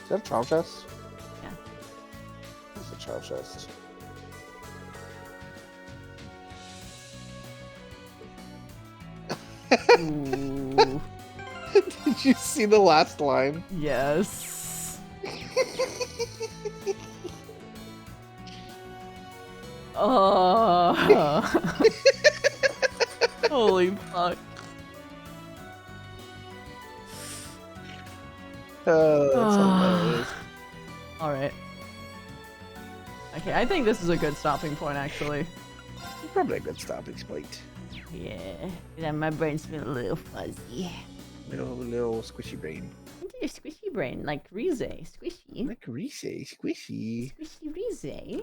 Is that a trial chest? Yeah. It's a trial chest. Ooh. Did you see the last line? Yes. Holy fuck. Oh, that's hilarious. Alright. Okay, I think this is a good stopping point, actually. It's probably a good stopping point. Yeah, my brain's been a little fuzzy. Little squishy brain. Your squishy brain, like Rize. Squishy. Like Rize, squishy. Squishy Rize.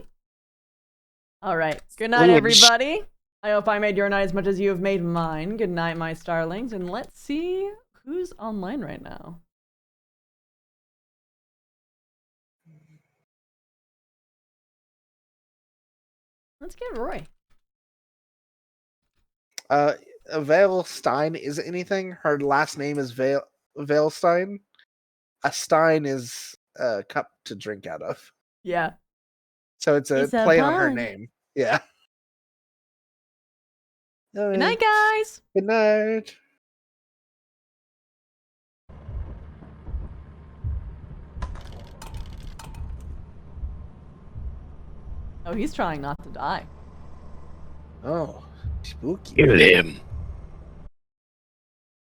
Alright, good night, everybody. I hope I made your night as much as you have made mine. Good night, my starlings, and let's see who's online right now. Let's get Roy. Vale Stein isn't anything. Her last name is Vale Stein. A Stein is a cup to drink out of. Yeah. So it's a play on her name. Yeah. Good night, guys. Good night. Oh, he's trying not to die. Oh, spooky. Kill him.